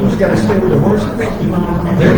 Who's got to stay with the horses?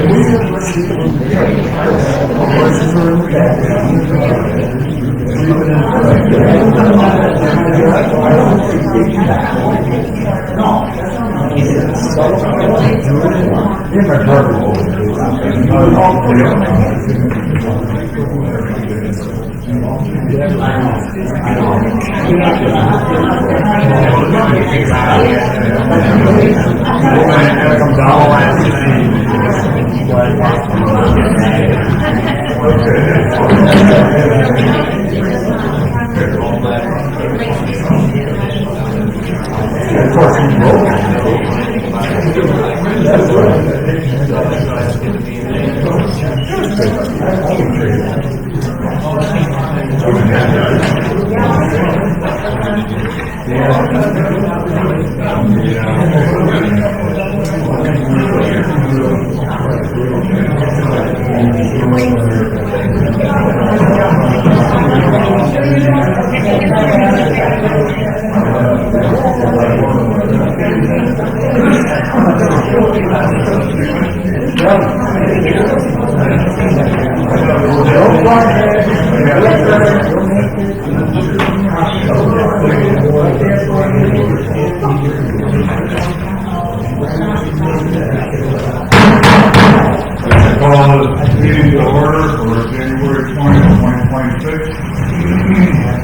Meeting to order for January 20th, 2026.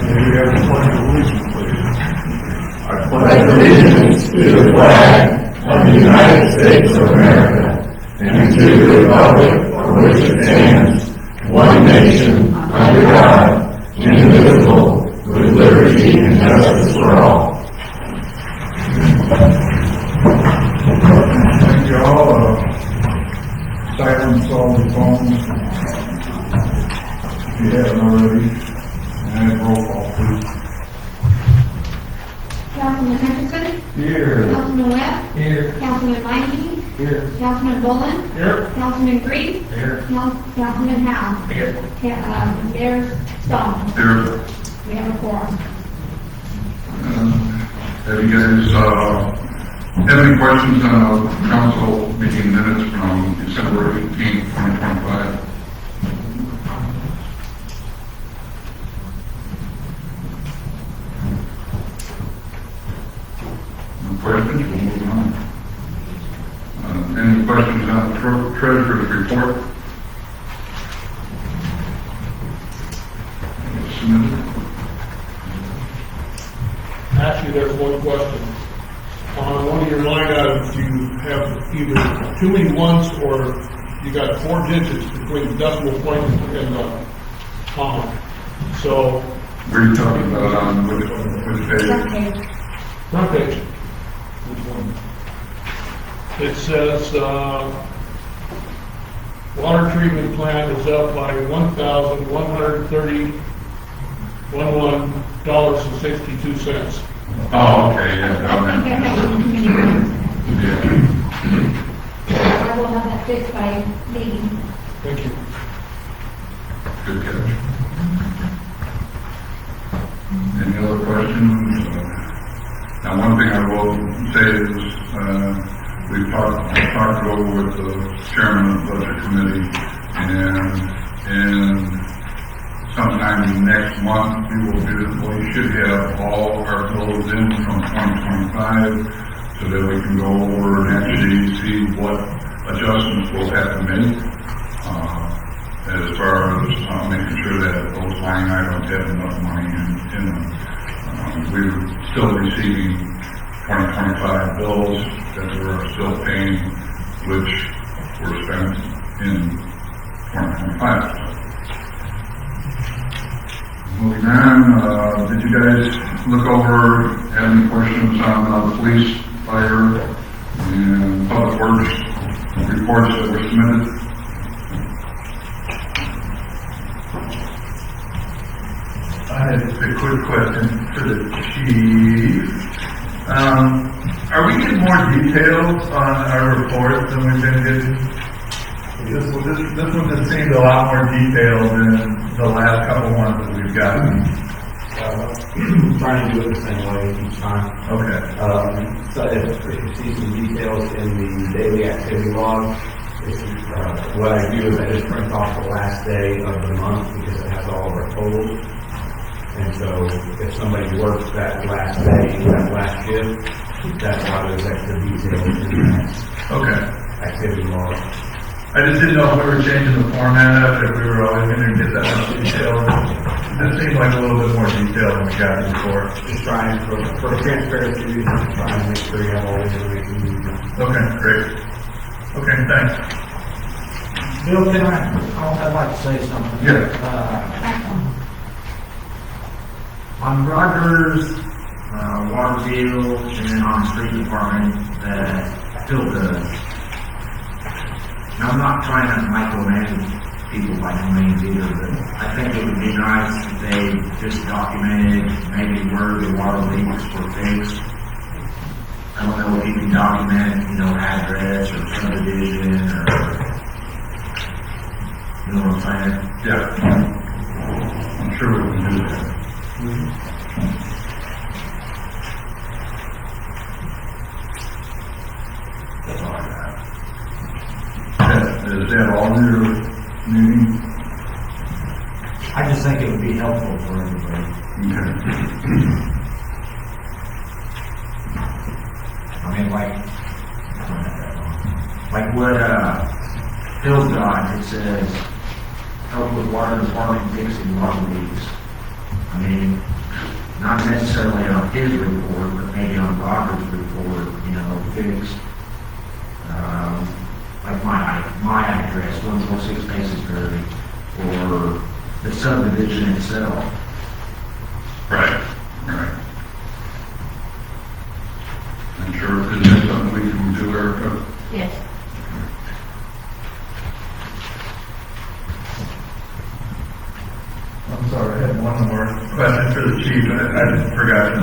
May we have the pledge of allegiance, please? I pledge allegiance to the flag of the United States of America and to the republic for which it stands, one nation, under God, indivisible, with liberty and justice for all. Thank you all. Silence all the phones. If you haven't already. And roll call, please. Councilman Henderson? Here. Councilman Webb? Here. Councilman Weinstein? Here. Councilman Boland? Here. Councilman Green? Here. Councilman Howe? Here. Mayor Stone? Here. We have a quorum. Have you guys, have any questions on council meeting minutes from December 18th, 2025? No questions? We'll move on. Any questions on the treasurer's report? Actually, there's one question. On one of your line items, you have either too many ones or you got 4 digits between the decimal point and the comma. So, What are you talking about on which page? Okay. front page. It says, water treatment plant is up by $1,131.62. Oh, okay, yeah, down I think there. I have one too many words. Yeah, I will have that fixed by meeting. Thank you. good catch. Any other questions? Now, one thing I will say is, we've talked it over with the chairman of the budget committee, and sometime next month, we should have all our bills in from 2025 so that we can go over and actually see what adjustments we'll have to make as far as making sure that those line items have enough money in them. We're still receiving 2025 bills that we're still paying, which were spent in 2025. Moving on, did you guys look over, have any questions on the police, fire, and public works reports that were submitted. I had a quick question for the chief. Are we getting more details on our reports than we've been getting? This one just seemed a lot more detailed than the last couple ones that we've gotten. Trying to do it the same way each time. Okay. So if you see some details in the daily activity log, what I do is I just print off the last day of the month because it has all of our totals. And so if somebody works that last day, that last shift, that's why there's extra details in the next activity log. I just didn't know if we were changing the format of it, if we were always going to get that much detail. This seemed like a little bit more detail than we got before. Just trying for transparency reasons, trying to make sure you have all the information you need. Okay, great. Okay, thanks. Bill, I'd like to say something. Yeah. On Rogers, water field, and then on the street department, Phil does. Now, I'm not trying to micromanage people by no means either, but I think it would be nice if they just documented maybe where the water leaks were fixed. I don't know if you can document, address or subdivision or, you know what I'm saying? Yeah. I'm sure we can do that. That's all I got. Is that all your meeting? I just think it would be helpful for everybody. Okay. I mean, like what, Phil's got, it says, help with water department fixing water leaks. I mean, not necessarily on his report, but maybe on Roger's report, fixed. Like my address, 146 Masonbury, or the subdivision itself. Right. I'm sure if there's something we can do, Erica. Yes. I'm sorry, I had one more question for the chief. I forgot to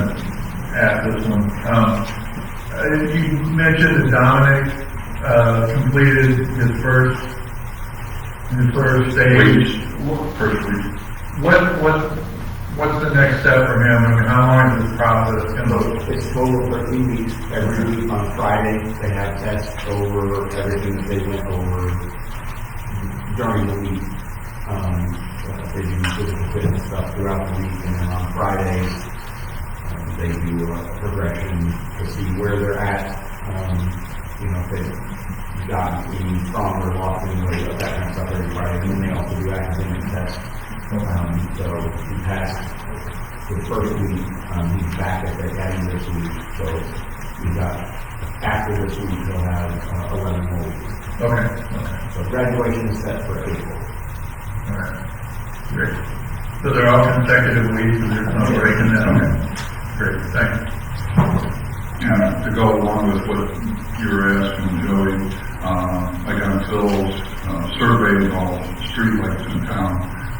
ask this one. You mentioned that Dominic completed his first stage. First week. What's the next step for him? I mean, how long is this process going to? It's total for 3 weeks. Every week on Friday, they have tests over everything that they went over during the week. They do physical fitness stuff throughout the week, and then on Fridays, they do a progression to see where they're at. If they've gotten any stronger, lost any weight, that kind of stuff every Friday. And then they also do academic tests. So he passed the first week. He's back at the academy this week. So we got, after this week, he'll have 11 more weeks. Okay. So graduation is set for April. All right. Great. So they're all consecutive weeks, and there's no break in that? Okay. Great, thanks. And to go along with what you were asking, Joey, like on Phil's survey of all streetlights in town,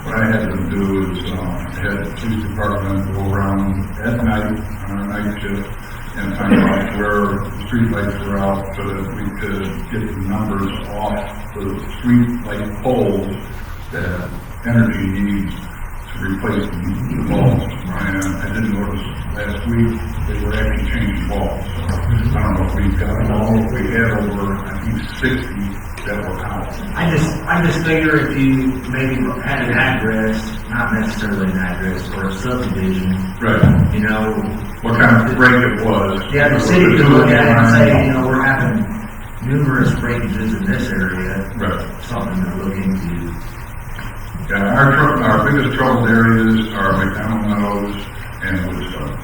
what I had them do is I had the police department go around at night on a night shift and find out where the streetlights were out so that we could get the numbers off the streetlight poles that energy needs to replace the bulbs. And I didn't notice last week they were actually changing bulbs. So I don't know if we've got them all. We had over, I think, 60 that were out. I just figure if you maybe had an address, not necessarily an address, or a subdivision, Right. What kind of break it was. Yeah, the city could look at it and say, we're having numerous breakages in this area. Right. Something to look into. Yeah, our biggest troubled areas are McDonald Meadows and Woodstone.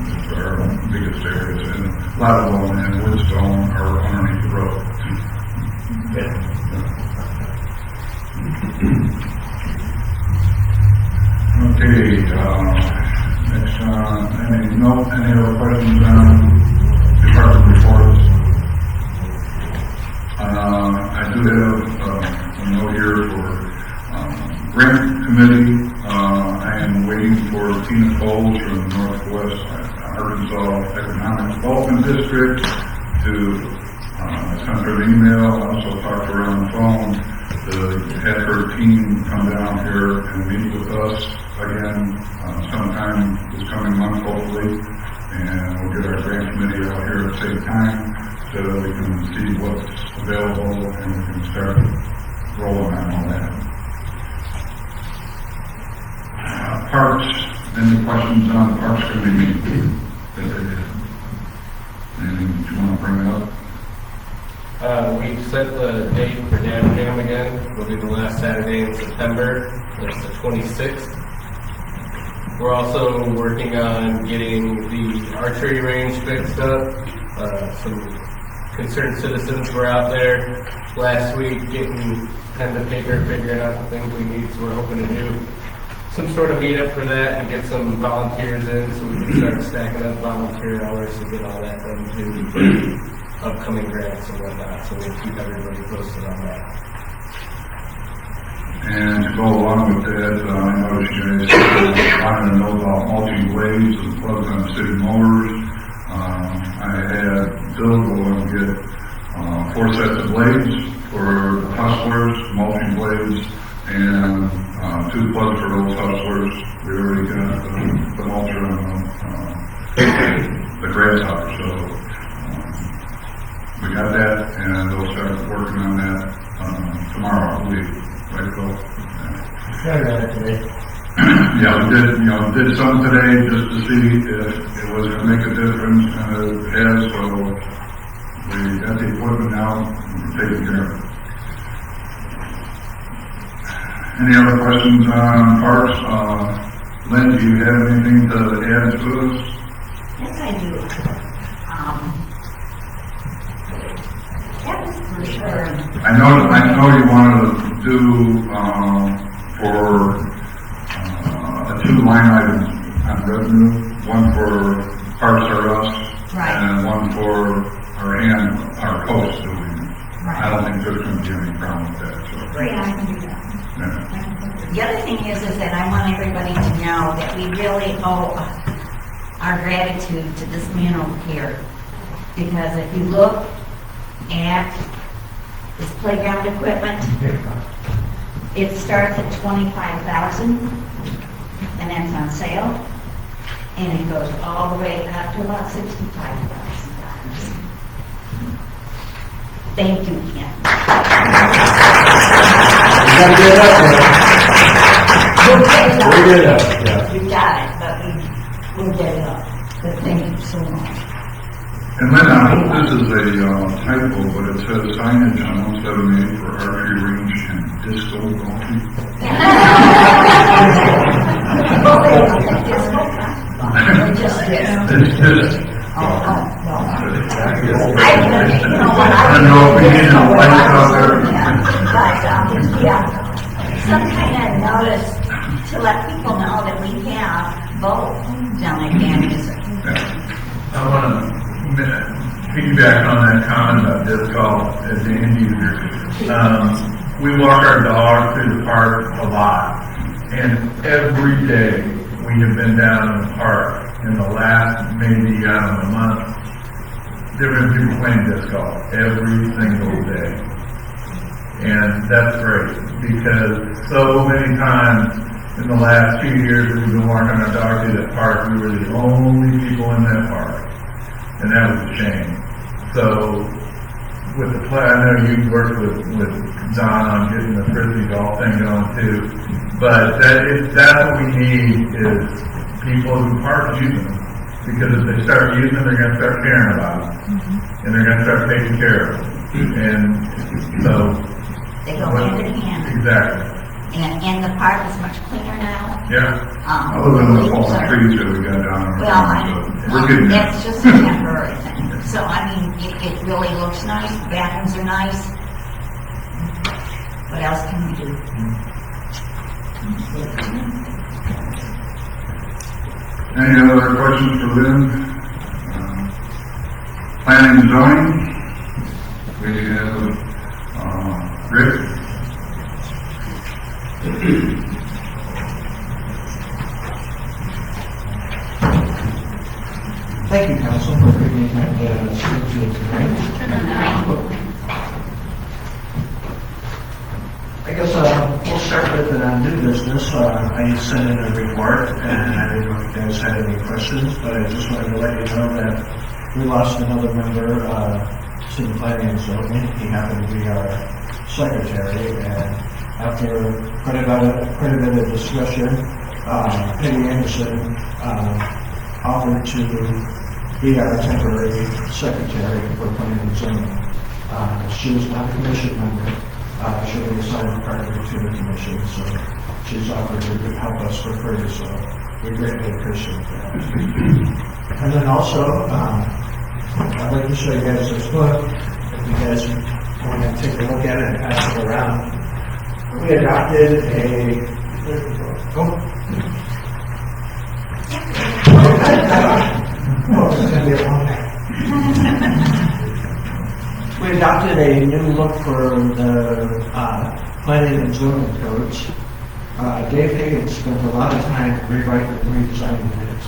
Those are our biggest areas, and a lot of them in Woodstone are underneath the road. Okay, next, any other questions on department reports? do have, a note here for, grant committee. I am waiting for Tina Coles from the Northwest Arkansas Economic Development District to, I sent her an email, I also talked to her on the phone, to have her team come down here and meet with us again, sometime this coming month hopefully, and we'll get our grant committee out here at the same time, so that we can see what's available and we can start rolling on all that. Parks, any questions on the Parks Committee? Anything that you want to bring up? We set the date for Dam Jam again. It'll be the last Saturday in September. That's the 26th. We're also working on getting the archery range fixed up. Some concerned citizens were out there last week getting pen to paper, figuring out the things we need, so we're hoping to do some sort of meetup for that and get some volunteers in so we can start stacking up volunteer hours to get all that done too. Upcoming grants and whatnot, so we'll keep everybody posted on that. And to go along with that, I noticed you guys wanted to know about multi-blades and plugs on city motors. I had Bill go and get 4 sets of blades for the hustlers, multi-blades, and 2 plugs for those hustlers. We already got the mulcher on the grasshopper, so we got that, and they'll start working on that tomorrow, I believe. Right, Phil? Yeah, we did some today just to see if it was going to make a difference, and it has, so we got the equipment now, and we're taking care of it. Any other questions on parks? Lynn, do you have anything to add to us? Yes, I do. That was for sure. I know you wanted to do, for, 2 line items on revenue, one for Parks R Us, Right. and one for our post doing. Right. I don't think there's going to be any problem with that, so. Great, I can do that. Yeah. The other thing is that I want everybody to know that we really owe our gratitude to this man over here. Because if you look at this playground equipment, it starts at $25,000, and that's on sale, and it goes all the way up to about $65,000. Thank you, Ken. We'll get it up. You got it, but we'll get it up. But thank you so much. And Lynn, I hope this is a typo, but it says signage on 178 for archery range and disco golfing. Just this. It's just, I don't know if we need to light out there. Some kind of notice to let people know that we have both down at campus. I want to piggyback on that comment about disc golf as an end user. We walk our dog through the park a lot, and every day we have been down in the park in the last maybe, a month. There have been people playing disc golf every single day. And that's great, because so many times in the last few years we've been walking our dog through that park, we were the only people in that park. And that was a shame. So, with the play, I know you've worked with John on getting the frisbee golf thing going too, but that's what we need is people who aren't using them. Because if they start using them, they're going to start caring about them. And they're going to start taking care of them. And so... They go hand in hand. Exactly. And the park is much cleaner now. Yeah. Other than the fallen trees that we got down there. Well, We're getting there. that's just a temporary thing. So, I mean, it really looks nice, the bathrooms are nice. What else can we do? Any other questions for Lynn? Planning and zoning? We have a Rick? Thank you, council, for giving me time to speak to you tonight. I guess we'll start with new business. I sent in a report, and I don't know if you guys had any questions, but I just wanted to let you know that we lost another member to the planning and zoning. He happened to be our secretary, and after quite a bit of discussion, Penny Anderson offered to be our temporary secretary for planning and zoning. She was not a commission member. She was assigned partner to the commission, so she's offered to help us for free, so we greatly appreciate that. And then also, I'd like to show you guys this book. If you guys want to take a look at it and pass it around. We adopted We adopted a new look for the planning and zoning codes. Dave Hagan spent a lot of time rewriting and redesigning it.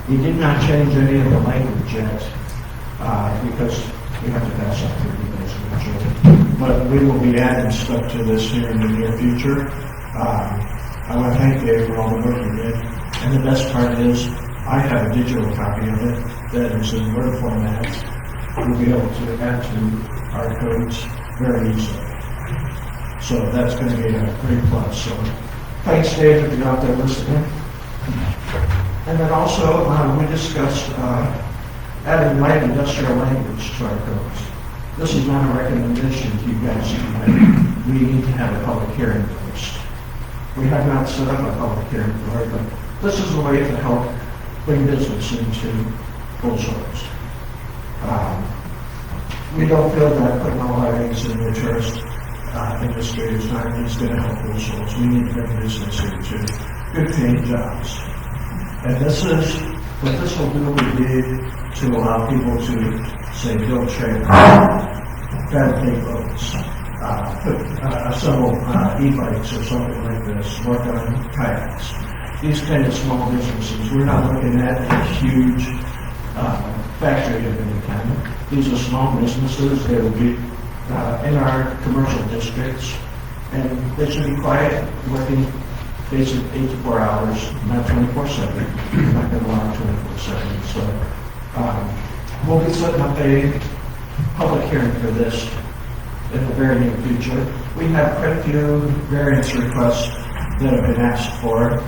He did not change any of the language yet because we have to pass up through you guys eventually. But we will be adding stuff to this here in the near future. I want to thank Dave for all the work he did. And the best part is, I have a digital copy of it that is in Word format. We'll be able to add to our codes very easily. So that's going to be a great plus. So thanks, Dave, if you're out there listening. And then also, we discussed adding light industrial language to our codes. This is not a recommendation to you guys tonight. We need to have a public hearing first. We have not set up a public hearing for it, but this is a way to help bring business into full Shoals. We don't feel that putting all our eggs in the tourist industry is going to help full Shoals. We need to bring business into good paying jobs. And what this will do would be to allow people to, say, build trailers, fabricate boats, assemble e-bikes or something like this, work on kayaks. These kind of small businesses. We're not looking at a huge factory of any kind. These are small businesses. They will be in our commercial districts, and they should be quiet, working basic 8 to 4 hours, not 24/7. We're not going to allow 24/7. So we'll be setting up a public hearing for this in the very near future. We have quite a few variance requests that have been asked for,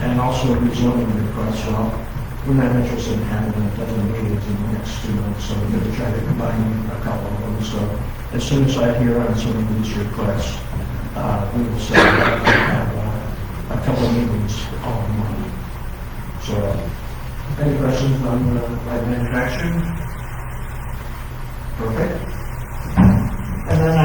and also rezoning requests. Well, we're not interested in having a dozen meetings in the next 2 months, so we're going to try to combine a couple of them. So as soon as I hear on some of these requests, we will set up and have a couple of meetings all in one. So, any questions on light manufacturing? Perfect. And then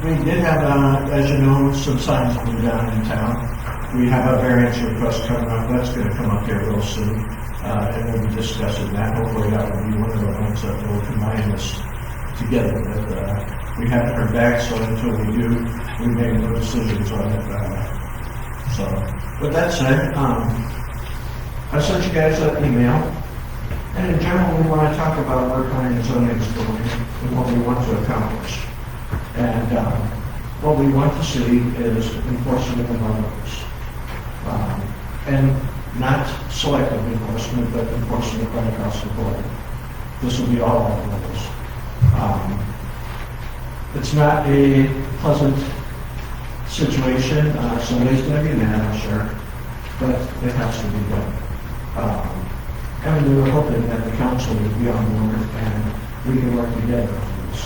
we did have, as you know, some signs moved down in town. We have a variance request coming up. That's going to come up here real soon, and we'll be discussing that. Hopefully, that will be one of the ones that will combine this together. But we haven't heard back, so until we do, we make no decisions on it. So, with that said, I sent you guys an email, and in general, we want to talk about where planning and zoning is going and what we want to accomplish. And what we want to see is enforcement of our rules. And not selective enforcement, but enforcement right across the board. This will be all our rules. It's not a pleasant situation. Somebody's going to be mad, I'm sure, but it has to be done. And we were hoping that the council would be on board and we can work together on this.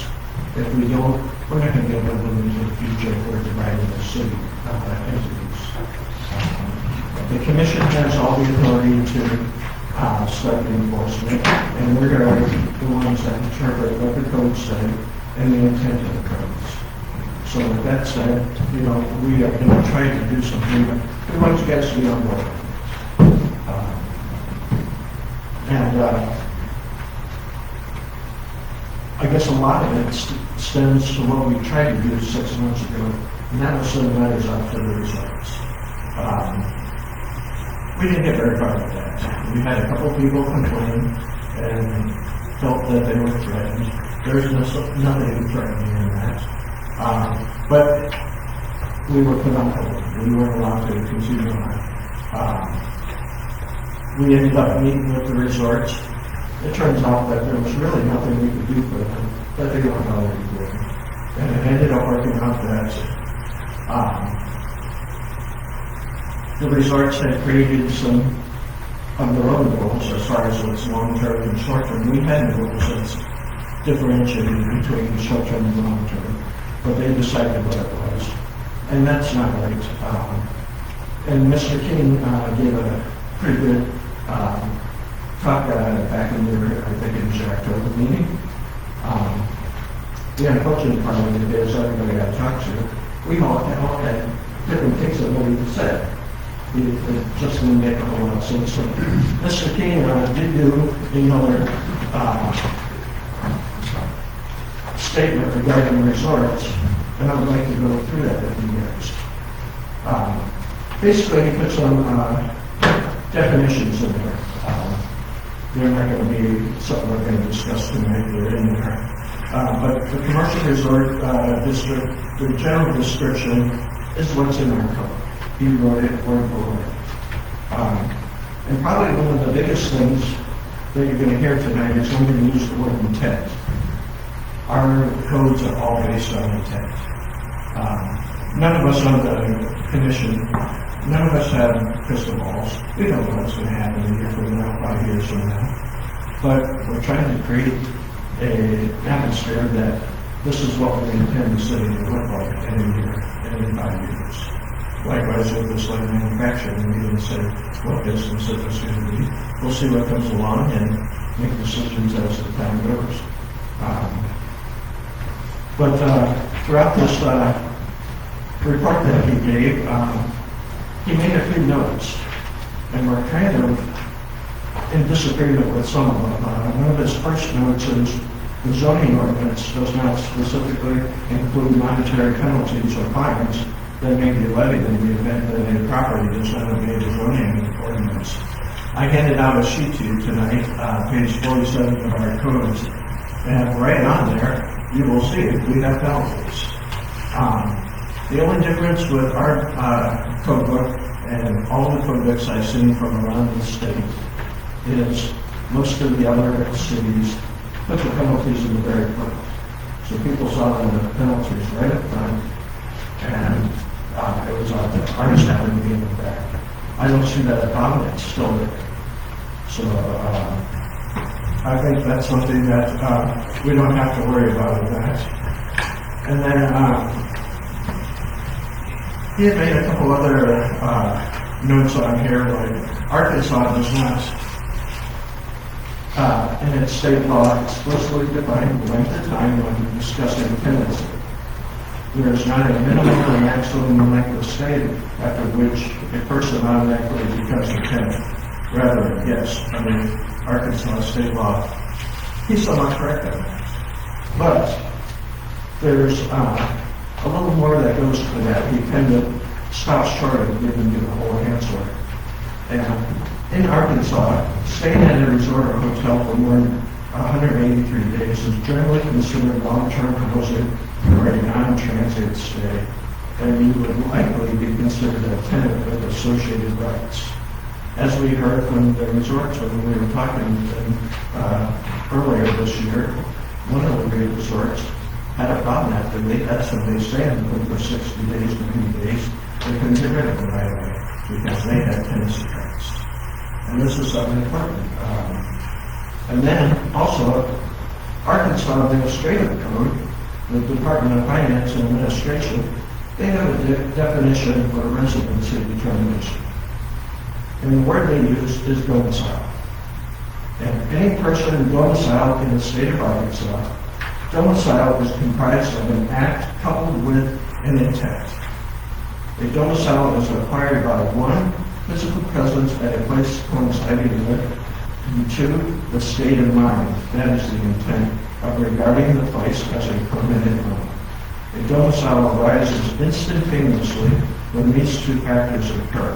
If we don't, we're not going to be able to move into the future if we're dividing the city entities. The commission has all the authority to start the enforcement, and we're going to be the ones that interpret what the codes say and the intent of the codes. So with that said, we are going to try to do something, but we want you guys to be on board. I guess a lot of it stems to what we tried to do 6 months ago, and that was send letters out to the results. We didn't get very far with that. We had a couple people complain and felt that they were threatened. There's nothing threatening in that. But we were put on hold. We weren't allowed to continue on. We ended up meeting with the resorts. It turns out that there was really nothing we could do for them that they weren't already doing. And it ended up working out that the resorts had created some of their own rules as far as what's long-term and short-term. We had rules that's differentiated between short-term and long-term, but they decided what it was. And that's not right. And Mr. King gave a pretty good talk back in the, I think it was your October meeting. The unfortunate part of it is everybody I talked to, we all had different things of what he said. It just didn't make a whole lot of sense. So Mr. King did do another statement regarding resorts, and I would like to go through that with you guys. Basically, he put some definitions in there. They're not going to be something we're going to discuss tonight. They're in there. But the commercial resort district, the general description is what's in our code. He wrote it word for word. And probably one of the biggest things that you're going to hear tonight is when we use the word intent. Our codes are all based on intent. None of us on the commission, none of us have crystal balls. We don't know what's going to happen a year from now, 5 years from now. But we're trying to create an atmosphere that this is what we intend the city to look like in a year, and in 5 years. Likewise with this light manufacturing, we didn't say what business it was going to be. We'll see what comes along and make decisions as the time goes. But throughout this report that he gave, he made a few notes, and we're kind of in disagreement with some of them. One of his first notes is the zoning ordinance does not specifically include monetary penalties or fines that may be levied in the event that a property does not obey the zoning ordinance. I handed out a sheet to you tonight, page 47 of our codes, and right on there, you will see it. We have penalties. The only difference with our code book and all the code books I've seen from around the state is most of the other cities put the penalties in the very front. So people saw the penalties right up front, and it was on the ours having to be in the back. I don't see that a problem. It's still there. So I think that's something that we don't have to worry about with that. And then he had made a couple other notes on here, like Arkansas does not, in its state law, explicitly define the length of time when discussing tenancy. There is not a minimum or maximum length of stay after which a person automatically becomes a tenant. Rather, yes, under Arkansas state law, he's somewhat correct on that. But there's a little more that goes to that. He kind of stops short of giving you the whole answer. And in Arkansas, staying at a resort or hotel for more than 183 days is generally considered long-term housing or a non-transient stay, and you would likely be considered a tenant with associated rights. As we heard from the resorts when we were talking earlier this year, one of the great resorts had a problem after they had somebody stay in them for 60 days, 90 days. They couldn't get rid of them right away because they had tenancy rights. And this is something important. And then also, Arkansas Administrative Code, the Department of Finance and Administration, they have a definition for residency determination. And the word they use is domicile. And any person domiciled in the state of Arkansas, domicile is comprised of an act coupled with an intent. A domicile is acquired by 1, physical presence at a place coinciding with, and 2, the state of mind. That is the intent regarding the place as a permanent home. A domicile arises instantaneously when these two factors occur.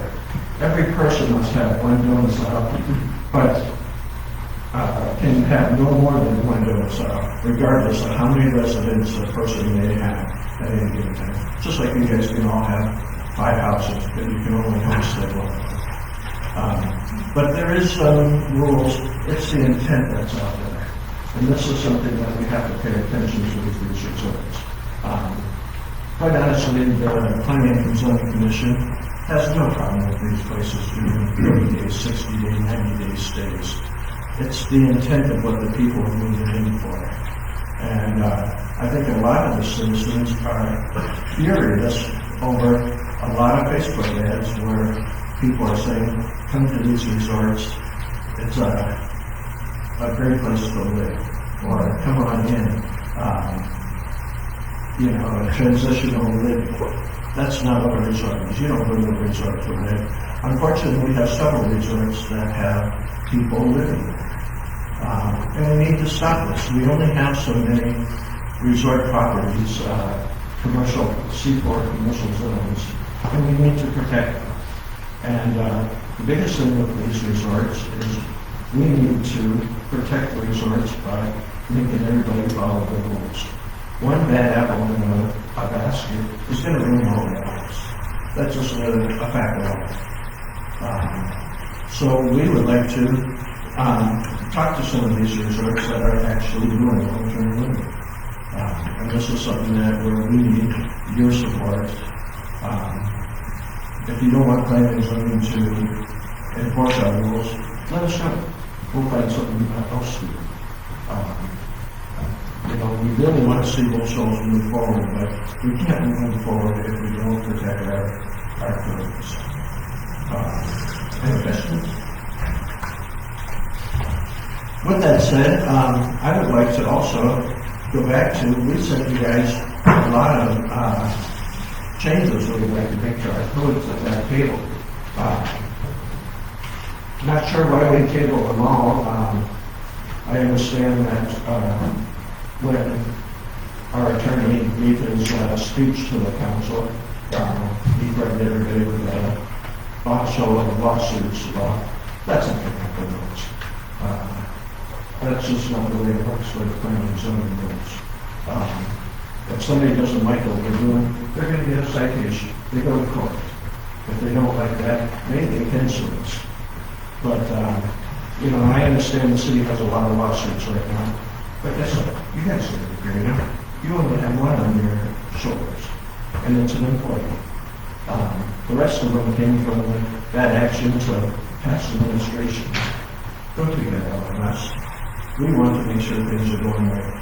Every person must have one domicile, but can have no more than one domicile, regardless of how many residents a person may have at any given time. Just like you guys can all have 5 houses, but you can only homestead one. But there is some rules. It's the intent that's out there. And this is something that we have to pay attention to with these resorts. Quite honestly, the Planning and Zoning Commission has no problem with these places doing 30 days, 60 days, 90 day stays. It's the intent of what the people are moving in for. And I think a lot of the citizens are furious over a lot of Facebook ads where people are saying, come to these resorts, it's a great place to live, or come on in, a transitional living. That's not what a resort is. You don't go to a resort to live. Unfortunately, we have several resorts that have people living there. And we need to stop this. We only have so many resort properties, commercial, seaport commercial zones, and we need to protect them. And the biggest thing with these resorts is we need to protect the resorts by making everybody follow the rules. One bad apple in a basket is going to ruin all the apples. That's just a fact of life. So we would like to talk to some of these resorts that are actually doing long-term living. And this is something that we need your support. If you don't want planning and zoning to enforce our rules, let us know. We'll find something else to do. We really want to see both Shoals move forward, but we can't move forward if we don't protect our communities. Any questions? With that said, I would like to also go back to, we sent you guys a lot of changes that we'd like to make to our codes at that table. Not sure why we tabled them all. I understand that when our attorney gave his speech to the council, he threatened everybody with a bombshell of lawsuits. That's not going to happen. That's just not the way it works with planning and zoning rules. If somebody doesn't like what we're doing, they're going to get a citation. They go to court. If they don't like that, maybe they can sue us. But, I understand the city has a lot of lawsuits right now. But guess what? You guys are figuring it out. You only have one on your shoulders, and it's an employee. The rest of them came from the bad action to past administration. Don't do that, LMS. We want to make sure things are going right.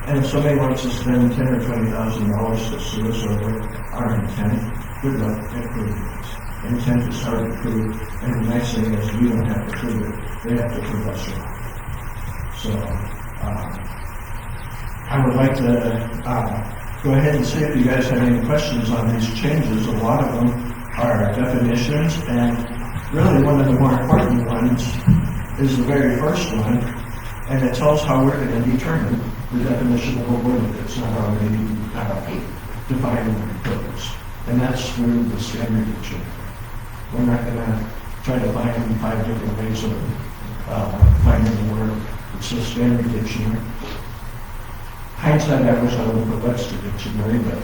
And if somebody wants to spend $10,000 or $20,000 to sue us over our intent, good luck at proving it. Intent is hard to prove, and the nice thing is we don't have to prove it. They have to prove us wrong. So, I would like to go ahead and see if you guys have any questions on these changes. A lot of them are definitions, and really one of the more important ones is the very first one, and it tells how we're going to determine the definition of a word that's not already defined in the codes. And that's through the standard dictionary. We're not going to try to find 5 different ways of finding the word. It's the standard dictionary. Hindsight, I wish I would have put Webster dictionary, but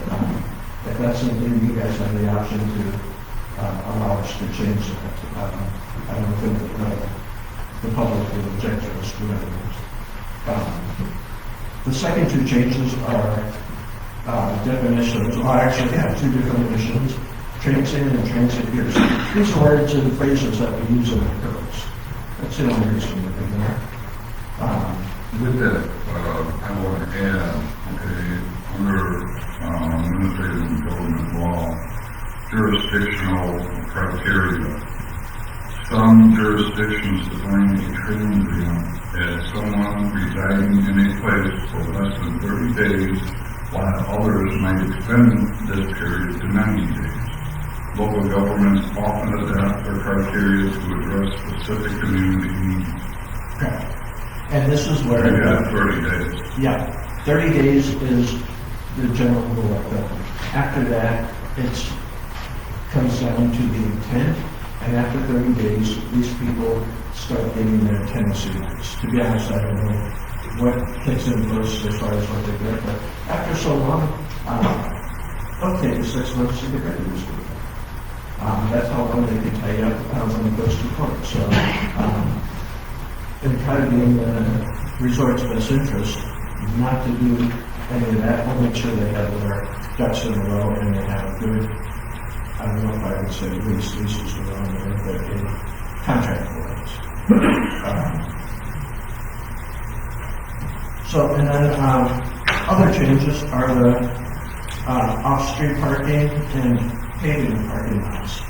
if that's something you guys have the option to allow us to change that, I don't think the public will object to us doing it. The second 2 changes are definitions. Well, actually, yeah, 2 definitions: transient and transient use. These are words and phrases that we use in the codes. That's the only reason we're in there. With that, I want to add, under administrative and government law, jurisdictional criteria. Some jurisdictions define a transient as someone residing in a place for less than 30 days, while others might extend this period to 90 days. Local governments often adapt their criteria to address specific community needs. And this is where. You got 30 days. Yeah, 30 days is the general rule of thumb. After that, it comes down to the intent, and after 30 days, these people start getting their tenancy rights. To be honest, I don't know what takes in first as far as what they get, but after so long, it'll take 6 months to get rid of these people. That's how long they can tie you up when it goes to court. So, in trying to be in the resort's best interest, not to do any of that, we'll make sure they have their ducks in a row and they have a good, I don't know if I would say leases around there, but a contract for it. So, and then, other changes are the, off-street parking and paving parking lots.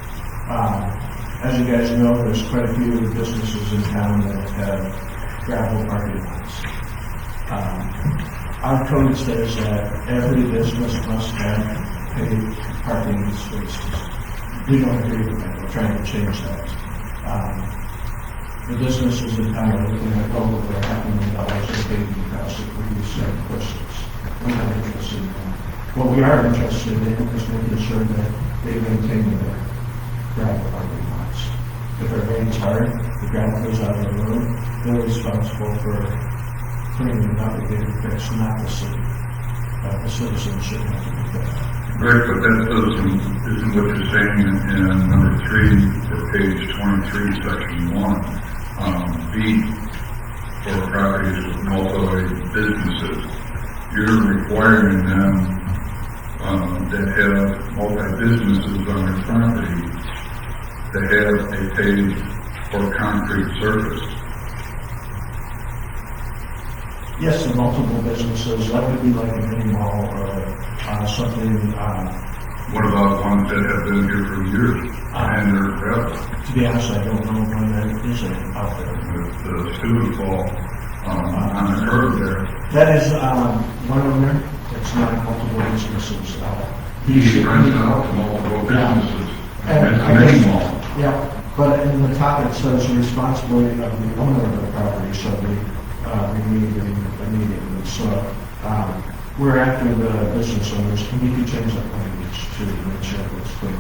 As you guys know, there's quite a few businesses in town that have gravel parking lots. Our code says that every business must have paved parking spaces. We don't agree with that. We're trying to change that. The businesses in town are looking at over $500,000 in paving costs if we use certain questions. We're not interested in that. What we are interested in is making sure that they maintain their gravel parking lots. If it rains hard, the gravel goes out of the road, they're responsible for cleaning it up and getting it fixed, not the city. The citizens should have to do that. Right, but that isn't what you're saying in number 3 for page 23, section 1. B, for properties with multi businesses. You're requiring them that have multi-businesses on their property to have a paved or concrete surface. Yes, the multiple businesses, that would be like a mini mall or something, What about ones that have been here for years and they're gravel? to be honest, I don't know when that is out there. The student fall on the curb there. That is, one owner, it's not multiple businesses. He rents out to multiple businesses. It's a mini mall. Yeah, but in the top it says responsibility of the owner of the property shall be remediated immediately. So, we're after the business owners, and we can change that language to make sure it's clear.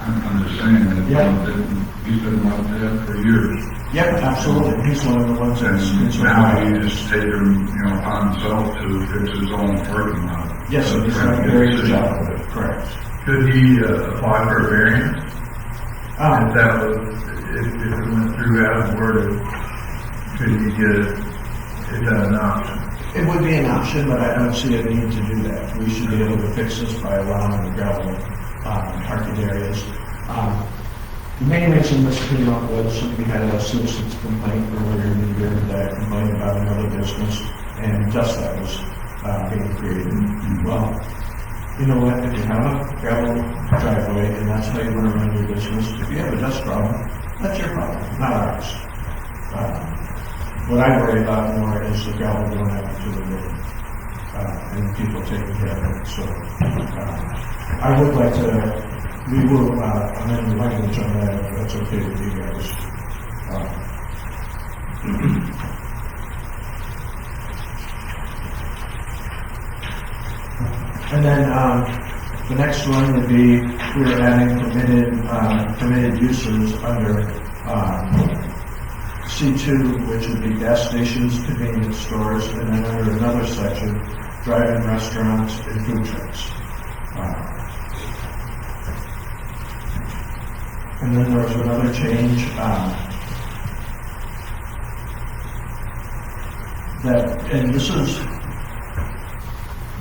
I'm just saying that, Yeah. he's been like that for years. Yep, absolutely. He's one of the ones that's And concerned. now he's taken, upon himself to fix his own parking lot. Yes, and he's done a very good job of it, correct. Could he apply for a variance? If that was, if it went through as worded, could he get it? Is that an option? It would be an option, but I don't see a need to do that. We should be able to fix this by allowing the gravel parking areas. The main reason this came up was we had a citizen's complaint earlier in the year that complained about another business, and dust that was being created. Well, you know what? If you have a gravel driveway and that's how you want to run your business, if you have a dust problem, that's your problem, not ours. What I worry about more is the gravel going out into the road, and people taking care of it. So, I would like to, we will, amend the language on that, if that's okay with you guys. And then, the next one would be, we're adding permitted uses under, C2, which would be gas stations, convenience stores, and then under another section, drive-in restaurants and food trucks. And then there was another change, and this is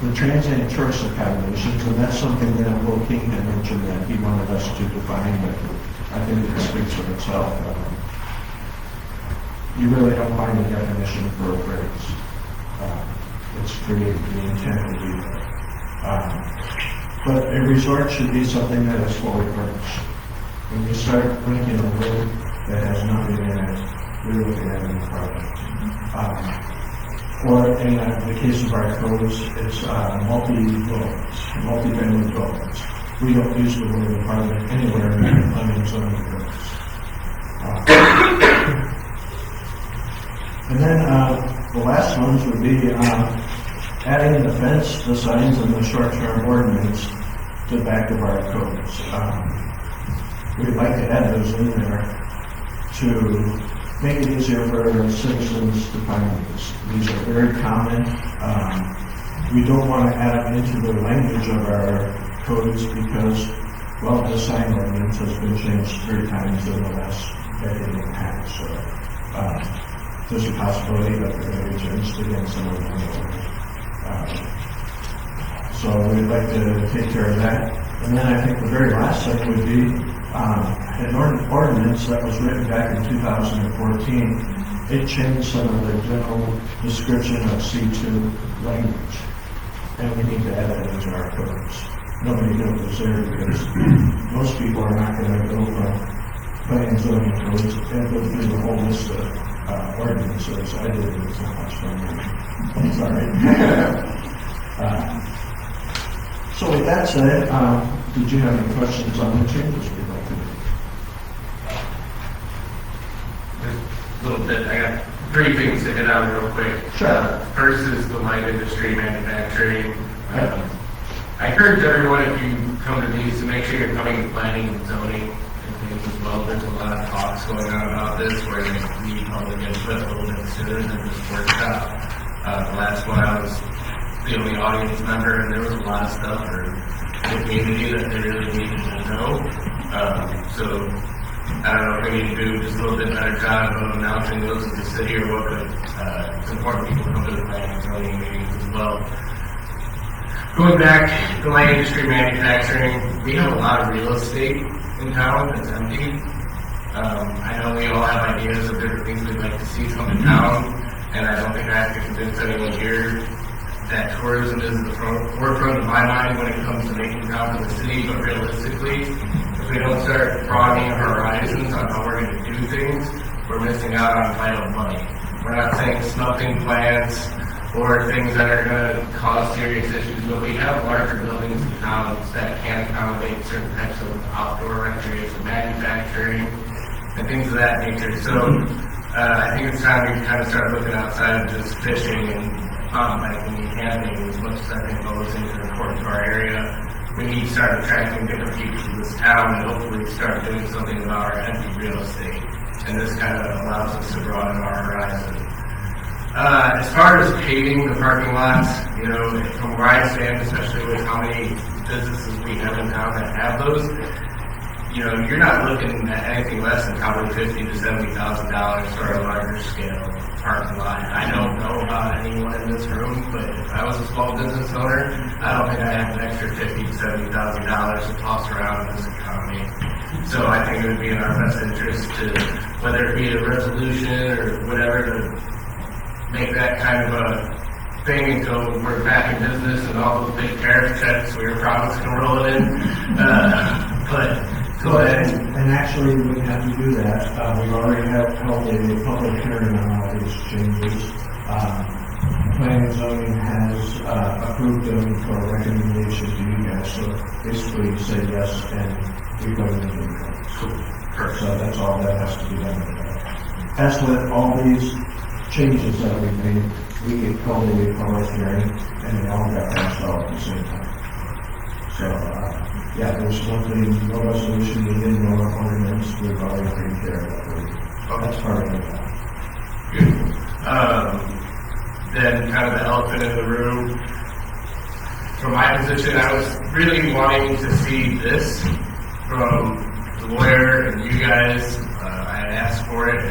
the transient tourist accommodations, and that's something that Will King had mentioned that he wanted us to define, but I think it speaks for itself. You really don't find a definition for a phrase. It's created, the intent would be there. But a resort should be something that is fully furnished. When you start renting a room that has nothing in it, you're looking at an apartment. Or in the case of our codes, it's multi-family dwellings. We don't use the word apartment anywhere in the planning zoning codes. And then, the last ones would be, adding the fence, the signs, and the short-term ordinance to the back of our codes. We'd like to add those in there to make it easier for citizens to find these. These are very common. We don't want to add them into the language of our codes because, well, the sign ordinance has been changed 3 times in the last decade and a half. So there's a possibility that they're going to be changed again some of them. So we'd like to take care of that. And then I think the very last thing would be an ordinance that was written back in 2014. It changed some of the general description of C2 language. And we need to add that into our codes. Nobody knew it was there because most people are not going to go from planning and zoning codes and go through the whole list of ordinances. I did it, it's not much fun. I'm sorry. So with that said, did you have any questions on the changes we'd like to make? A little bit, I got 3 things to hit on real quick. Sure. First is the light industry manufacturing. I encourage everyone, if you come to these, to make sure you're coming to planning and zoning and things as well. There's a lot of talks going on about this where we public input a little bit sooner than this workshop. The last one I was the only audience member, and there was a lot of stuff for the community that they really needed to know. So I don't know if we need to do just a little bit better job of announcing those in the city or what, but it's important people come to the planning and zoning meetings as well. Going back to light industry manufacturing, we have a lot of real estate in town that's empty. I know we all have ideas of different things we'd like to see come to town, and I don't think I have to convince anyone here that tourism is the forefront of my mind when it comes to making town for the city, but realistically, if we don't start broadening our horizons on how we're going to do things, we're missing out on vital money. We're not saying smelting plants or things that are going to cause serious issues, but we have larger buildings in towns that can accommodate certain types of outdoor recreation, manufacturing, and things of that nature. So I think it's time we kind of start looking outside of just fishing and mountain biking and camping, as much as I think those things are important to our area. We need to start attracting different people to this town and hopefully start doing something about our empty real estate. And this kind of allows us to broaden our horizon. As far as paving the parking lots, you know, from where I stand, especially with how many businesses we have in town that have those, you know, you're not looking at anything less than probably $50,000 to $70,000 for a larger scale parking lot. I don't know about anyone in this room, but if I was a small business owner, I don't think I have an extra $50,000 to $70,000 to toss around in this economy. So I think it would be in our best interest to, whether it be a resolution or whatever, to make that kind of a thing until we're back in business and all those big tariff checks we were promised can roll it in. But go ahead. And actually, we have to do that. We've already held a public hearing on all these changes. Planning and zoning has approved them for recommendation to you guys. So basically, you say yes, and we go into the cool. So that's all that has to be done. As with all these changes that we made, we get called a public hearing, and they all got passed out at the same time. So, yeah, there's no resolution needed, no ordinance, we've already taken care of that. That's part of it. Good. Then kind of the elephant in the room. From my position, I was really wanting to see this from the lawyer and you guys. I had asked for it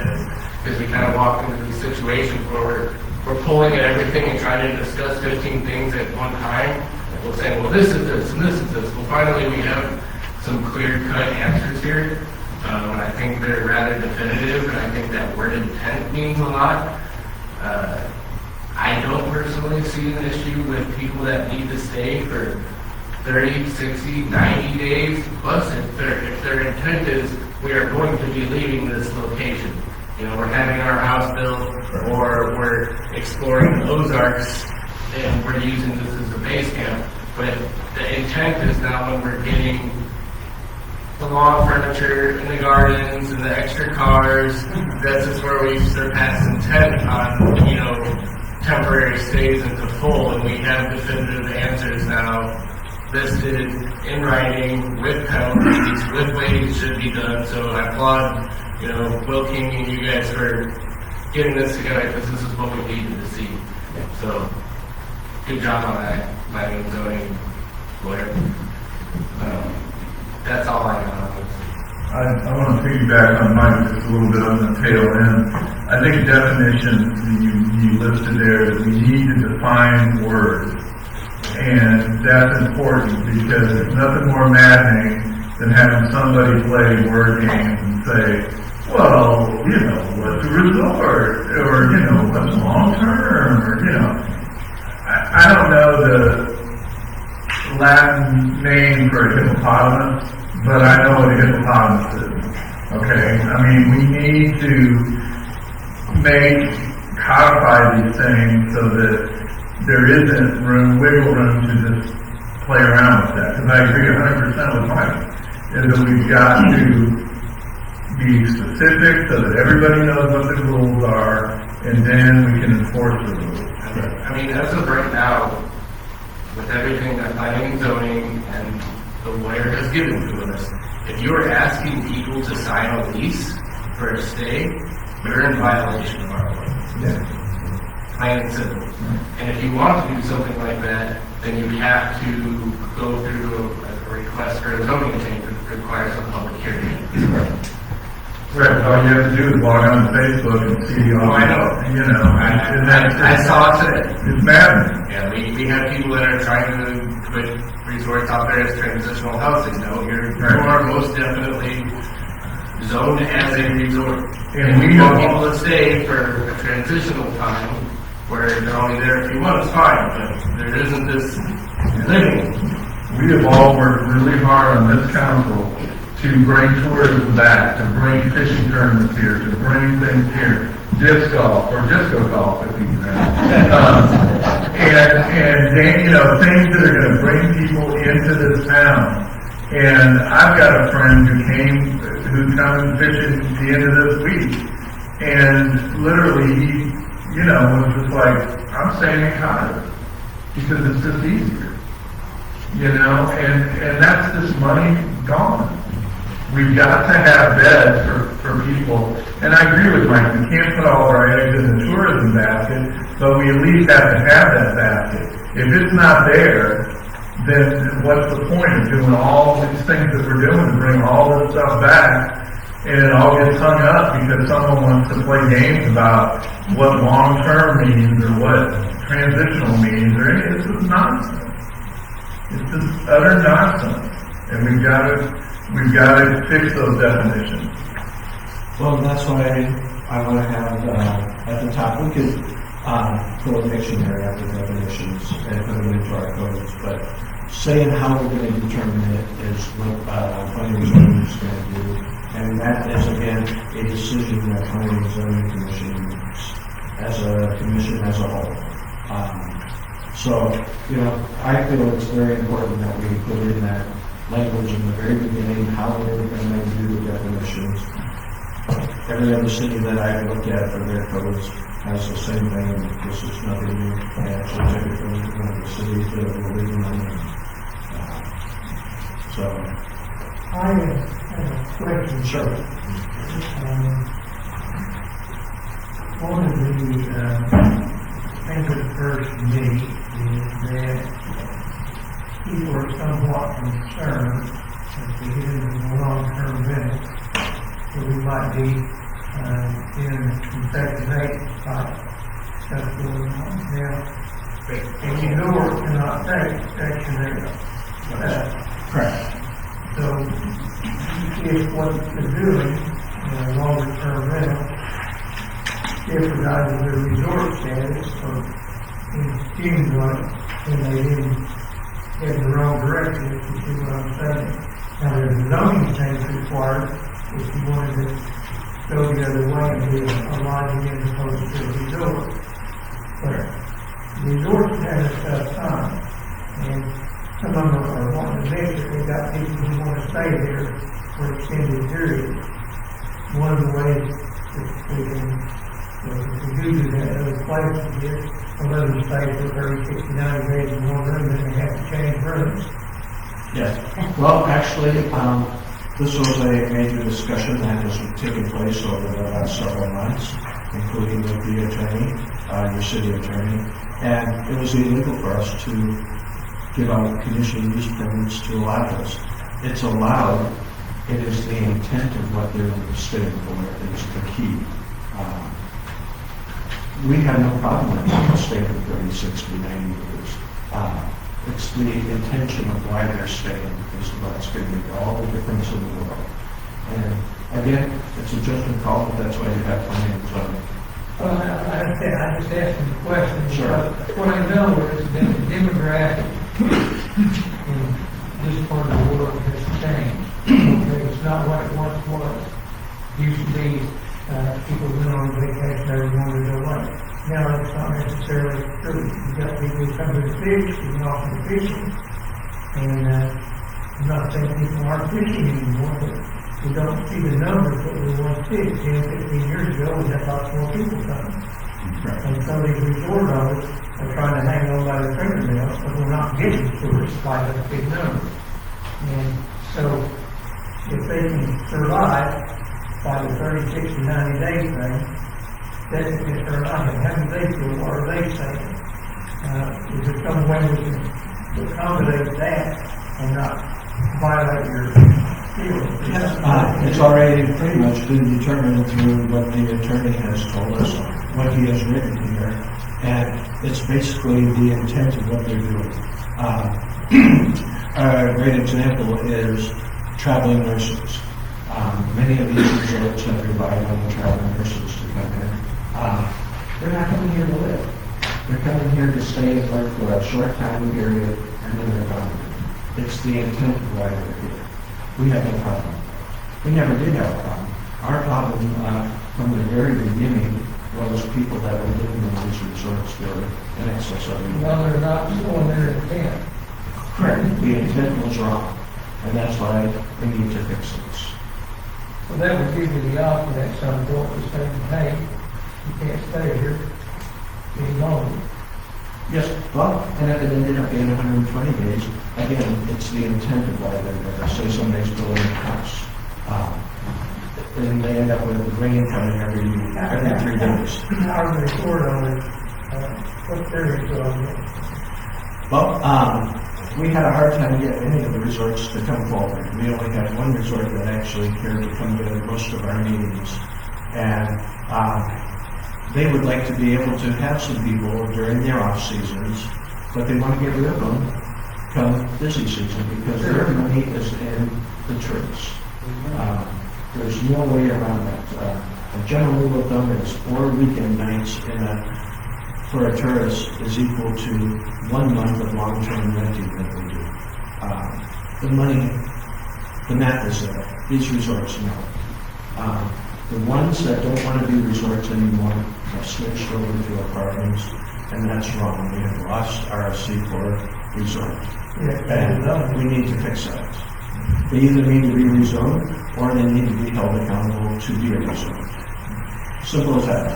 because we kind of walked into these situations where we're pulling at everything and trying to discuss 15 things at one time. We'll say, well, this is this, and this is this. Well, finally, we have some clear-cut answers here. And I think they're rather definitive, and I think that word intent means a lot. I don't personally see an issue with people that need to stay for 30, 60, 90 days. Plus, if their intent is, we are going to be leaving this location. You know, we're having our house built, or we're exploring the Ozarks, and we're using this as a base camp. But the intent is now when we're getting the lawn furniture and the gardens and the extra cars, this is where we surpass intent on, you know, temporary stays into full, and we have definitive answers now listed in writing with penalties, with ways should be done. So I applaud, you know, Will King and you guys for getting this together, because this is what we needed to see. So, good job on that, planning and zoning lawyer. That's all I got on this. I want to piggyback on Mike just a little bit on the tail end. I think definitions you listed there, that we need to define words. And that's important because there's nothing more maddening than having somebody play word games and say, well, you know, what's a resort? Or, you know, what's long term? Or, you know, I don't know the Latin name for a hippopotamus, but I know what a hippopotamus is. Okay? I mean, we need to codify these things so that there isn't wiggle room to just play around with that. Because I agree 100% with Mike, is that we've got to be specific so that everybody knows what the rules are, and then we can enforce the rules. I mean, as of right now, with everything that planning and zoning and the lawyer has given to us, if you're asking people to sign a lease for a stay, you're in violation of our ordinance. Plain and simple. And if you want to do something like that, then you have to go through a request for a zoning change that requires a public hearing. Right, all you have to do is log on to Facebook and see all, I know. you know, I saw it today. It's maddening. Yeah, we have people that are trying to put resorts out there as transitional housing. No, you are most definitely zoned as a resort. And we we want have people to stay for a transitional time where they're only there a few months, fine, but there isn't this living. We have all worked really hard on this council to bring tourism back, to bring fishing tournaments here, to bring things here, disc golf, or disco golf, if you can. And you know, things that are going to bring people into this town. And I've got a friend who's coming fishing at the end of this week, and literally he, you know, was just like, I'm staying in Canada because it's just easier, you know, and that's just money gone. We've got to have beds for people, and I agree with Mike, we can't put all of our eggs in the tourism basket, but we at least have to have that basket. If it's not there, then what's the point of doing all these things that we're doing to bring all this stuff back, and it all gets hung up because someone wants to play games about what long-term means or what transitional means, or it's just nonsense. It's just utter nonsense, and we've got to fix those definitions. Well, that's why I want to have, at the top, we could put a dictionary after definitions and put them into our codes, but saying how we're going to determine it is what planning and zoning is going to do. And that is, again, a decision that planning and zoning commission makes as a commission as a whole. So, you know, I feel it's very important that we put in that language in the very beginning, how we're going to do the definitions. Every other city that I've looked at for their codes has the same thing. This is nothing new. I actually took it from one of the cities that we're living in. So, I have a question. sure. One of the things that occurs to me is that people are somewhat concerned as we get into the long-term rental that we might be in some Section 8 type stuff going on. Now, a resort cannot take Section 8. Correct. So, if what they're doing in a longer-term rental jeopardizes their resort status or impugns on it, then they didn't head in the wrong direction, if you see what I'm saying. Now, there's a zoning change required if you wanted to go the other way and do a lodging as opposed to a resort. But resorts have a tough time, and some of them are wanting to mix it. We've got people who want to stay there for extended periods. One of the ways that we can do that in other places is, some others stay for 30, 60, 90 days in one room, and they have to change rooms. Yes. Well, actually, this was a major discussion that has taken place over the last several months, including with the attorney, your city attorney, and it was illegal for us to give out conditional use permits to allow this. It's allowed. It is the intent of what they're staying for is the key. We have no problem with people staying for 30, 60, 90 years. It's the intention of why they're staying is what's going to make all the difference in the world. And again, it's a judgment call, but that's why you have planning and zoning. Well, I just asked him a question. Sure. What I know is that the demographic in this part of the world has changed. Okay, it's not what it once was. Used to be, people went on vacation every morning to go away. Now that's not necessarily true. You've got people who come to the fish, who can offer the fishing. And, I'm not saying people aren't fishing anymore, but we don't see the numbers that we once did. 10, 15 years ago, we had lots more people coming. And so these resort owners are trying to hang on by their fingernails, but we're not getting tourists by the big numbers. And so, if they can survive by the 30, 60, 90 days thing, then if they're not, how do they feel? What are they saying? Is there some way we can accommodate that and not violate your feelings? It's already pretty much been determined through what the attorney has told us, what he has written here, and it's basically the intent of what they're doing. A great example is traveling nurses. Many of these resorts have relied on the traveling nurses to come in. They're not coming here to live. They're coming here to stay for a short time period, and then they're gone. It's the intent of why they're here. We have no problem. We never did have a problem. Our problem from the very beginning was people that were living in these resorts were in excess of it. Well, they're not showing their intent. Correct. The intent was wrong, and that's why we need to fix this. Well, that would give you the option at some point to say, hey, you can't stay here any longer. Yes, well, and if it ended up being 120 days, again, it's the intent of why they're there. Say somebody's building a house, and they end up with rain coming every 3 days. Our resort owners, what's their resort on it? Well, we had a hard time getting any of the resorts to come forward. We only had one resort that actually cared to come to most of our meetings. And they would like to be able to have some people during their off seasons, but they want to get rid of them come busy season because their money is in the trips. There's no way around that. A general rule of thumb is 4 weekend nights for a tourist is equal to 1 month of long-term renting that we do. The money, the math is there. These resorts know. The ones that don't want to be resorts anymore have switched over to apartments, and that's wrong. We have lost RFC for resort. And we need to fix that. They either need to be rezoned, or they need to be held accountable to be a resort. Simple as that.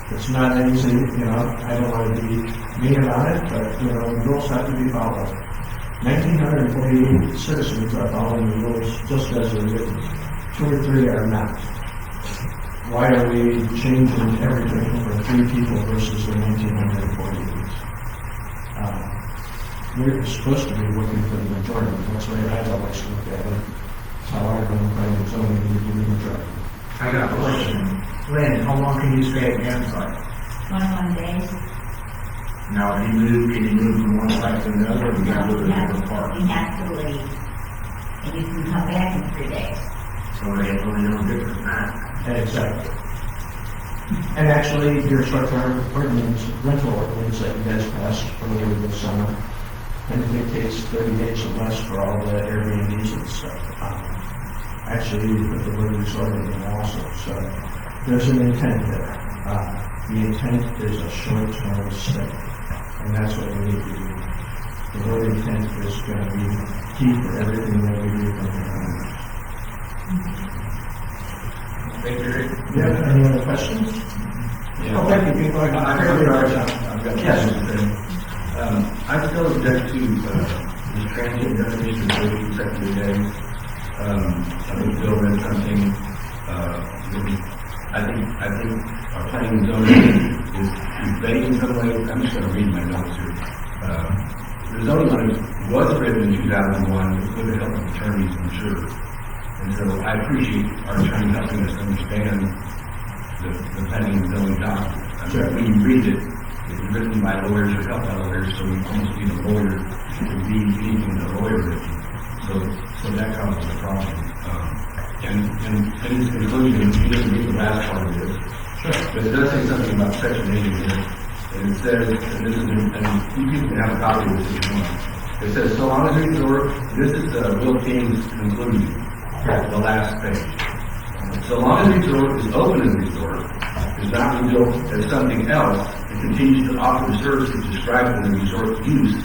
It's not easy, I don't want to be mean about it, but, the rules have to be followed. 1,948 citizens are following the rules just as they're written. 2 or 3 are not. Why are we changing everything for 3 people versus the 1,948? We're supposed to be working for the majority. That's the way I've always looked at it. That's how I've been playing zoning to be the majority. I got a question. Lynn, how long can you stay at campsite? 21 days. Now, if you move, can you move from one site to another, or you gotta move to a different park? You have to leave. And you can come back in 3 days. So they have really no difference than that. Exactly. And actually, your short-term ordinance, rental ordinance that you guys passed earlier this summer, and it dictates 30 days or less for all the Airbnbs and stuff. Actually, you put the word resort in there also, so there's an intent there. The intent is a short-term stay, and that's what we need to do. The word intent is going to be key for everything that we do from here on. Thank you, Rick. Yeah, any other questions? Yeah. Oh, thank you, people. I've got Yes. I still object to, this transient definition of 30 consecutive days. I think Bill read something, I think our planning and zoning is vague in some ways. I'm just gonna read my notes here. The zoning ordinance was written in 2001 with the help of attorneys, I'm sure. And so I appreciate our attorney helping us understand the planning and zoning document. I mean, when you read it, it's written by lawyers or helped by lawyers, so you almost need a lawyer to read anything the lawyer written. So that causes a problem. And in his conclusion, he doesn't read the last part of this, but it does say something about section 8 in here. And it says, and this is, and you people can have a copy of this if you want. It says, so long as we resort, this is Will King's conclusion, the last page. So long as the resort is open as a resort, is not rebuilt as something else, and continues to offer the services described in the resort use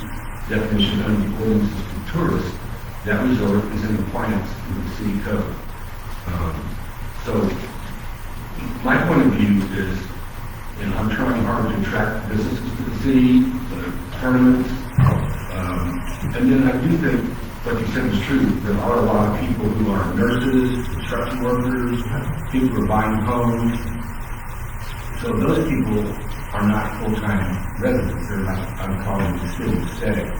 definition under the ordinances to tourists, that resort is in compliance with the city code. So my point of view is, I'm trying hard to attract businesses to the city, tournaments, and then I do think what you said is true. There are a lot of people who are nurses, construction workers, people who are buying homes. So those people are not full-time residents. They're not, I'm calling the city setting.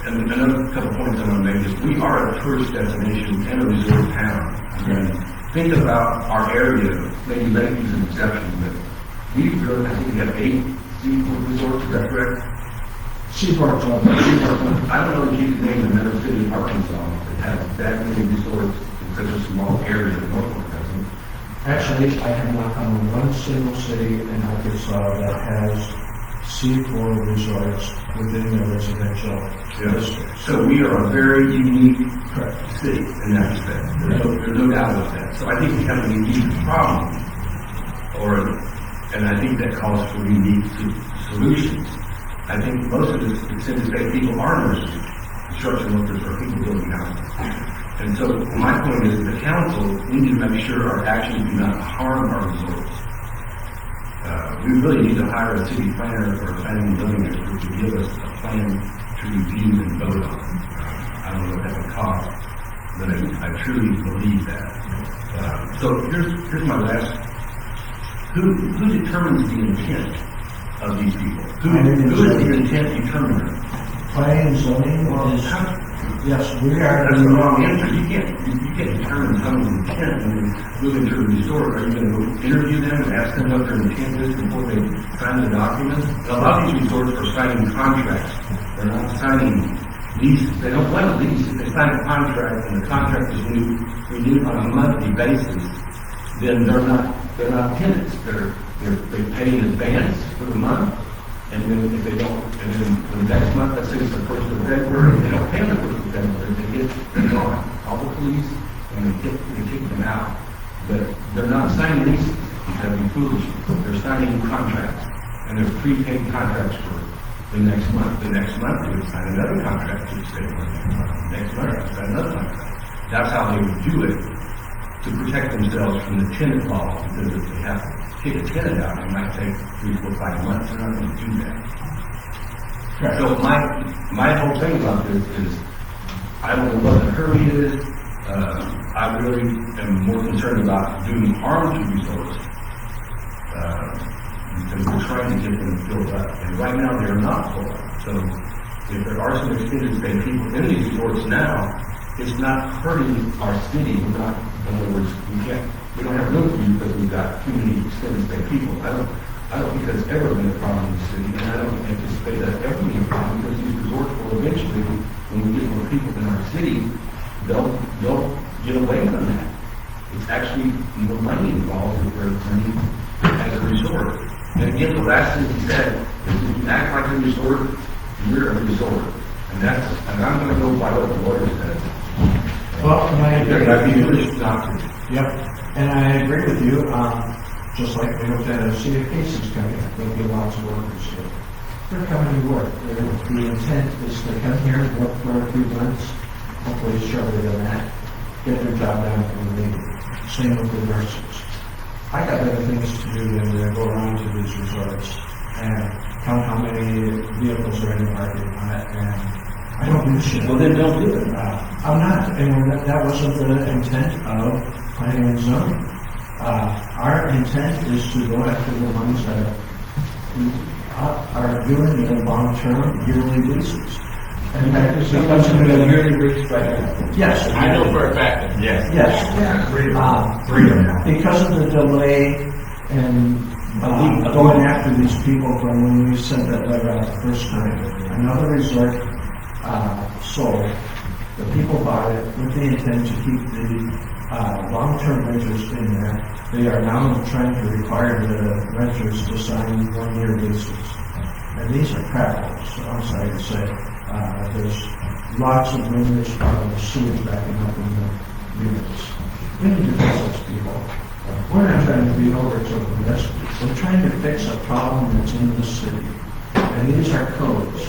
And another couple points I want to make is we are a tourist destination and a resort town. I mean, think about our area, maybe Lakeview is an exception, but we really, I think we have 8 seaport resorts, is that correct? Seaport Club. I don't know if you can name another city in Arkansas that has that many resorts in such a small area of Norfolk, doesn't it? Actually, I have not found one single city in Arkansas that has seaport resorts within the residential district. So we are a very unique city in that respect. There's no doubt about that. So I think we have a unique problem, and I think that calls for unique solutions. I think most of the extended stay people are nurses, construction workers, or people building houses. And so my point is, the council, we need to make sure our actions do not harm our resorts. We really need to hire a city planner or a planning and zoning expert to give us a plan to review and vote on. I don't know what that would cost, but I truly believe that. So here's my last. Who determines the intent of these people? Who is the intent determiner? Planning and zoning is, yes, we are. That's the wrong answer. You can't determine someone's intent when they move into a resort. Are you going to interview them and ask them what their intent is before they sign the documents? A lot of these resorts are signing contracts. They're not signing leases. They don't want a lease. If they sign a contract and the contract is renewed on a monthly basis, then they're not tenants. They pay in advance for the month. And then if they don't, and then the next month, let's say it's the 1st of February, they don't pay the 1st of February, they're gone. All the police, and they kick them out. But they're not signing leases, that'd be foolish. They're signing contracts, and they're prepaid contracts for the next month. The next month, they would sign another contract to stay for the next month, they sign another contract. That's how they would do it, to protect themselves from the tenant law, because if they have to kick a tenant out, it might take 3, 4, 5 months. They're not going to do that. Right. So my whole thing about this is, I don't know what the hurry is. I really am more concerned about doing harm to resorts, because we're trying to get them filled up. And right now, they're not full up. So if there are some extended stay people in these resorts now, it's not hurting our city. We're not, in other words, we don't have room for you because we've got too many extended stay people. I don't think that's ever been a problem in the city, and I don't anticipate that ever being a problem, because these resorts will eventually, when we get more people in our city, they'll get away from that. It's actually more money involved if they're running as a resort. And again, the last thing he said is, if you act like a resort, you're a resort. And I'm going to go by what the lawyer said. Well, and I agree. I'd be foolish not to. Yep, and I agree with you. Just like we hope that a sea of cases coming up, there'll be lots of workers here. They're coming to work. The intent is to come here and work for a few months, hopefully shorter than that, get their job done from the meeting. Same with the nurses. I got better things to do than to go around to these resorts and count how many vehicles are in the parking lot, and I don't do shit. Well, then don't do it. I'm not, and that wasn't the intent of planning and zoning. Our intent is to go after the ones that are doing the long-term yearly leases. And that is because of the yearly rates right now. yes, I know for a fact that Yes. yes. Freedom now. Because of the delay and going after these people from when we sent that letter out the first time, another resort sold. The people bought it with the intent to keep the long-term renters in there. They are now trying to require the renters to sign one-year leases. And these are crap holes, I'm sorry to say. There's lots of rumors about the sewage backing up in the units. We need to fix those people. We're not trying to be over to this. We're trying to fix a problem that's in the city. And these are codes.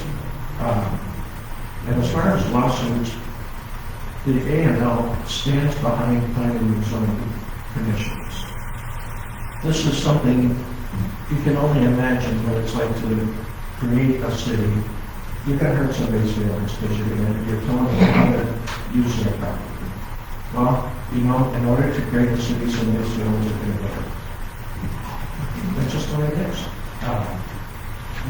And as far as lawsuits, the A&L stands behind planning and zoning commissions. This is something you can only imagine what it's like to create a city. You can hurt somebody's feelings because you're telling them how to use their property. Well, you know, in order to create a city, somebody's feelings are going to go. That's just the way it is.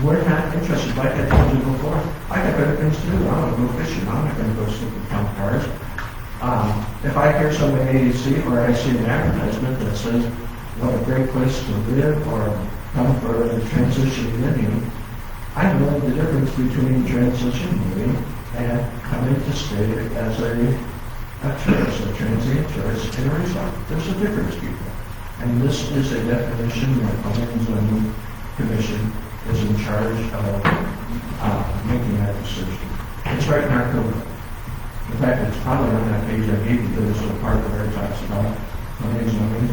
We're not interested, like I told you before. I got better things to do. I'm going to go fishing. I'm not going to go sleep in town cars. If I hear somebody see or I see an advertisement that says, what a great place to live or come for a transition living, I know the difference between transition living and coming to stay as a tourist, a transient tourist in a resort. There's a difference, people. And this is a definition that the Planning and Zoning Commission is in charge of making that decision. It's right in our code. In fact, it's probably on that page I gave you, there's a part where it talks about planning and zoning.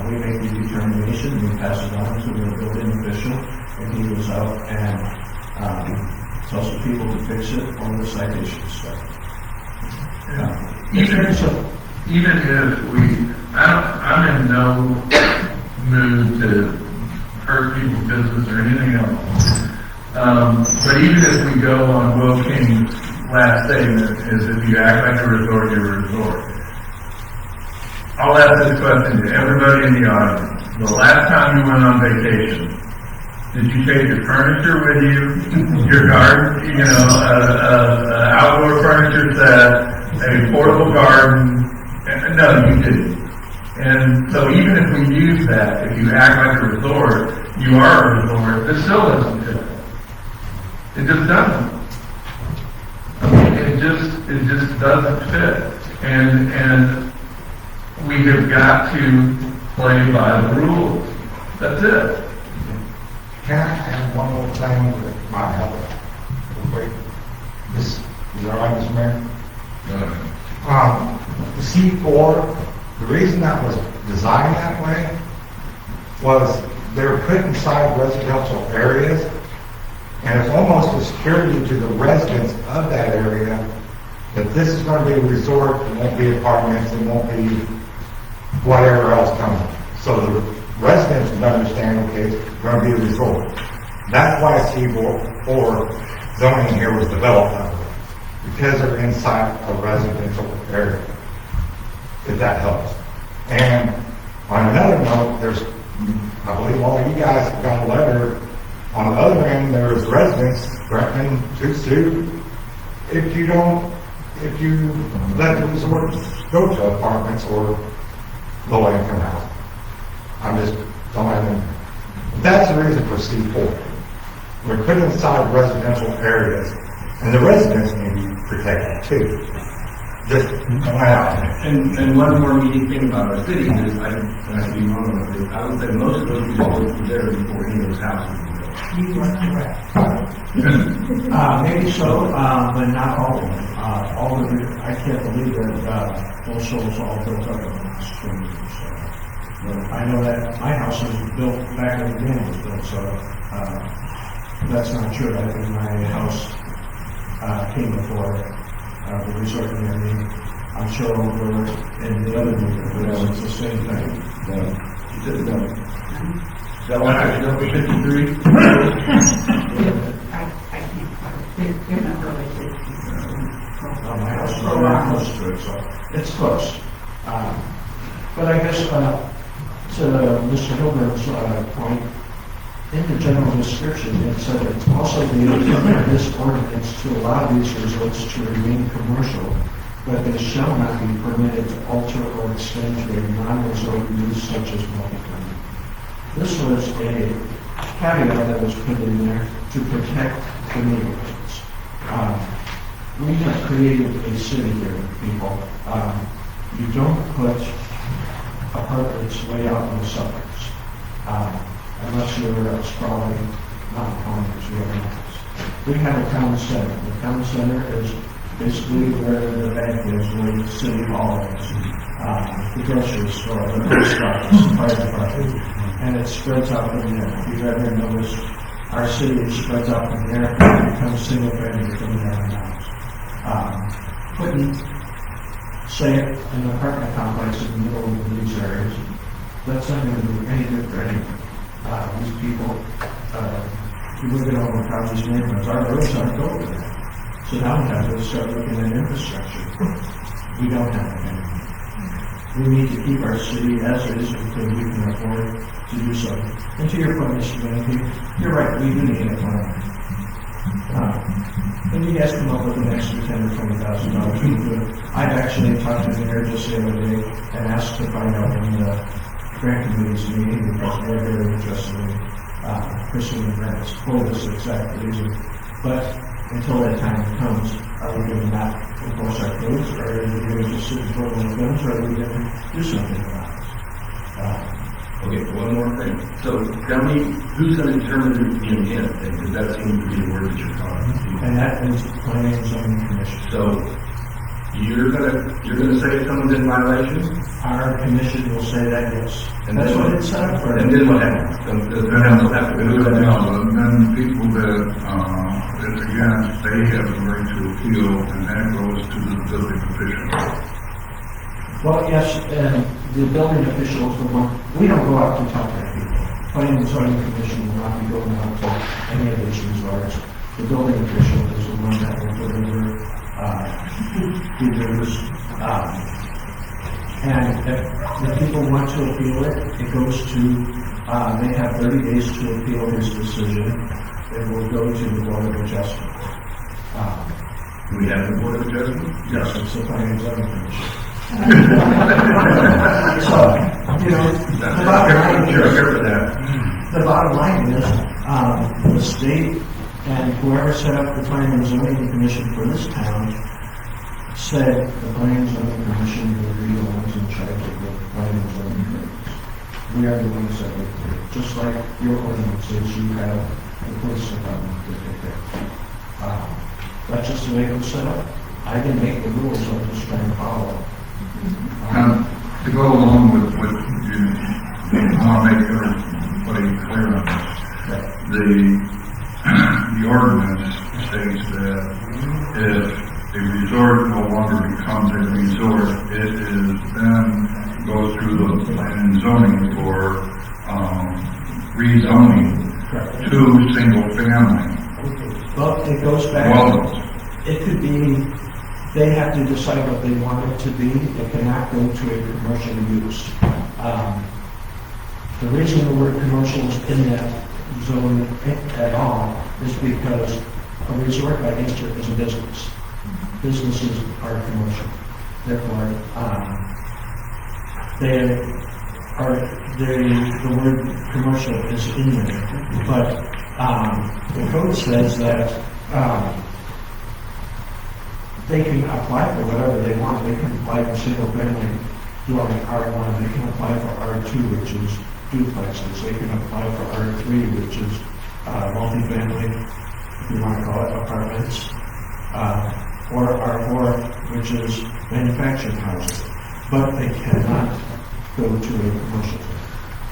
We make the determination, we pass it on to the building official, and he goes out and tells the people to fix it or the citation stuff. Even if I'm in no mood to hurt people's business or anything else. But even if we go on Will King's last statement, is if you act like a resort, you're a resort. I'll ask this question to everybody in the audience. The last time you went on vacation, did you take your furniture with you? Your garden, outdoor furniture set, a portable garden? No, you didn't. And so even if we use that, if you act like a resort, you are a resort, it still doesn't fit. It just doesn't. It just doesn't fit. And we have got to play by the rules. That's it. Can I add one more thing that might help? Wait, is that right, Mr. Mayor? The C4, the reason that was designed that way was they were put inside residential areas, and it's almost a security to the residents of that area that this is going to be a resort, it won't be apartments, it won't be whatever else comes. So the residents would understand, okay, it's going to be a resort. That's why C4 zoning here was developed that way, because they're inside a residential area, if that helps. And on another note, I believe all of you guys have got a letter. On the other end, there's residents threatening to sue if you let the resorts go to apartments or low-income housing. I'm just throwing in. That's the reason for C4. We're put inside residential areas, and the residents need to be protected too. Just out. And one more neat thing about our city is, I would say most of those resorts were there before any of those houses were built. You are correct. Maybe so, but not all of them. All of it, I can't believe that those Shoals all built up in the last 20 years. I know that my house was built back when the dam was built, so that's not true. I think my house came before the resort area. I'm sure over in the other neighborhoods, it's the same thing. No, he said no. Is that why I got 53? I can't, they're not really good. My house is not close to it, so it's close. But I guess, to Mr. Hilburn's, point, in the general description, it said it's also the intent of this ordinance to allow these resorts to remain commercial, but they shall not be permitted to alter or extend to a non-resort use such as multifamily. This was a caveat that was put in there to protect the neighborhoods. We have created a city here, people. You don't put apartments way out in the suburbs, unless you're sprawling, not condos, you have nice. We have a town center. The town center is basically where the bank is, where the city hall is, the grocery store, the post office, the fire department, and it spreads out from there. If you've ever noticed, our city spreads out from there, it becomes single family from there on out. Putting, say, an apartment complex in the middle of these areas, that's not going to do any good for anyone. These people, you look at all the houses, neighborhoods, our roads aren't built for that. So now we have to start looking at infrastructure. We don't have that anymore. We need to keep our city as it is until we can afford to do so. And to your point, Mr. Benke, you're right, we do need a plan. And you guys come up with an extra $10,000 or $20,000, we do it. I've actually talked to the mayor just the other day and asked to find out when the grant committee's meeting, because they're very interested in pursuing grants for this exact reason. But until that time comes, are we going to not enforce our codes, or are we going to just sit and twiddle our thumbs, or are we going to do something about it? Okay, one more thing. So tell me, who's going to determine the intent thing? Because that seems to be the word that you're talking about. And that is planning and zoning commission. So you're gonna say if someone's in violation? Our commission will say that, yes. And that's what it's set up for. And then what happens? Does the council have to do that? And then people that, it's against, they have the right to appeal, and that goes to the building official. Well, yes, and the building official is the one, we don't go out to talk to people. Planning and zoning commission will not be going out to any of these resorts. The building official is the one that will deliver, and if people want to appeal it, it goes to, they have 30 days to appeal his decision. It will go to the Board of Adjustment. Do we have the Board of Adjustment? Yes, it's the Planning and Zoning Commission. So, you know, the bottom line is, the state and whoever set up the Planning and Zoning Commission for this town said the Planning and Zoning Commission will be the ones in charge of the Planning and Zoning Commission. We are the ones that will do it. Just like your ordinances, you have the police department to take care of. That's just the way it was set up. I didn't make the rules, so I'm just trying to follow. To go along with what you, I want to make everybody clear on this. The ordinance states that if a resort no longer becomes a resort, it is then goes through the planning and zoning for rezoning to single family. Well, it goes back. Well, It could be, they have to decide what they want it to be. It cannot go to a commercial use. The reason the word commercial is in that zone at all is because a resort by nature is a business. Businesses are commercial. Therefore, the word commercial is in there. But the code says that they can apply for whatever they want. They can apply for single family dwelling R1. They can apply for R2, which is duplexes. They can apply for R3, which is multifamily, if you want to call it, apartments, or R4, which is manufactured housing. But they cannot go to a commercial.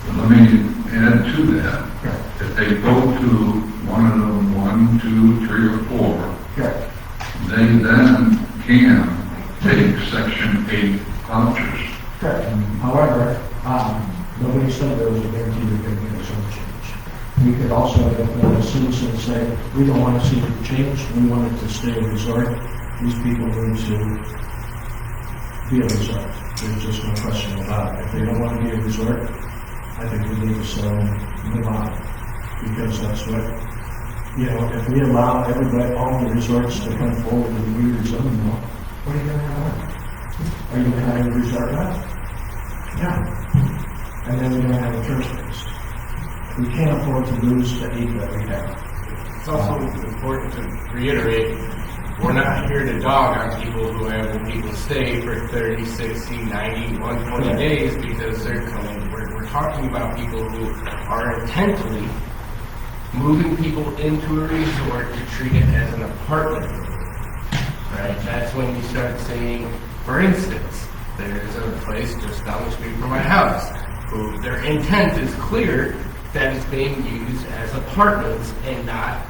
let me add to that. If they go to one of them, 1, 2, 3, or 4, Correct. they then can take Section 8 vouchers. Correct. However, nobody said there was a guarantee you're going to get some change. We could also, if the citizens say, we don't want to see it change, we want it to stay a resort, these people need to be a resort. There's just no question about it. If they don't want to be a resort, I think we need to sell and move on. Because that's what, if we allow everybody, all the resorts to come forward with rezoning, what are you going to have? Are you going to have a resort left? Yeah. And then we're going to have a tourist base. We can't afford to lose the 8 that we have. It's also important to reiterate, we're not here to dog on people who have people stay for 30, 60, 90, 120 days because they're coming. We're talking about people who are intently moving people into a resort to treat it as an apartment. Right? That's when you start seeing, for instance, there's a place just down the street from my house who their intent is clear that it's being used as apartments and not,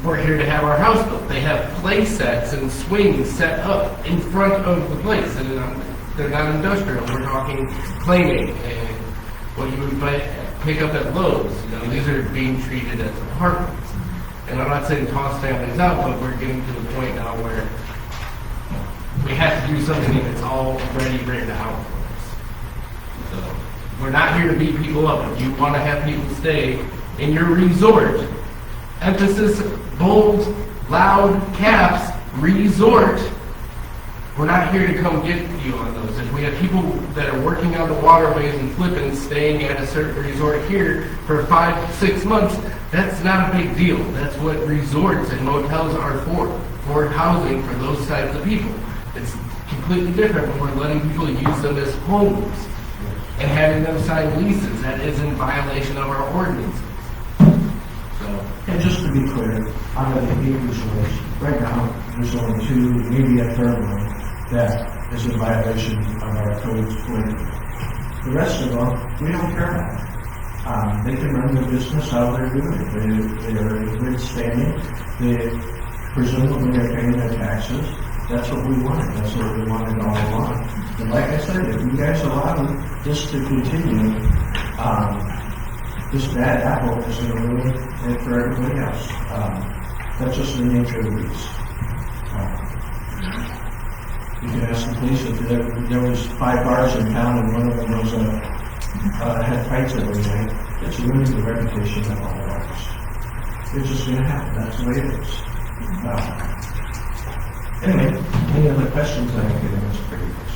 we're here to have our house built. They have play sets and swings set up in front of the place. And they're not industrial. We're talking playmate and what you would pick up at Lowe's. These are being treated as apartments. And I'm not saying toss families out, but we're getting to the point now where we have to do something that's already written out for us. So we're not here to beat people up. If you want to have people stay in your resort, emphasis, bold, loud caps, resort, we're not here to come get you on those. If we have people that are working on the waterways and flipping, staying at a certain resort here for 5, 6 months, that's not a big deal. That's what resorts and motels are for housing for those types of people. It's completely different when we're letting people use them as homes and having them sign leases. That is in violation of our ordinances. And just to be clear, out of the 8 resorts, right now, there's only 2, maybe a third one, that is in violation of our codes. The rest of them, we don't care about. They can run their business how they're doing it. They are in good standing. They presumably are paying their taxes. That's what we wanted. That's what we wanted all along. And like I said, if you guys allow this to continue, this bad apple is going to ruin it for everybody else. That's just the nature of the beast. You can ask the police if there was 5 bars in town and one of them was had fights every night. It's ruining the reputation of all bars. It's just going to happen. That's the way it is. Anyway, any other questions I can get answered for you guys?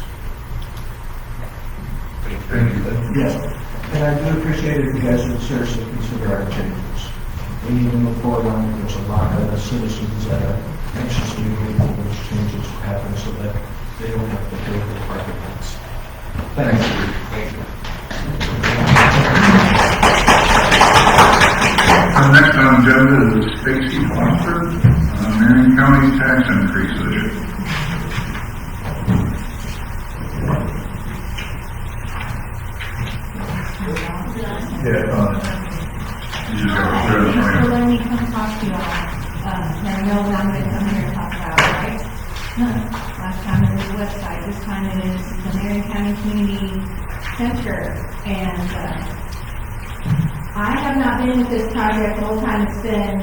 Thank you. Yes. And I do appreciate it if you guys would seriously consider our changes. We need to move forward on it. There's a lot of citizens that are anxious to make those changes happen so that they don't have to pay for the parking lots. Thanks. Thank you. Our next on the agenda is Stacy Foster, Marion County tax increases. You just got to Thanks for letting me come talk to you all. I know what I'm going to come here and talk about, right? Last time it was the website, this time it is the Marion County Community Center. And I have not been with this project the whole time it's been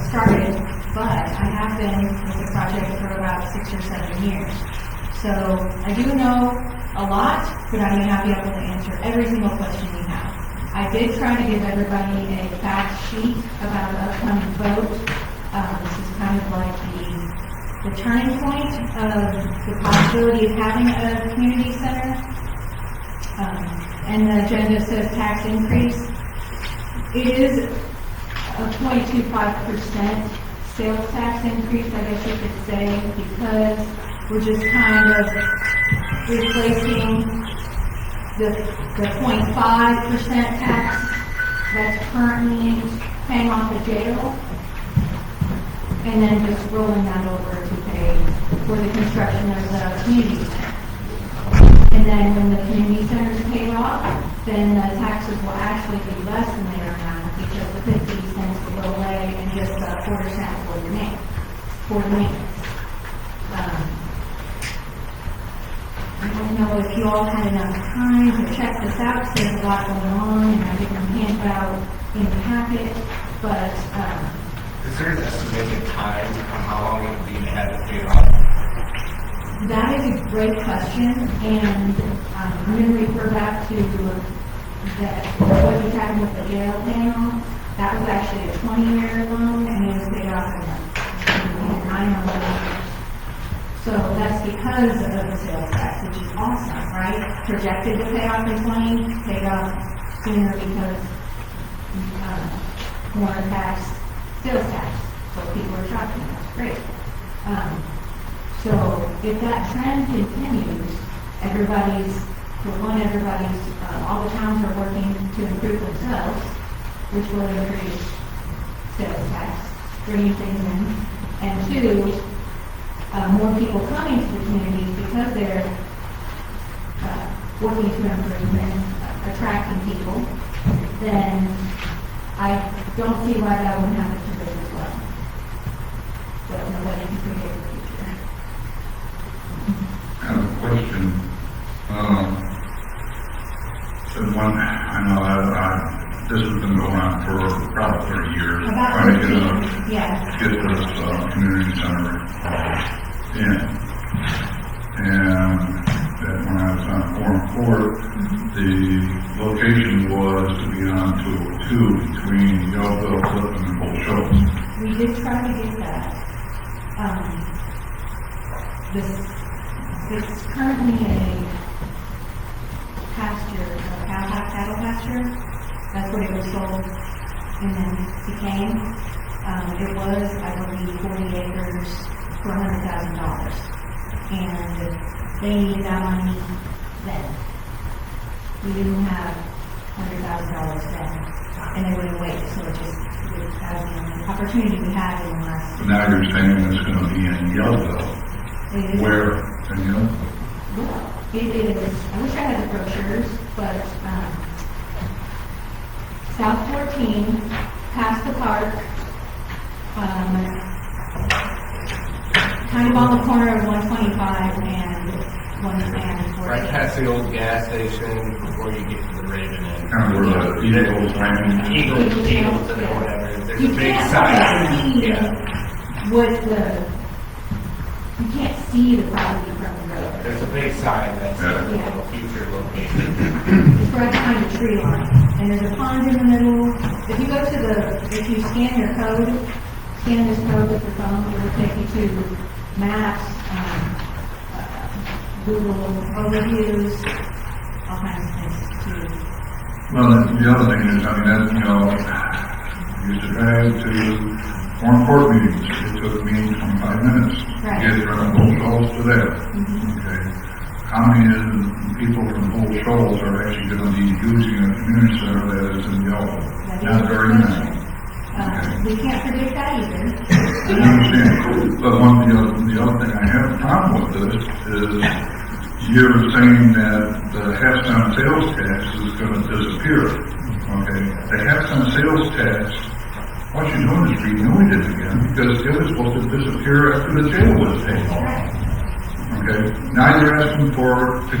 started, but I have been with the project for about 6 or 7 years. So I do know a lot, but I may not be able to answer every single question you have. I did try to give everybody a fact sheet about the upcoming vote. This is kind of like the turning point of the possibility of having a community center. And the agenda says tax increase. It is a 0.25% sales tax increase, I guess you could say, because we're just kind of replacing the 0.5% tax that's currently paying off the jail, and then just rolling that over to pay for the construction of the community center. And then when the community center is paid off, then the taxes will actually be less than they are now, because the 50 cents will go away and just a quarter cent will remain for the maintenance. I don't know if you all had enough time to check this out, 'cause there's a lot going on, and I didn't hand it out in the packet, but, Is there an estimated time on how long it would be to have it paid off? that is a great question, and I'm going to refer back to what you had with the jail panel. That was actually a 20-year loan, and it was paid off in 9 months. So that's because of the sales tax, which is awesome, right? Projected to pay off in 20, paid off sooner because more tax, sales tax, so people are shopping, that's great. So if that trend continues, all the towns are working to improve themselves, which will increase sales tax, bringing things in. And two, more people coming to the community because they're working to improve and attracting people, then I don't see why that wouldn't happen to this as well. But nobody can predict the future. I have a question. I know this has been going on for probably 30 years. About trying to 15, yeah. get this community center in. And that when I was on Forum Court, the location was to be on 202 between Yellville, Clifton, and Bull Shoals. We did try to get that. It's currently a pasture, a cattle pasture. That's what it was sold and then became. It was, I believe, 40 acres for $100,000. And they needed that money then. We didn't have $100,000 then. And they wouldn't wait, so that was the only opportunity we had in the last. But now you're saying it's going to be in Yellville. It is. Where in Yellville? Well, it is, I wish I had the brochures, but, South 14, past the park, kind of on the corner of 125 and 114. Right past the old gas station before you get to the Raven Inn. Kind of where the Eagles land. Eagles and whatever. There's You a big can't sign. see Yeah. you can't see the property from the road. There's a big sign that says Yeah. future location. It's right behind the tree line, and there's a pond in the middle. If you scan your code, scan this code with your phone, it will take you to maps, Google overviews, all kinds of things too. Well, the other thing is, used to drive to foreign court meetings. It took me 25 minutes to Right. get from Bull Shoals to there. Okay. How many people from Bull Shoals are actually going to be using a community center that is in Yellville? That is Not a very good many. question. We can't predict that either. I understand. But the other thing I have a problem with this is you're saying that the half-cent sales tax is going to disappear. Okay. The half-cent sales tax, what you're doing is renewing it again because it was supposed to disappear after the jail was taken off. Okay. Now you're asking to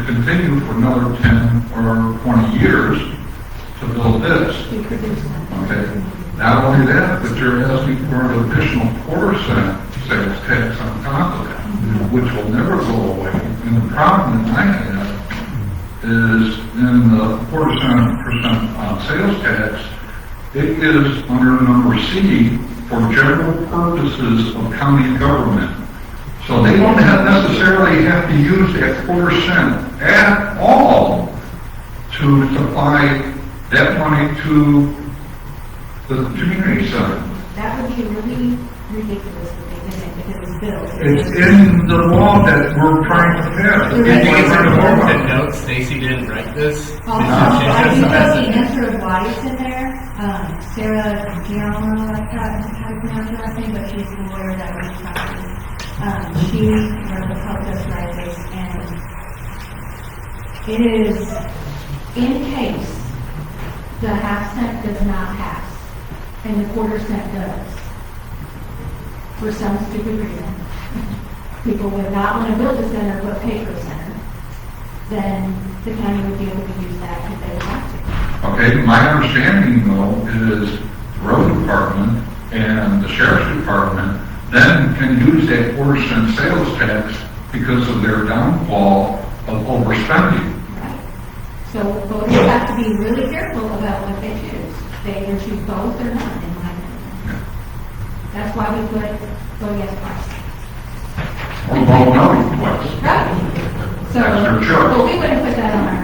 continue for another 10 or 20 years to build this. We produce them. Okay. Not only that, but you're asking for an additional 1/4 sales tax on top of that, which will never go away. And the problem that I have is in the 1/4% sales tax, it is under number C for general purposes of county government. So they don't necessarily have to use that 1/4 at all to supply that money to the community center. That would be really ridiculous if it was built. It's in the law that we're trying to pass. The I think it's Right. important to note Stacy didn't write this. Also, I do know the answer of why it's in there. Sarah Gianna, like that, how to pronounce her last name, but she's the lawyer that we talked to. She helped us write this, and it is in case the half-cent does not pass, and the 1/4 does, for some stupid reason. People would not want to build a center, but pay for a center. then the county would be able to use that if they would have to. Okay, my understanding though is the road department and the sheriff's department then can use that quarter-cent sales tax because of their downfall of overspending. Right. So voters have to be really careful about what they choose. They either choose both or none, in my opinion. That's why we put vote yes twice. Or vote no twice. Right. So, That's their choice. but we wouldn't put that on our.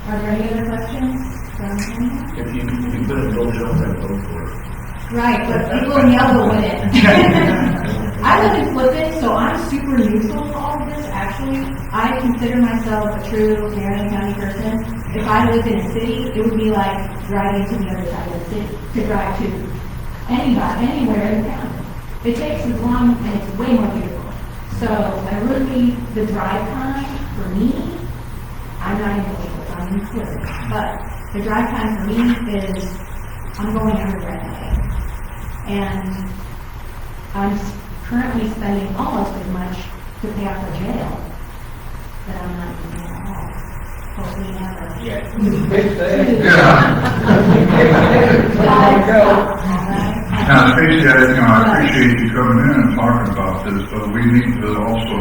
Are there any other questions? If you put a bill shows, I'd vote for it. Right, but people in yellow wouldn't. I live in Flippin, so I'm super neutral to all of this, actually. I consider myself a true Marion County person. If I lived in a city, it would be like driving to the other side of the city, to drive to anywhere in the county. It takes as long, and it's way more beautiful. So, I really, the drive time, for me, I'm not in Shoals, I'm in Flippin, but the drive time for me is, I'm going everywhere that day. And I'm currently spending almost as much to pay off the jail that I'm not using at all. Hopefully never. Now, Tracy, I appreciate you coming in and talking about this, but we need to also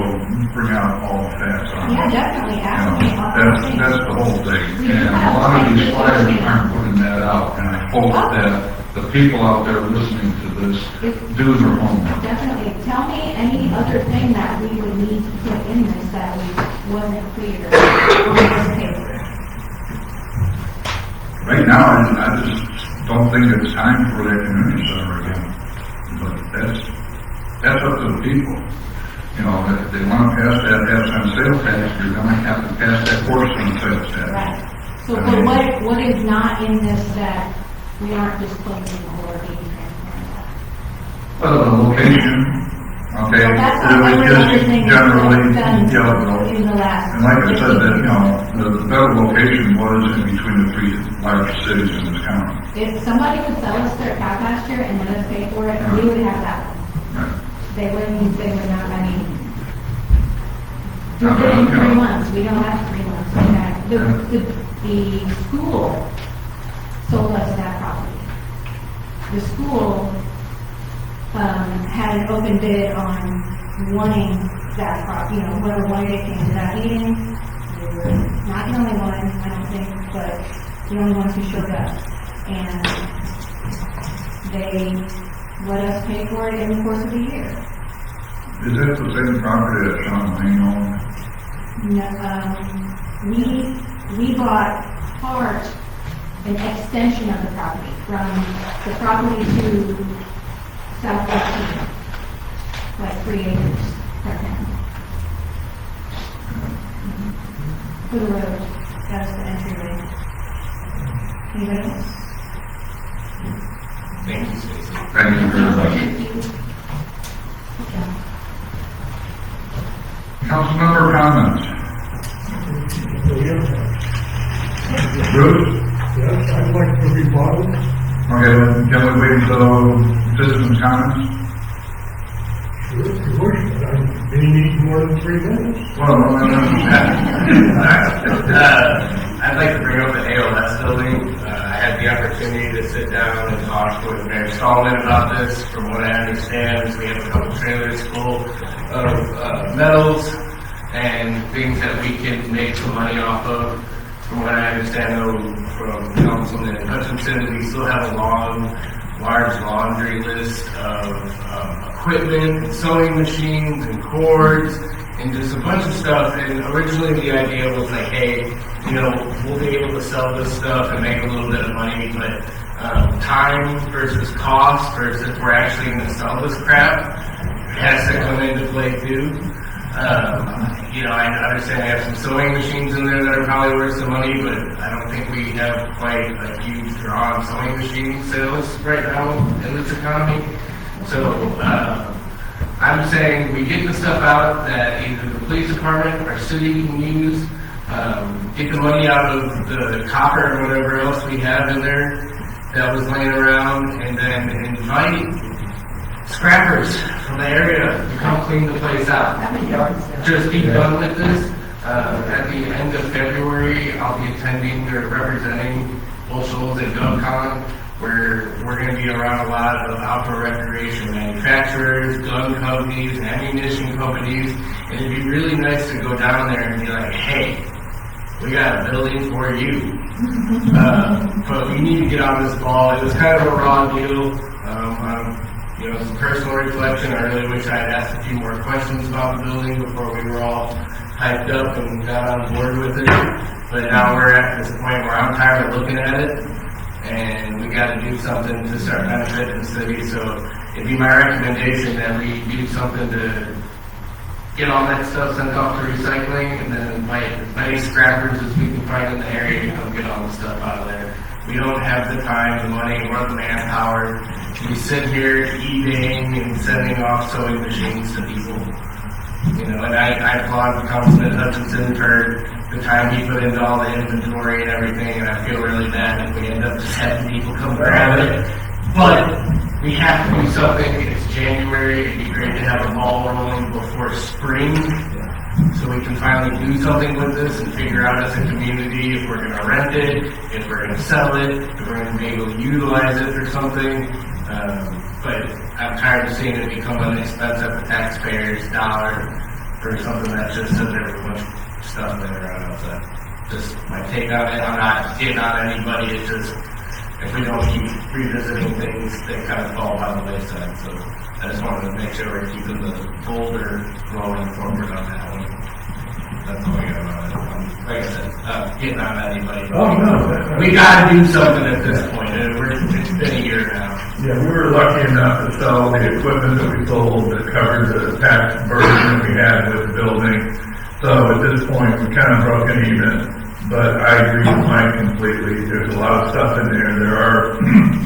bring out all the facts on it. Yeah, definitely, absolutely. That's the whole thing. And a lot of these flyers aren't putting that out, and I hope that the people out there listening to this do their homework. Definitely. Tell me any other thing that we would need to put in this that wasn't clear on this paper. Right now, I just don't think it's time for that community center again. But that's up to the people. You know, if they want to pass that half-cent sales tax, you're going to have to pass that quarter-cent sales tax. Right. So, but what is not in this that we aren't disclosing or being transparent about? Well, the location, okay, Well, that's it was another just thing generally, that's done yeah, in the last. and like I said, that, you know, the better location was in between the three largest cities in this county. If somebody would sell us their cow pasture and let us pay for it, we would have that one. Right. They would not, I mean, we've been in 3 months, we don't have 3 months, we have, the school sold us that property. The school, had an open bid on wanting that property, you know, whoever wanted it came to that meeting. We were not the only one, I don't think, but the only ones who showed up. And they let us pay for it in the course of a year. Is that the same property that Sean Lane owned? No, we bought part, an extension of the property, from the property to South 14, like 3 acres right now. For the road, that is the entryway. Anybody else? Thank you, Stacy. Thank you very much. Councilmember comments? Bruce? Yes, I'd like to rebuttal. Okay, can we wait until citizens' comments? Sure, if you wish, but I may need more than 3 minutes. Well, I'd like to bring up the ALS building. I had the opportunity to sit down and talk with Mayor Stallman about this. From what I understand, we have a couple trailers full of metals and things that we can make some money off of. From what I understand, though, from Councilman Hutchinson, we still have a large laundry list of equipment, and sewing machines, and cords, and just a bunch of stuff. And originally the idea was like, hey, you know, we'll be able to sell this stuff and make a little bit of money, but time versus cost versus if we're actually going to sell this crap has to come into play too. You know, I understand we have some sewing machines in there that are probably worth some money, but I don't think we have quite a huge draw on sewing machine sales right now in this economy. So I'm saying we get the stuff out that either the police department or city can use, get the money out of the copper or whatever else we have in there that was laying around, and then invite scrappers from the area to come clean the place out. Just be done with this. At the end of February, I'll be attending or representing Shoals at GunCon, where we're going to be around a lot of outdoor recreation manufacturers, gun companies, ammunition companies, and it'd be really nice to go down there and be like, hey, we got a building for you. But we need to get on this ball. It was kind of a raw deal. Some personal reflection. I really wish I had asked a few more questions about the building before we were all hyped up and got on board with it. But now we're at this point where I'm tired of looking at it, and we got to do something to start benefiting the city. So it'd be my recommendation that we do something to get all that stuff sent off to recycling, and then invite as many scrappers as we can find in the area to come get all the stuff out of there. We don't have the time, the money, or the manpower to be sitting here eBaying and sending off sewing machines to people. And I applaud Councilman Hutchinson for the time he put into all the inventory and everything, and I feel really bad if we end up just having people come grab it. But we have to do something. It's January. It'd be great to have a ball rolling before spring, so we can finally do something with this and figure out as a community if we're going to rent it, if we're going to sell it, if we're going to be able to utilize it for something. But I'm tired of seeing it become an expense at the taxpayers' dollar for something that just sits there with a bunch of stuff laying around outside. Just my take on it. I'm not getting on anybody. It's just, if we don't keep revisiting things, they kind of fall by the wayside. So I just wanted to make sure we're keeping the boulder rolling forward on that one. That's all I got on it. Like I said, getting on anybody. Oh, no. We got to do something at this point. It's been a year now. Yeah, we were lucky enough to sell the equipment that we sold that covered the tax burden that we had with the building. So at this point, we kind of broken even. But I agree with Mike completely. There's a lot of stuff in there. There are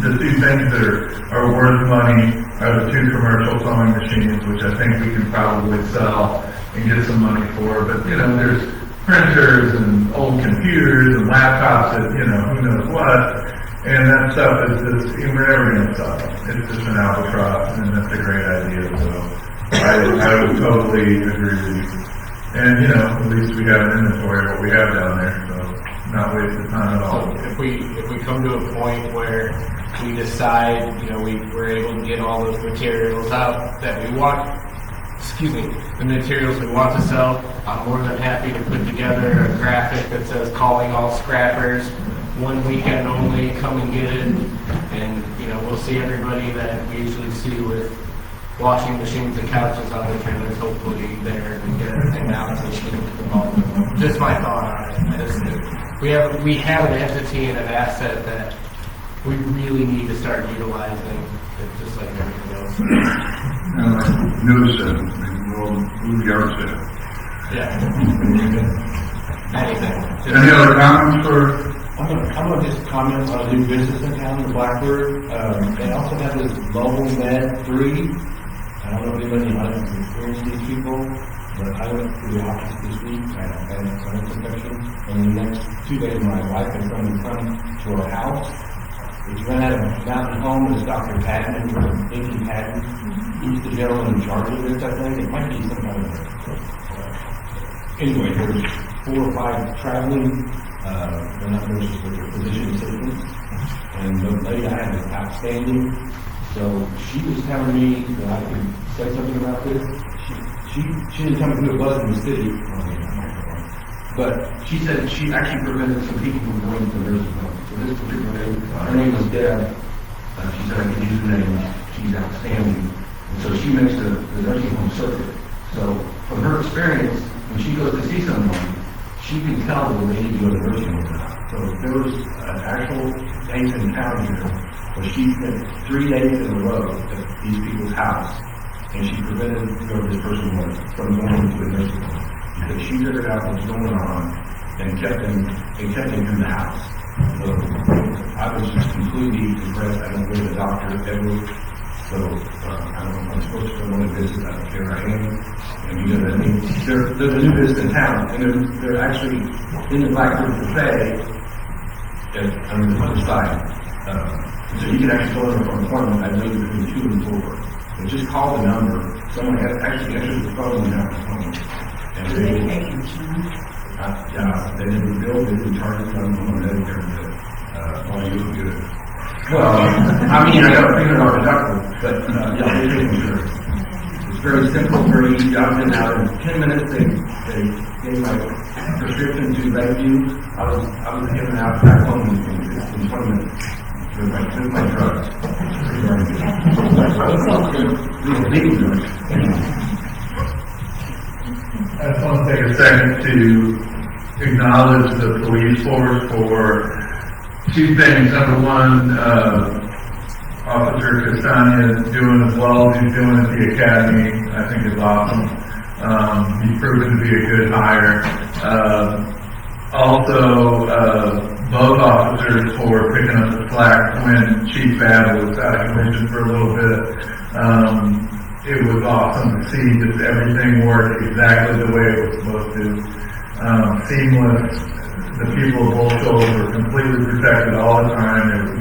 the two things that are worth money are the two commercial sewing machines, which I think we can probably sell and get some money for. But, there's printers and old computers and laptops that, who knows what. And that stuff is just, we're never going to sell it. It's just an albatross, and that's a great idea. So I would totally agree with you. And, at least we have an inventory of what we have down there, so not wasting time at all. So if we come to a point where we decide, we're able to get all those materials out that we want, the materials we want to sell, I'm more than happy to put together a graphic that says calling all scrappers, one weekend only, come and get it. And, we'll see everybody that we usually see with washing machines and couches on the trailers, hopefully there and get everything out so we can get the ball. Just my thought on it. We have an entity and an asset that we really need to start utilizing, just like everything else. News we'll move the art sale. Yeah. Anything. Any other comments for? I'm gonna just comment on a new business in town, the Blackbird. They also have this Mobile Med 3. I don't know if anybody has experienced these people, but I went to the office this week. I had a sinus infection, and in the next 2 days, my wife and son will come to our house. It's run out of Mountain Home. It's Dr. Patton, Inky Patton. He's the gentleman in charge of this, I think. It might be some kind of anyway, there's 4 or 5 traveling, they're not nurses, but they're physician assistants. And the lady I had is outstanding. So she was telling me that I could say something about this. She didn't tell me who it was in the city, but she said she actually prevented some people from going to the nursing home. So this particular lady, her name was Deb. She said I could use her name. She's outstanding. And so she makes the nursing home circuit. So from her experience, when she goes to see someone, she can tell whether they need to go to the nursing home or not. So there was an actual case in town here where she spent 3 days in a row at these people's house, and she prevented whoever this person was from going to the nursing home. Because she figured out what was going on and kept them in the house. So I was just completely impressed. I don't go to the doctor ever. So I don't know if I'm supposed to go on a visit. I don't care. I am. And there's a new business in town, and they're actually in the Blackbird Cafe on the other side. So you can actually go in for an appointment, I believe, between 2 and 4. but just call the number. Someone actually answers the phone and have the phone. And they didn't bill, they didn't charge us, I'm going to take care of it. Oh, you look good. Well, I mean, I got a $300 deductible, but, yeah, they take insurance. It's very simple, very easy. I've been out in 10 minutes, they gave my prescription to Lakeview. I was giving out back home in 20 minutes. With my truck. I just want to take a second to acknowledge the police force for two things. Number one, Officer Castagna is doing as well as he's doing at the academy. I think is awesome. He's proven to be a good hire. Also, both officers for picking up the slack when Chief Battle was out of commission for a little bit. It was awesome to see just everything work exactly the way it was supposed to. Seamless. The people of both Shoals were completely protected all the time. There was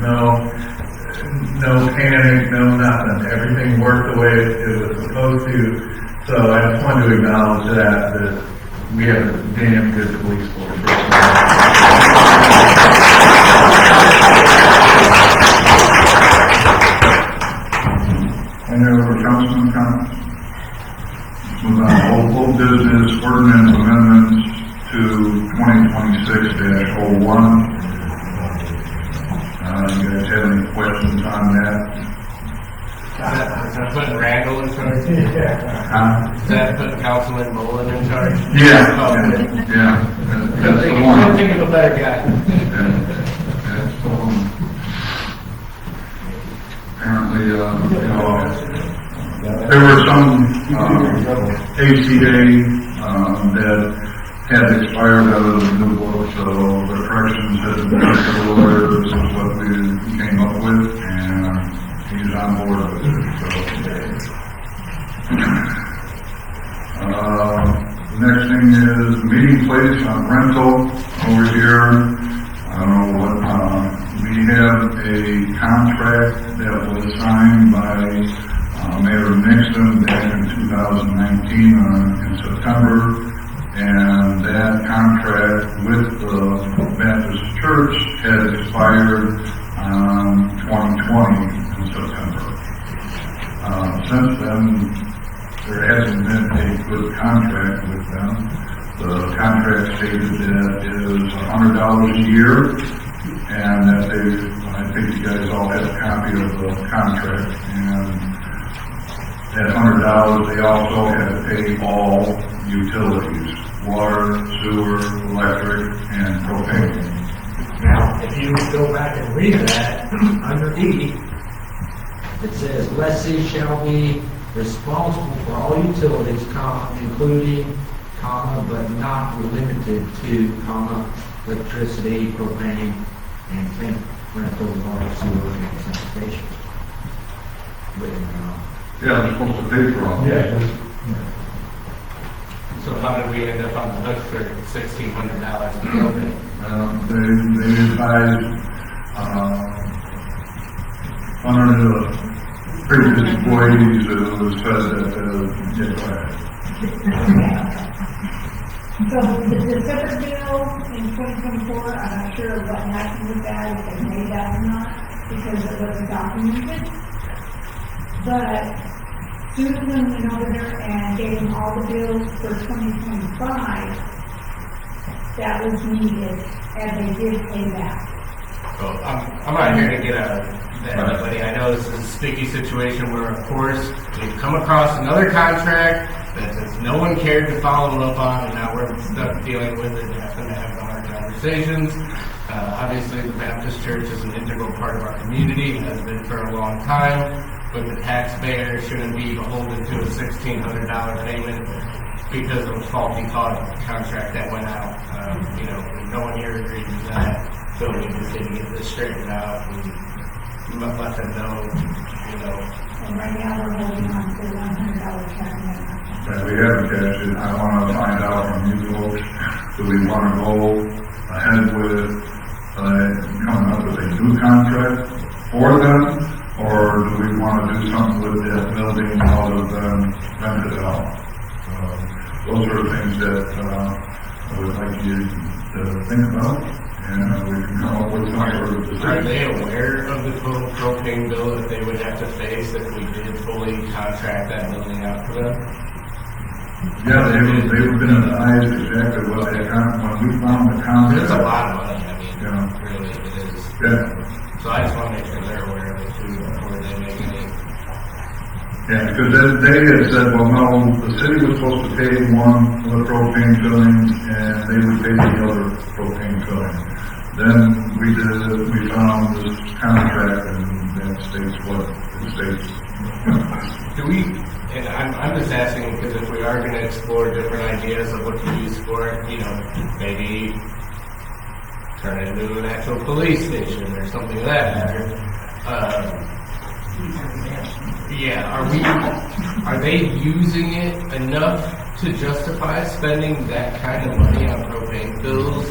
no panic, no nothing. Everything worked the way it was supposed to. So I just wanted to acknowledge that we have a damn good police force. Any other councilman comments? Move on, old business ordinance amendments to 2026-01. You guys have any questions on that? Is that putting Randall in charge? Is that putting Councilman Mullen in charge? Yeah. That's the one. I think of a better guy. That's the one. Apparently, there were some ACA that had expired out of the new book, so the corrections had been made to the lawyer. This is what we came up with, and he's on board with it. The next thing is meeting place on rental over here. I don't know what, we have a contract that was signed by Mayor Nixon back in 2019 in September, and that contract with the Baptist Church had expired on 2020 in September. Since then, there hasn't been a good contract with them. The contract stated that it is $100 a year, and that I think you guys all have a copy of the contract, and that $100, they also had to pay all utilities, water, sewer, electric, and propane. Now, if you go back and read that, under E, it says, lessee shall be responsible for all utilities, including, but not limited to, electricity, propane, and tank rental, water, sewer, and sanitation. Yeah, they're supposed to pay for all. So how did we end up on the hook for $1,600 in propane? They advised, under the previous employees, it was said that, So the separate bill in 2024, I'm not sure what happened with that, if they made that or not, because it wasn't documented. But Susan went over there and gave them all the bills for 2025 that was needed, and they did pay that. Well, I'm not here to get out of that, anybody. I know this is a sticky situation where, of course, we've come across another contract that no one cared to follow up on, and now we're stuck dealing with it and having to have hard conversations. Obviously, the Baptist Church is an integral part of our community and has been for a long time, but the taxpayer shouldn't be beholden to a $1,600 payment because of a faulty contract that went out. No one here agreed to that, so we just didn't get this straightened out and let them know, And right now, we're holding on to the $100 check. that we haven't cashed it. I want to find out from you folks, do we want to go ahead with coming up with a new contract for them, or do we want to do something with that building other than rent it out? Those are things that, I would like you to think about, and we can come up with some sort of Are decision. they aware of the total propane bill that they would have to face if we did fully contract that building out to them? Yeah, they've been advised exactly what they, when we found the contract. It's a lot of money, I mean, Yeah. really, it is. Yeah. So I just want to make sure they're aware of it too, before they make any. Yeah, because they had said, well, no, the city was supposed to pay one for the propane filling, and they would pay the other propane filling. Then we found this contract, and that states what it states. Do we, and I'm just asking because if we are going to explore different ideas of what to use for it, you know, maybe turn it into an actual police station or something of that matter. Yeah, are they using it enough to justify spending that kind of money on propane bills?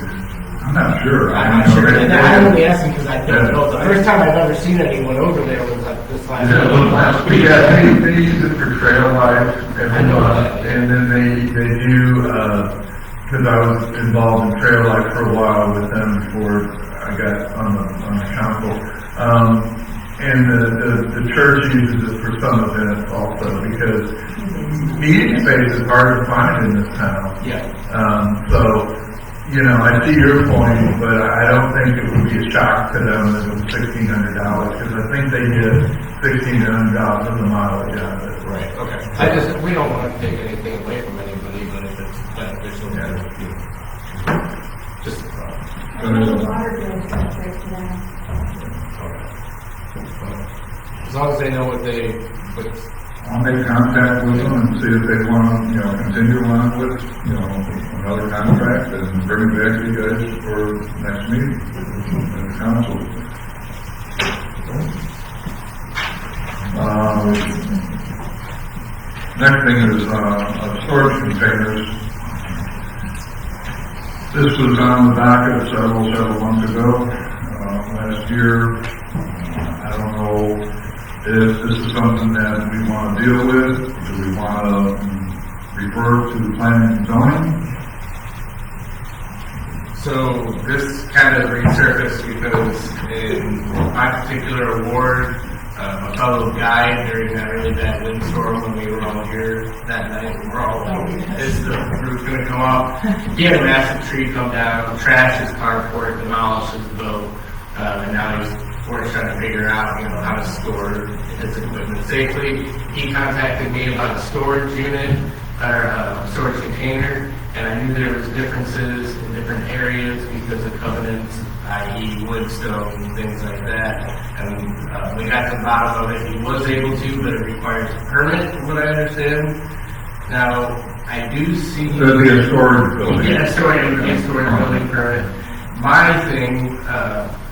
I'm not sure. I'm not sure, and I'm only asking because I don't know. The first time I've ever seen anyone over there was like this last week. Yeah, they use it for trail life I know that. and then they do, because I was involved in trail life for a while with them before I got on the council. And the church uses it for some events also, because meeting space is hard to find in this town. Yeah. So, you know, I see your point, but I don't think it would be a shock to them if it was $1,600, because I think they get $1,600 in the mileage out of it. Right, okay. We don't want to take anything away from anybody, but if it's beneficial, then, you know, just a thought. I know the water bill contract for them. As long as they know what I'll make contact with them and see if they want to, you know, continue on with, you know, another contract and bring it back to you guys for next meeting, the council. Next thing is, storage containers. This was on the docket several months ago, last year. I don't know if this is something that we want to deal with. Do we want to refer to planning and zoning? So this kind of resurfaced because in my particular award, a fellow guide during that really bad windstorm when we were all here that night, we're all like, is the roof going to come off? He had a massive tree come down, trashed his carport, demolished his boat, and now we're trying to figure out, you know, how to store his equipment safely. He contacted me about a storage unit or a storage container, and I knew there was differences in different areas because of covenants, i.e. wood, stone, things like that. And we got to the bottom of it. He was able to, but it requires a permit, from what I understand. Now, I do see... There'll be a storage building. Yeah, storage building permit. My thing,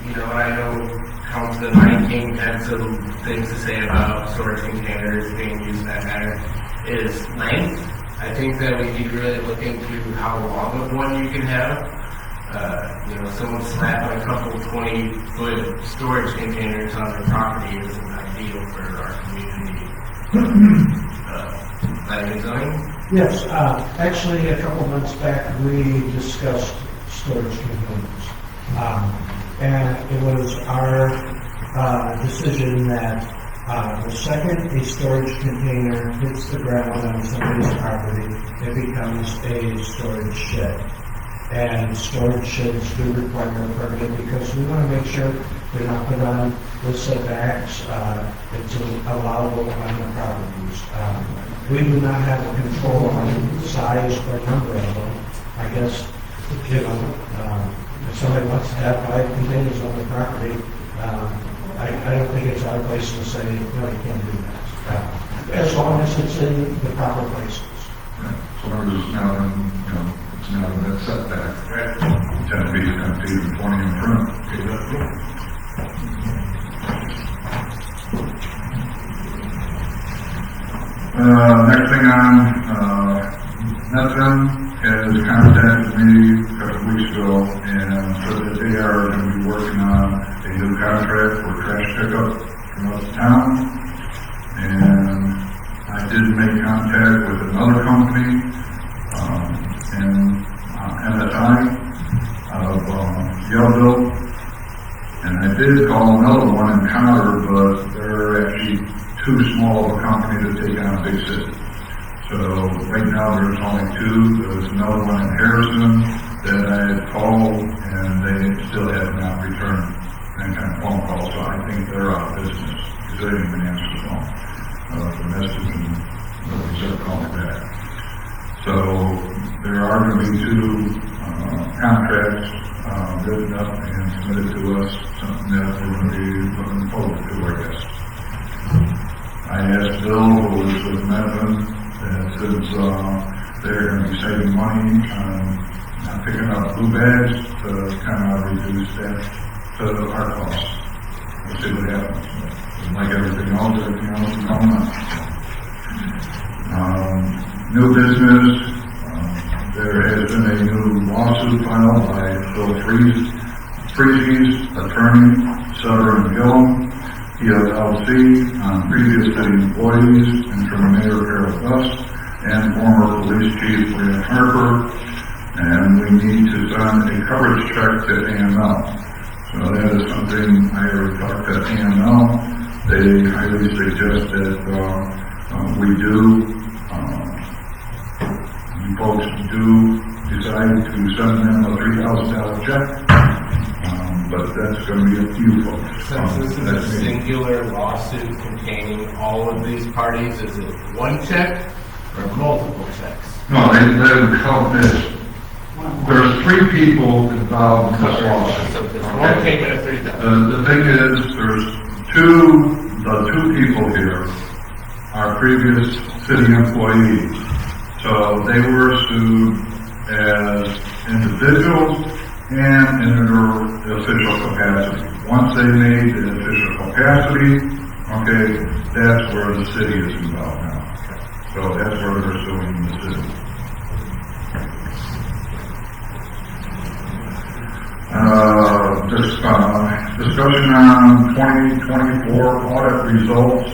you know, I know Councilman Ryan King had some things to say about storage containers being used in that manner, is length. I think that we need to really look into how long of one you can have. You know, someone slapping a couple 20-foot storage containers on their property isn't ideal for our community. Planning and zoning? Yes, actually, a couple months back, we discussed storage containers. And it was our decision that the second a storage container hits the ground on somebody's property, it becomes a storage shed. And storage sheds do require a permit because we want to make sure they're not put on the setbacks, it's allowable on the properties. We do not have a control on the size or number of them. I guess, you know, if somebody wants to have 5 containers on their property, I don't think it's our place to say, no, you can't do that. As long as it's in the proper places. As long as it's not in, you know, it's not in that setback. Right. 10 feet, 10 feet, and 20 in front. Next thing on, Netflix has contacted me a couple weeks ago, and said that they are going to be working on a new contract for trash pickup throughout the town. And I did make contact with another company, and MSI out of Yellville. And I did call another one in Cotter, but they're actually too small of a company to take on a big city. So right now there's only two. There's another one in Harrison that I had called, and they still have not returned any kind of phone call. So I think they're out of business because they didn't even answer the phone. The message and nobody said calling back. So there are going to be two contracts written up and submitted to us, something that we're going to be looking forward to, I guess. I asked Bill, who was with Medvin, that since they're going to be saving money on not picking up blue bags to kind of reduce that to our costs. We'll see what happens. Like everything else is going on. New business. There has been a new lawsuit filed by Bill Freese's attorney, Sutter and Gillum, PLLC, on previous city employees, interim mayor Harold Gus, and former police chief William Harper, and we need to send a coverage check to AML. So that is something I already talked to AML. They highly suggest that we do. You folks do decide to send them a $3,000 check, but that's going to be a few folks. Since this is a singular lawsuit containing all of these parties, is it one check or multiple checks? No, they would count this. There's three people involved in this lawsuit. So there's one payment of $3,000. The thing is, the two people here are previous city employees. So they were sued as individuals and in their official capacity. Once they made the official capacity, okay, that's where the city is involved now. So that's where they're suing the city. Discussion on 2024 audit results.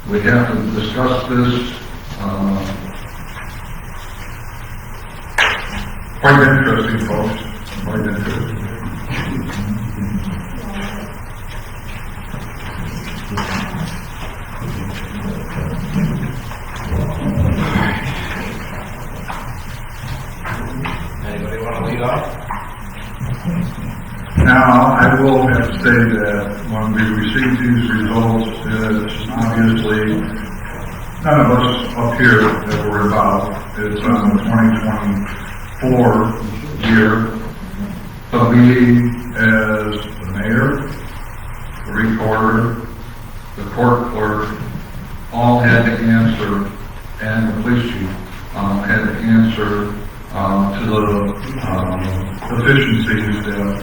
We have to discuss this. Quite interesting, folks. Quite interesting. Anybody want to lead off? Now, I will have to say that when we receive these results, it's obviously none of us up here that we're involved. It's on the 2024 year. So we, as the mayor, the recorder, the court clerk, all had to answer, and the police chief had to answer to the deficiencies that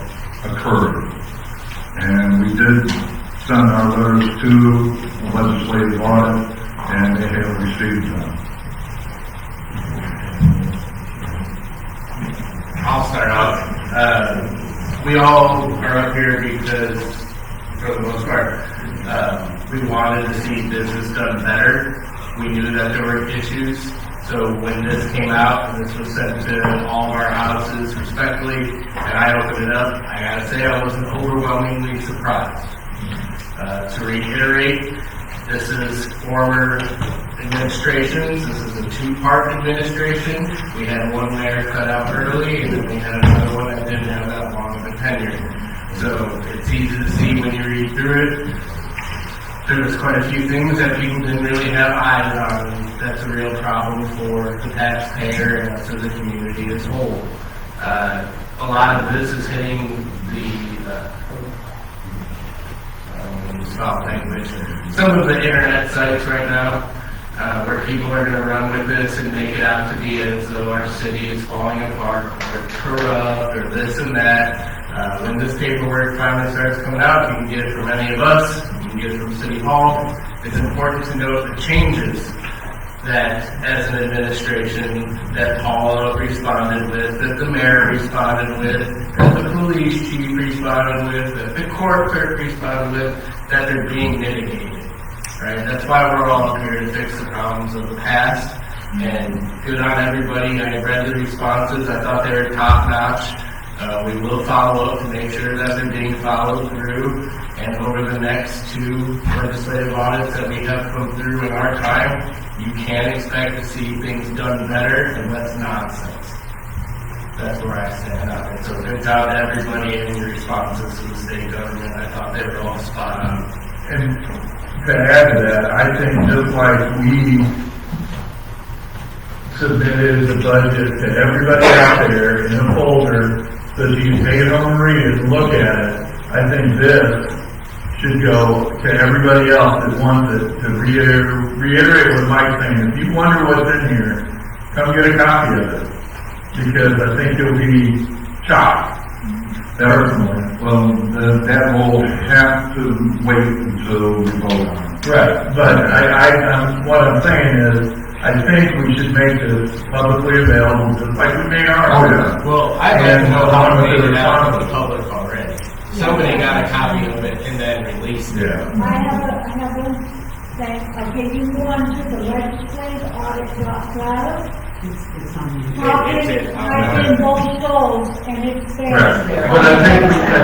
occurred. And we did send our letters to the legislative audit, and they have received them. I'll start off. We all are up here because, for the most part, we wanted to see business done better. We knew that there were issues. So when this came out, and this was sent to all of our houses respectfully, and I opened it up, I gotta say I wasn't overwhelmingly surprised. To reiterate, this is former administrations. This is a two-part administration. We had one mayor cut out early, and then we had another one that didn't have that long of a tenure. So it's easy to see when you read through it. There was quite a few things that people didn't really have eyes on, and that's a real problem for the taxpayer and us as a community as a whole. A lot of this is hitting the stop language. Some of the internet sites right now, where people are going to run with this and make it out to be as though our city is falling apart, or corrupt, or this and that. When this paperwork finally starts coming out, you can get it from any of us, you can get it from City Hall. It's important to note the changes that, as an administration, that Paula responded with, that the mayor responded with, that the police chief responded with, that the court clerk responded with. that they're being mitigated, right? That's why we're all here to fix the problems of the past, and good on everybody. I read the responses, I thought they were top notch. We will follow up to make sure that they're being followed through, and over the next 2 legislative audits that we have come through in our time, you can expect to see things done better and less nonsense. That's where I stand on it. So good job to everybody in your responses to the state government. I thought they were all spot on. And to add to that, I think just like we submitted the budget to everybody out there in a folder so you can take it home and read it and look at it, I think this should go to everybody else that wants it to reiterate what Mike's saying. If you wonder what's in here, come get a copy of it, because I think you'll be shocked. Well, that will have to wait until we vote on it. Right, but what I'm saying is, I think we should make this publicly available, just like we made ours. Oh, yeah. Well, I'd like to know how to make it out to the public already. Somebody got a copy of it and then released it. Yeah. I have one thing, okay, you go on to the legislative audit.gov. Type in both Shoals, and it's there. Right, but I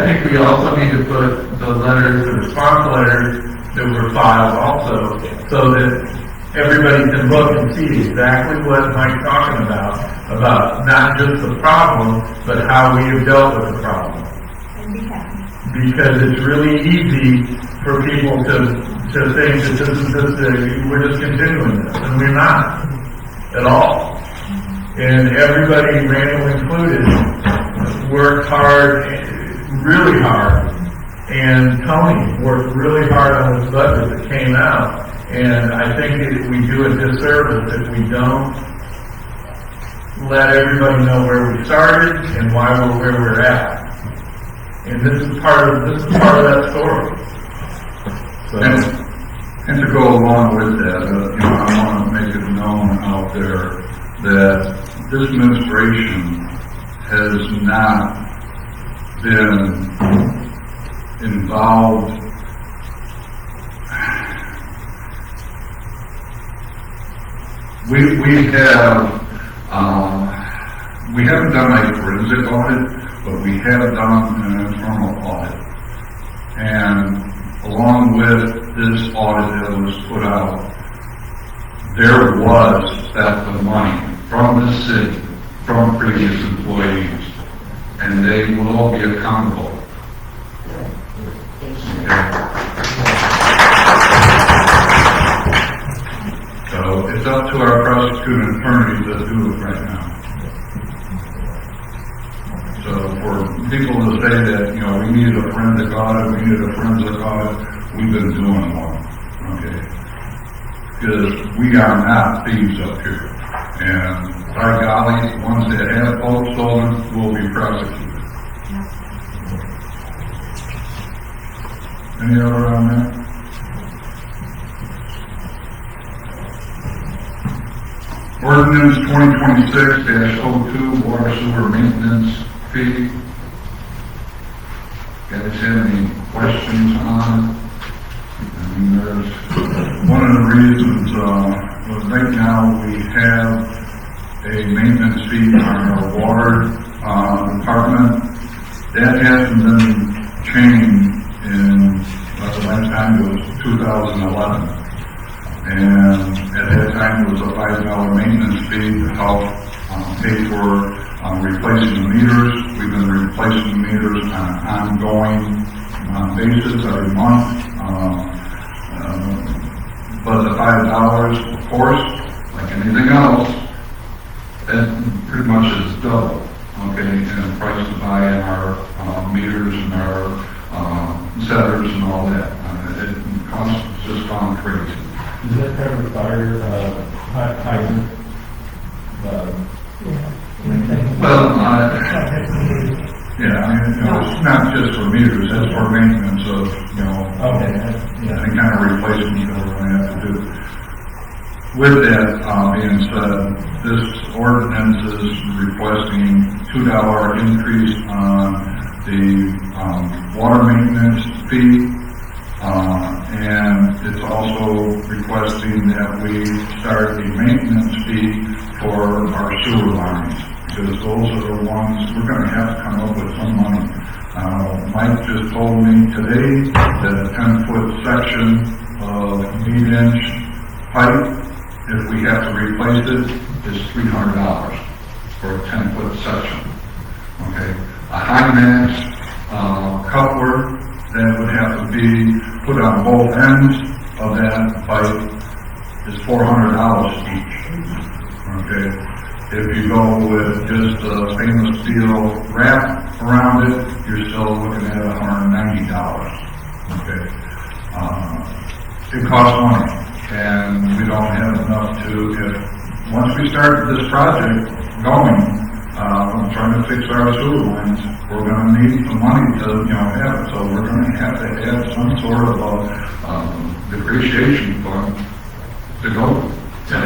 think we also need to put the letters, the response letters that were filed also, so that everybody can look and see exactly what Mike's talking about not just the problem, but how we have dealt with the problem. And be happy. Because it's really easy for people to think that this is just we're just continuing this, and we're not at all. And everybody, Randall included, worked hard, really hard, and Tony worked really hard on this budget that came out. And I think we do a disservice if we don't let everybody know where we started and why we're where we're at. And this is part of that story. So, And to go along with that, I want to make it known out there that this administration has not been involved. We haven't done a forensic audit, but we have done an internal audit. And along with this audit that was put out, there was theft of money from the city, from previous employees, and they will all be accountable. So it's up to our prosecuting attorneys to do it right now. So for people to say that, we needed a forensic audit, we've been doing one, okay? Because we are not thieves up here. And by golly, the ones that have boats stolen will be prosecuted. Any other on that? Ordinance 2026-02, water sewer maintenance fee. Guys have any questions on it? I mean, there's one of the reasons, right now we have a maintenance fee on our water department. That hasn't been changed in, the last time it was 2011. And at that time, it was a $5 maintenance fee to help pay for replacing the meters. We've been replacing the meters on an ongoing basis every month. But the $5, of course, like anything else, that pretty much is double, okay, in price to buy in our meters and our setters and all that. It costs just gone crazy. Does that cover fire, hydrant? Well, yeah, I mean, it's not just for meters, that's for maintenance of, any kind of replacement that we're going to have to do. With that being said, this ordinance is requesting $2 increase on the water maintenance fee. And it's also requesting that we start a maintenance fee for our sewer lines, because those are the ones, we're gonna have to come up with some money. Mike just told me today that a 10-foot section of 8-inch pipe, if we have to replace it, is $300 for a 10-foot section. Okay, a high max coupler that would have to be put on both ends of that pipe is $400 each. Okay, if you go with just a stainless steel wrap around it, you're still looking at $190. Okay, it costs money, and we don't have enough to. Once we start this project going, I'm trying to fix our sewer lines. We're going to need some money to, have it. So we're going to have some sort of a depreciation fund to go. To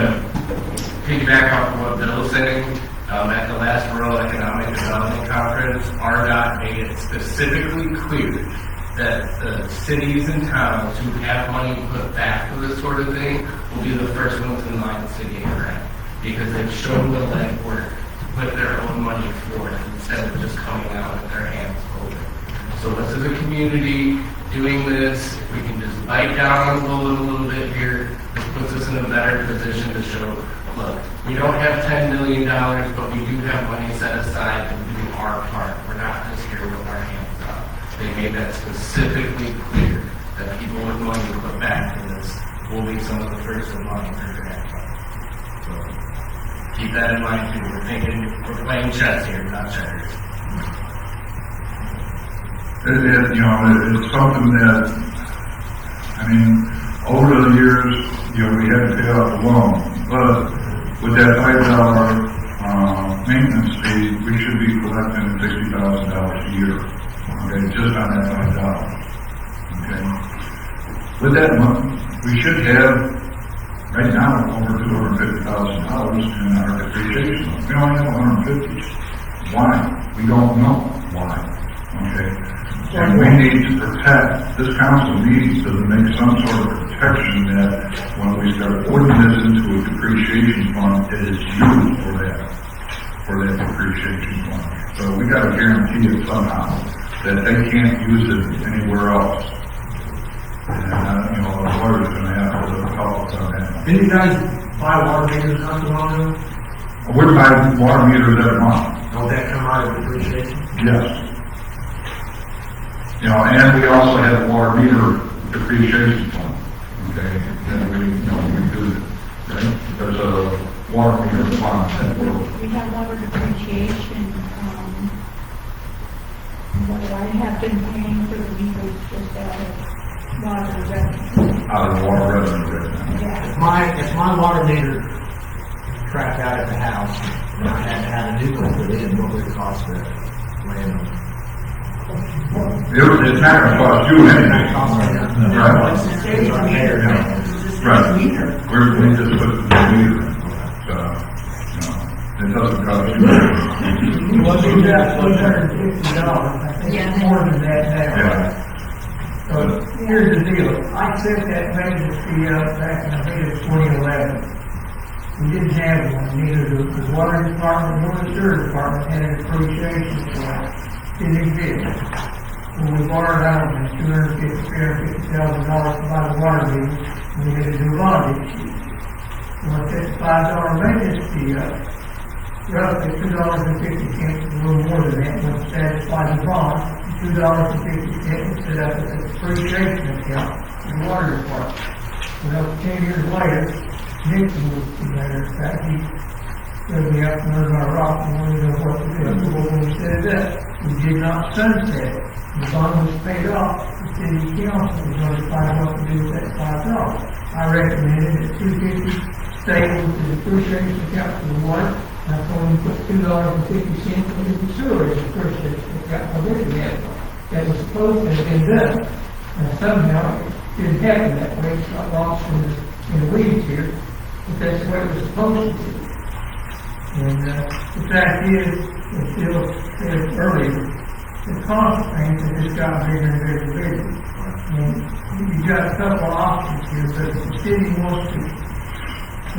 piggyback off of what Bill was saying, at the last Rural Economic Development Conference, RDOT made it specifically clear that the cities and towns who have money put back for this sort of thing will be the first ones in line to get a grant, because they've shown the legwork, put their own money forward instead of just coming out with their hands open. So us as a community doing this, if we can just bite down on a little bit here, this puts us in a better position to show, look, we don't have $10 million, but we do have money set aside to do our part. We're not just here with our hands up. They made that specifically clear that people with money to put back in this will be some of the first in line for grant funds. So keep that in mind too. We're playing chess here, not checkers. It's something that, over the years, we had to pay off the loan, but with that $5 maintenance fee, we should be collecting $60,000 a year, okay, just on that $5, okay. With that money, we should have, right now, over $250,000 in our depreciation. We only have 150. Why? We don't know why, okay. And we need to protect, this council needs to make some sort of protection that when we start putting this into a depreciation fund, it is used for that depreciation fund. So we got to guarantee it somehow that they can't use it anywhere else. And, the lawyer's going to have to help us on that. Did you guys buy water meters not too long ago? We're buying water meters every month. Don't that come out of depreciation? Yes. And we also have a water meter depreciation fund, okay, that we do, right? There's a water meter fund that We have water depreciation, what I have been paying for the meters just out of water revenue. out of water revenue right now. Yeah. If my water meter crapped out at the house, and I had to have a new one put in, what would it cost the landlord? It's not going to cost you anything. Right. Right. We just put the meter in. So, it doesn't cost you anything. Well, you got $150, I think it's more than that now. Yeah. So, here's the deal, I set that maintenance fee up back in, I think it was 2011. We didn't have one, neither the water department nor the sewer department had an appreciation fund. Didn't exist. When we borrowed out of $250,000 to buy the water meter, we had to do a bond issue. When I set the $5 maintenance fee up, roughly $2.50, a little more than that, when it satisfied the bond, $2.50 was set up as a depreciation account in the water department. Well, 10 years later, Nixon was the matter of fact, he said we have to learn our rock and we know what to do. But when we set it up, we did not sunset it. The bond was paid off. The city council was going to find out what to do with that $5. I recommended that $2.50 stay with the depreciation account for the water. I told him to put $2.50 into the sewer as a depreciation account. I really had one. That was supposed to have been done. And somehow it didn't happen that way. It got lost in the weeds here. But that's the way it was supposed to be. And the fact is, as Bill said earlier, the consequence has just got bigger and bigger and bigger. And you got a couple of options here, but if the city wants to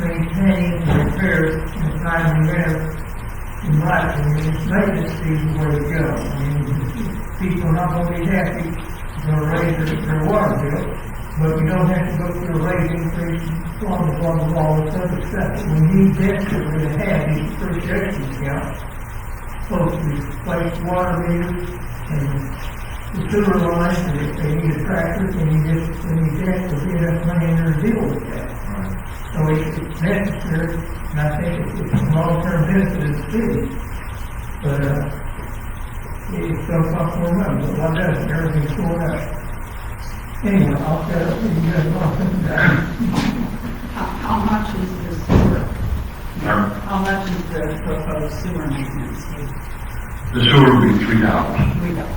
maintain and repair in a timely manner, in my opinion, maintenance fees is the way to go. I mean, people are not gonna be happy, they're gonna raise their water bill, but we don't have to go through a rate increase, blah, blah, blah, blah, all this other stuff. We need desperately to have these depreciation accounts, supposed to replace water meters and the sewer lines, and if they need a tractor, they need that to get enough money in there to deal with that. So it's necessary, and I think it's a long-term benefit to the city. But, it's gonna cost more money, but what does it, everything's going up. Anyway, I'll tell you, you guys want to think about it. How much is the sewer? How much is the proposed sewer maintenance? The sewer will be $3. We don't.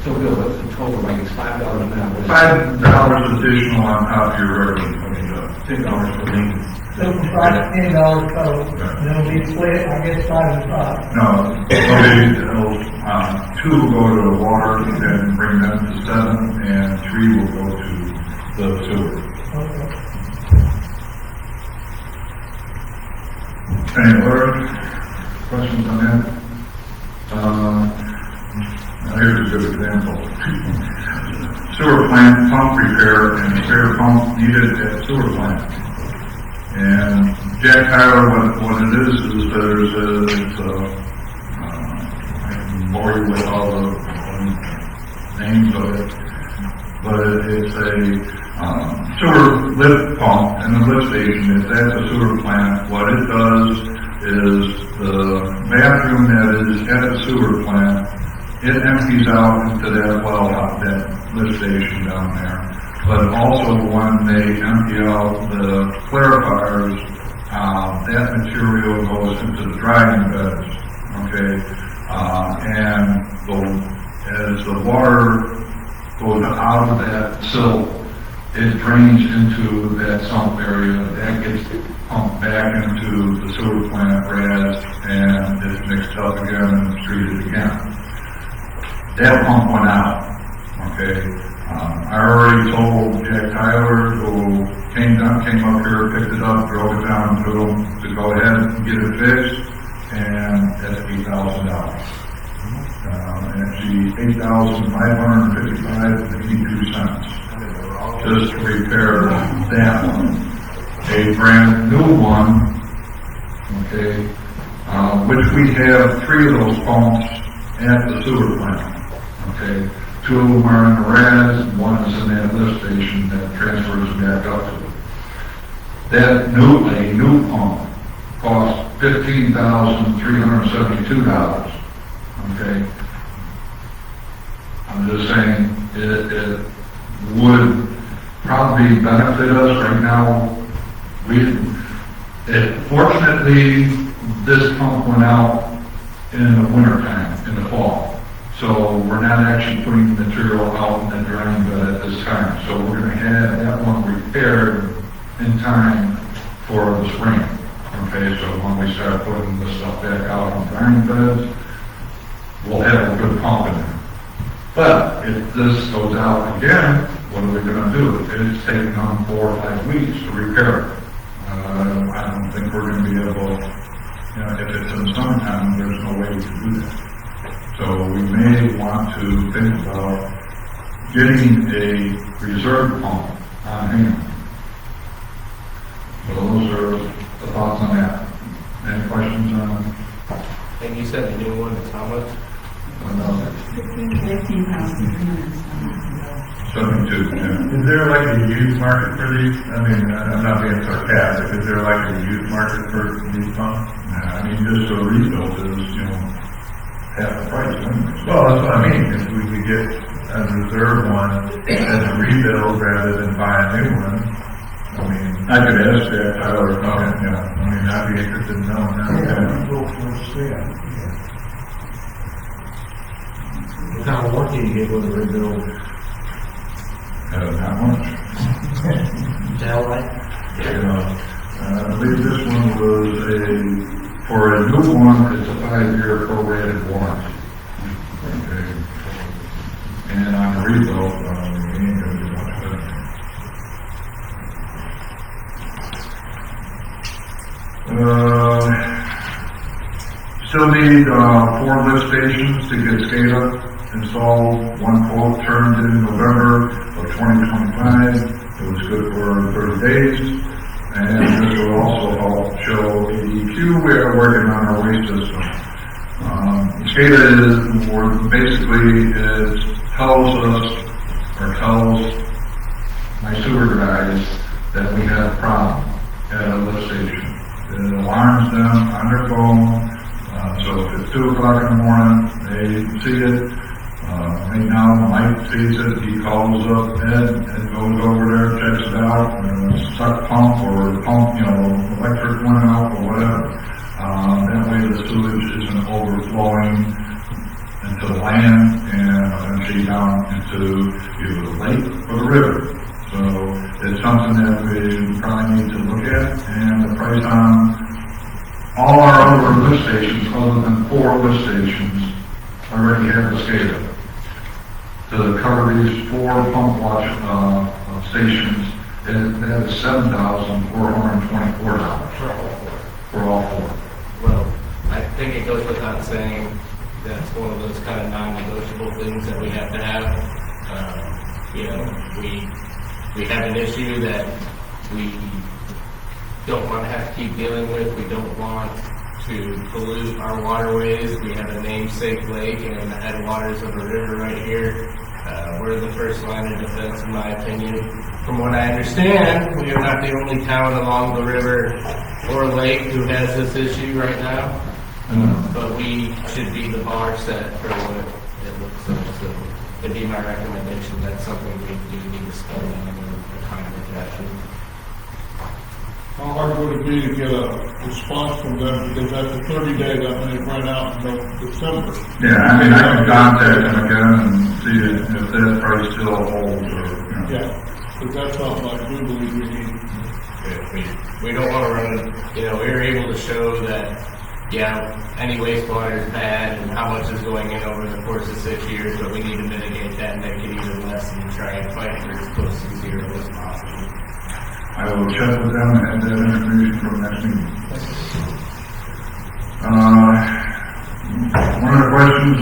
So Bill, what's the total, like it's $5 an hour? $5 additional on top of your regular, $10 for maintenance. So for $10 total, and it'll be split, I guess, 5 and 5. No, okay, 2 will go to the water, and bring them to 7, and 3 will go to the sewer. Okay. Any other questions on that? Now here's a good example. Sewer plant pump repair and spare pump needed at sewer plant. And Jack Tyler, what it is I can bore you with all the names of it, but it's a sewer lift pump in the lift station. If that's a sewer plant, what it does is the bathroom that is at the sewer plant, it empties out into that well out that lift station down there. But also when they empty out the clarifiers, that material goes into the drying beds, okay? And as the water goes out of that silt, it drains into that sump area. That gets pumped back into the sewer plant RAS, and it's mixed up again and treated again. That pump went out, okay? I already told Jack Tyler, who came up here, picked it up, drove it down to him to go ahead and get it fixed, and that's $8,000. Actually, $8,555.82 just to repair that one. A brand new one, okay, which we have 3 of those pumps at the sewer plant, okay. 2 of them are in the RAS, and 1 is in that lift station that transfers back up to it. That a new pump costs $15,372, okay? I'm just saying, it would probably benefit us right now. Fortunately, this pump went out in the wintertime, in the fall. So we're not actually putting the material out in the drying bed at this time. So we're going to have that one repaired in time for the spring. Okay, so when we start putting the stuff back out on drying beds, we'll have a good pump in there. But if this goes out again, what are we going to do? It's taking on 4 or 5 weeks to repair it. I don't think we're going to be able, if it's in the summertime, there's no way we can do that. So we may want to think about getting a reserve pump on hand. So those are the thoughts on that. Any questions on? I think you said the new one is how much? 72, yeah. Is there like a used market for these? I mean, I'm not being sarcastic. Is there like a used market for these pumps? I mean, just a rebuild is, half the price, isn't it? Well, that's what I mean. If we could get a reserve one as a rebuild rather than buy a new one, I mean. I could ask that Tyler. Okay, yeah. I mean, I'd be interested in knowing that. Yeah, go for a spin. What kind of warranty you get with a rebuild? Not much. Tell right? I believe this one was for a new one, it's a 5-year prorated warranty. Okay. And on the rebuild, we ain't gonna do much better. Still need 4 lift stations to get SCADA installed. One quote turned in November of 2025. It was good for 30 days. And this will also help show ADQ. We are working on our waste system. SCADA tells my sewer guys that we have a problem at a lift station. It alarms them on their phone. So if it's 2 o'clock in the morning, they see it. Right now, Mike sees it. He calls up Ed and goes over there, checks it out, and a stuck pump or pump, electric went out or whatever. That way the sewage isn't overflowing into the land and eventually down into either the lake or the river. So it's something that we probably need to look at, and the price on all our other lift stations, other than 4 lift stations, already have the SCADA. To cover these 4 pump watch stations, that is $7,424 for all 4. Well, I think it goes without saying that's one of those kind of non-negotiable things that we have to have. We have an issue that we don't want to have to keep dealing with. We don't want to pollute our waterways. We have a namesake lake and the headwaters of a river right here. We're the first line of defense, in my opinion. From what I understand, we are not the only town along the river or lake who has this issue right now. But we should be the bar set for what it looks like. So it'd be my recommendation. That's something we do need to study on a timely fashion. How hard would it be to get a response from them, because after 30 days, that may run out until December? Yeah, I mean, I can contact them again and see if that price still holds or, Yeah, because that's something I do believe we need. Yeah, we don't want to run, we were able to show that, any wastewater is bad and how much is going in over the course of 6 years, but we need to mitigate that and make it even less and try and fight for as close to 0 as possible. I will check with them and have that information for next meeting. One of the questions,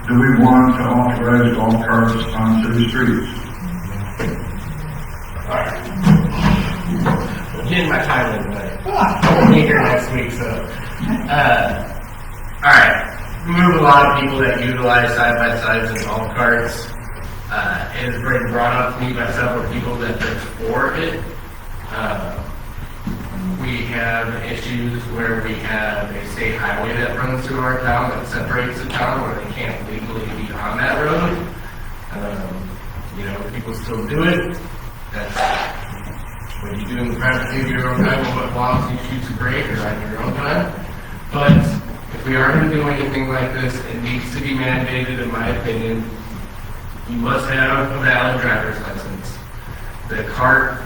do we want to authorize golf carts on city streets? Alright. I'm getting my time in today. I'll be here next week, so. Alright. We move a lot of people that utilize side-by-sides and golf carts. It has been brought up to me by several people that they're for it. We have issues where we have a state highway that runs through our town that separates the town where they can't legally be on that road. People still do it. That's what you do in the privacy of your own time and what laws you choose to break or on your own time. But if we are going to do anything like this, it needs to be mandated, in my opinion. You must have a valid driver's license. The cart,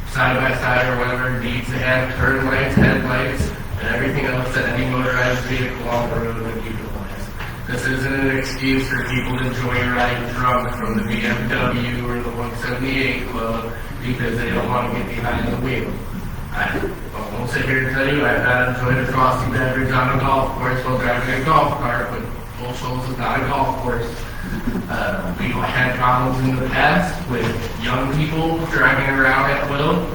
side by side or whatever, needs to have turn lights, headlights, and everything else that any motorized vehicle on the road would utilize. This isn't an excuse for people to joyride drunk from the BMW or the 178 club because they don't want to get behind the wheel. I won't sit here and tell you I've not enjoyed a frosty beverage on a golf course while driving a golf cart, but Shoals is not a golf course. We've had problems in the past with young people driving around at will,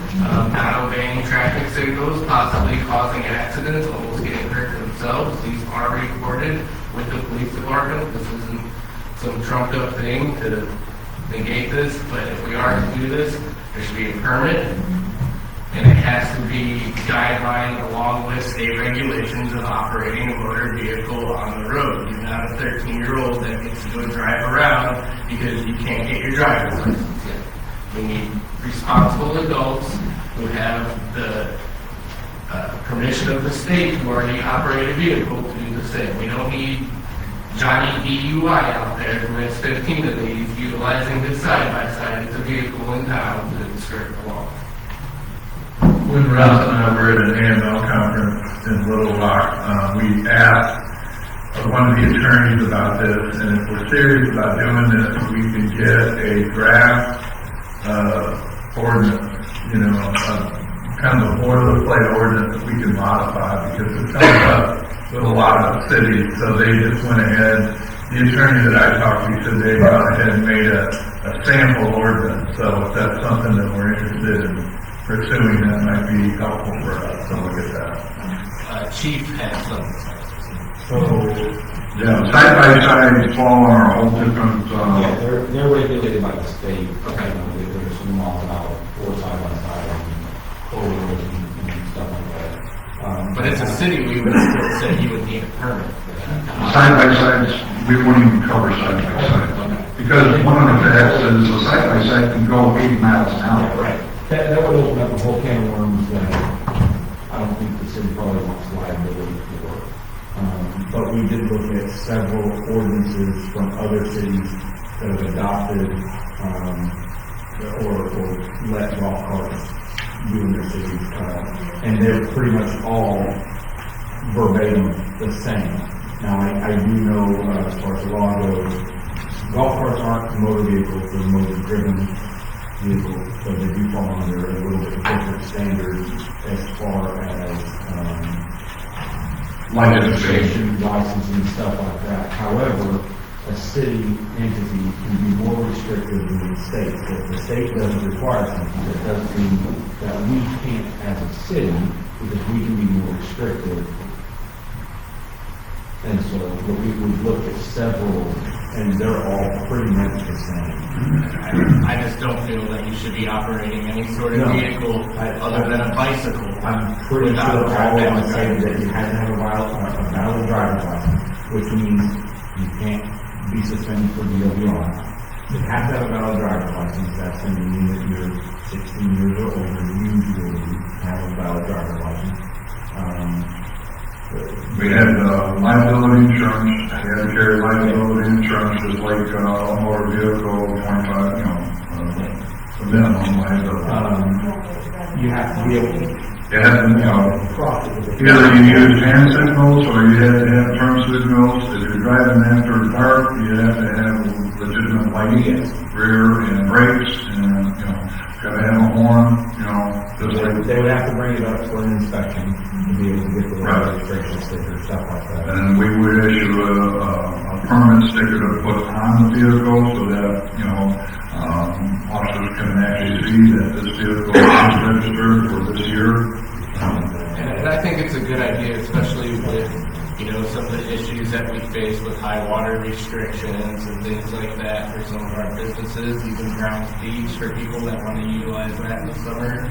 not obeying traffic signals, possibly causing accidents, almost getting hurt themselves. These are recorded with the police department. This isn't some trumped up thing to negate this, but if we are to do this, there should be a permit, and it has to be guidelined along with state regulations of operating a motor vehicle on the road. You're not a 13-year-old that gets to go drive around because you can't get your driver's license yet. We need responsible adults who have the permission of the state to already operate a vehicle to do the same. We don't need Johnny DUI out there who has 15 of these utilizing his side-by-side as a vehicle in town to skirt the law. When Russ and I were at an AML conference in Little Rock, we asked one of the attorneys about this, and if we're serious about doing this, we can get a draft, ordinance, kind of a boilerplate ordinance that we can modify, because it comes up with a lot of cities, so they just went ahead, the attorney that I talked to said they went ahead and made a sample ordinance, so if that's something that we're interested in pursuing, that might be helpful for us, so look at that. Chief had some. Yeah, side-by-sides fall on a whole different, Yeah, they're regulated by the state. Okay. There's some law about four side-by-side and corridors and stuff like that. But as a city, we would still say you would need a permit for that. side-by-sides, we won't even cover side-by-side. Because one of the facts is a side-by-side can go 80 miles an hour. Right. That would open up a whole can of worms that I don't think the city probably wants liability for. But we did look at several ordinances from other cities that have adopted, or let golf carts do in their cities, and they're pretty much all verbatim the same. Now, I do know, as far as the law goes, golf carts aren't motor vehicles, they're motor-driven vehicles, so they do fall under a little bit different standards as far as, registration, licensing, and stuff like that. However, a city entity can be more restrictive than the state. So if the state doesn't require something, that doesn't mean that we can't as a city, because we can be more restrictive. And so, but we've looked at several, and they're all pretty much the same. I just don't feel that you should be operating any sort of vehicle other than a bicycle. I'm pretty sure all of them say that you have to have a valid driver's license, which means you can't be suspended for DWI. You have to have a valid driver's license. That's going to mean that you're 16 years or older, usually have a valid driver's license. We had liability insurance, we had to carry liability insurance, just like a motor vehicle, 25, the minimum liability. You have to be able to Yeah, either you use hand signals or you have to have turn signals. If you're driving after dark, you have to have legitimate lighting, rear and brakes, and, gotta have a horn, just like. They would have to bring it up for an inspection to be able to get the registration sticker, stuff like that. And we would issue a permit sticker to put on the vehicle so that, officers can actually see that this vehicle is registered for this year. And I think it's a good idea, especially with, some of the issues that we face with high water restrictions and things like that for some of our businesses, even Browns Beach for people that want to utilize that in the summer.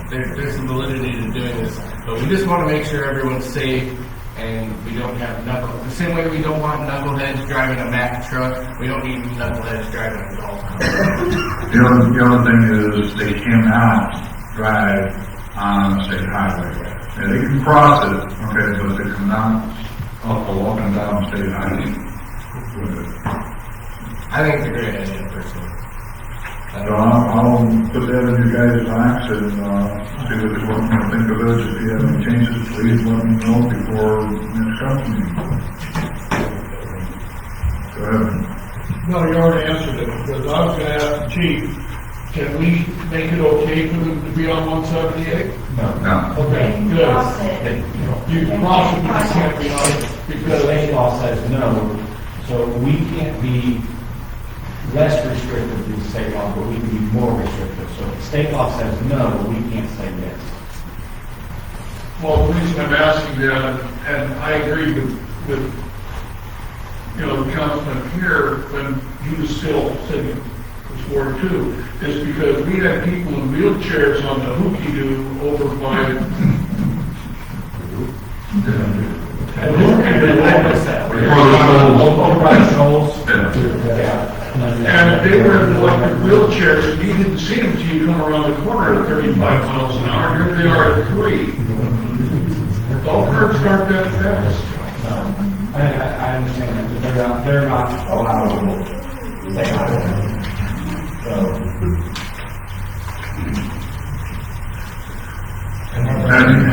There's some validity to doing this, but we just want to make sure everyone's safe and we don't have the same way we don't want knuckleheads driving a Mack truck, we don't need knuckleheads driving a golf cart. The other thing is they cannot drive on a state highway. Yeah, they can cross it, okay, but they cannot walk and down state highway. I think it's a great idea, personally. So I'll put that in your guys' box and, see what you want to think of it. If you have any changes, please let me know before next council meeting. Go ahead. No, you already answered it, because I was gonna ask the chief, can we make it okay for them to be on 178? No. Okay, good. You cross it, but you can't be on it, The because state law says no, so we can't be less restrictive than the state law, but we can be more restrictive. So if the state law says no, we can't say yes. well, the reason I'm asking that, and I agree with the councilman here, when he was still sitting in Ward 2, is because we had people in wheelchairs on the hookey-doo over by Over by Shoals. and they were in electric wheelchairs, and you didn't see them till you come around the corner at 35 miles an hour. Here they are at 3. Golf carts aren't that fast. I understand that, but they're not allowed to stay out of it. So.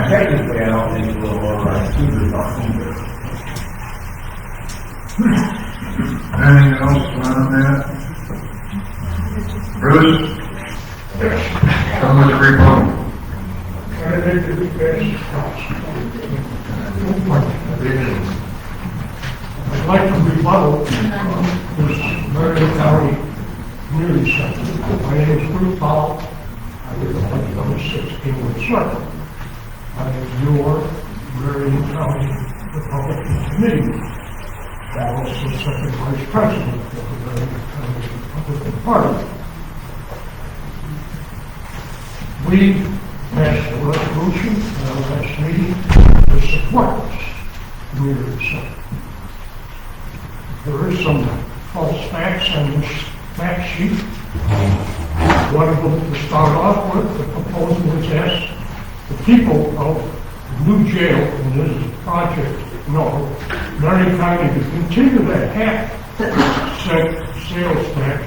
Technically, I don't think a little more like scooters are either. Anything else on that? Bruce? Come with the rebuttal. I'd like to rebuttal this Marion County Community Center. My name is Bruce Powell. I live at number 6 Kingwood Circle. I am your Marion County Republican Committee. I'm also second vice president of the Marion County Republican Party. We passed a resolution at our last meeting to support this community center. There is some false facts on this fact sheet. One of them, to start off with, the proposal was asked the people of New Jail, and this is a project, no, Marion County to continue that half-cent sales tax,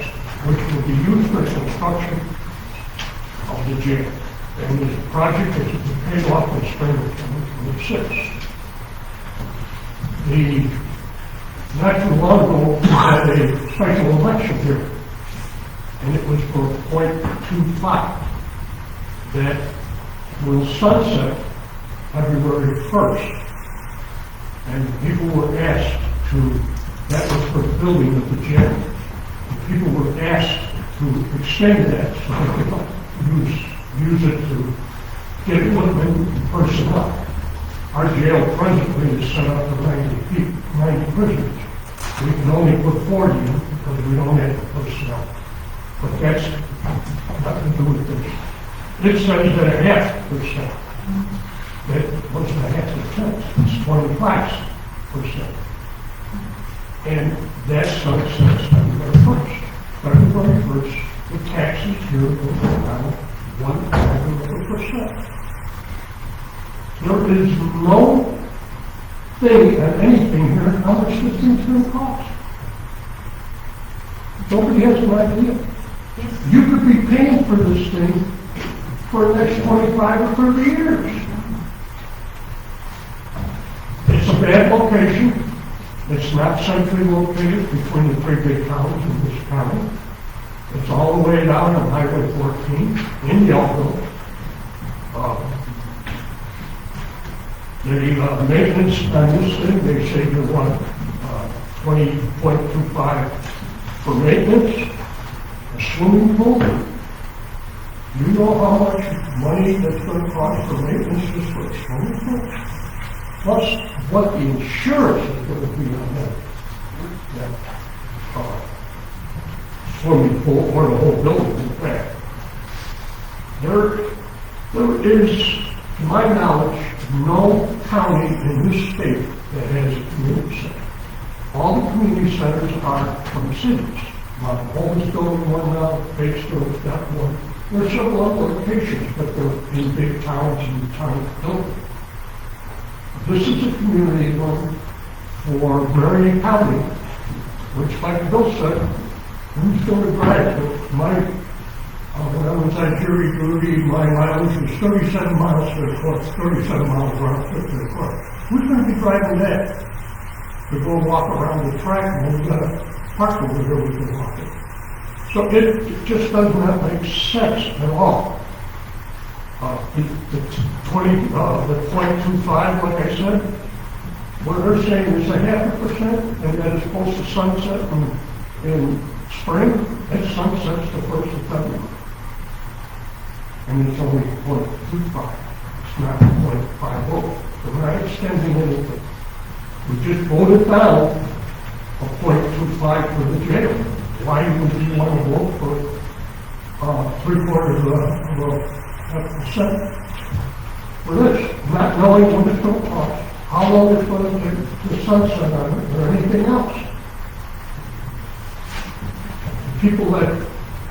which will be used for construction of the jail. And this project is to be paid off in spring of 2026. Not too long ago, we had a special election here, and it was for .25 that will sunset February 1st. And people were asked to, that was for the building of the jail. And people were asked to extend that so they could use it to get equipment and personnel. Our jail presently is set up for 90 prisoners. We can only put 40 in because we don't have the personnel. But that's nothing to do with this. It says that a half percent. That wasn't a half percent, it's 25%. And that sunsets February 1st. February 1st, the taxes here will go down 1.5%. There is no thing and anything here how much this thing's going to cost. Nobody has an idea. You could be paying for this thing for the next 25 or 30 years. It's a bad location. It's not centrally located between the three big towns in this county. It's all the way down on Highway 14 in Yellville. The maintenance on this thing, they say you want 20.25 for maintenance, a swimming pool. You know how much money that's going to cost for maintenance just for a swimming pool? Plus what the insurance is going to be on that swimming pool or the whole building, in fact. There is, to my knowledge, no county in this state that has a community center. All the community centers are from cities. Mount Holmes building one now, Batesville's got one. There are several other locations, but they're in big towns and tiny buildings. This is a community one for Marion County, which, like Bill said, who's going to drive it? When I was on jury duty, my mileage was 37 miles to the court, 37 miles round trip to the court. Who's going to be driving that to go walk around the track when we got a park over here we can walk it? So it just does not make sense at all. The 0.25, like I said, what they're saying is a 0.5%, and that is supposed to sunset in spring. It sunsets the 1st of February. And it's only 0.25. It's not 0.50. We're not extending anything. We just voted down a 0.25 for the jail. Why would you want to vote for 0.75% for this? Not knowing what it's going to cost, how long it's going to take to sunset on it, or anything else. People that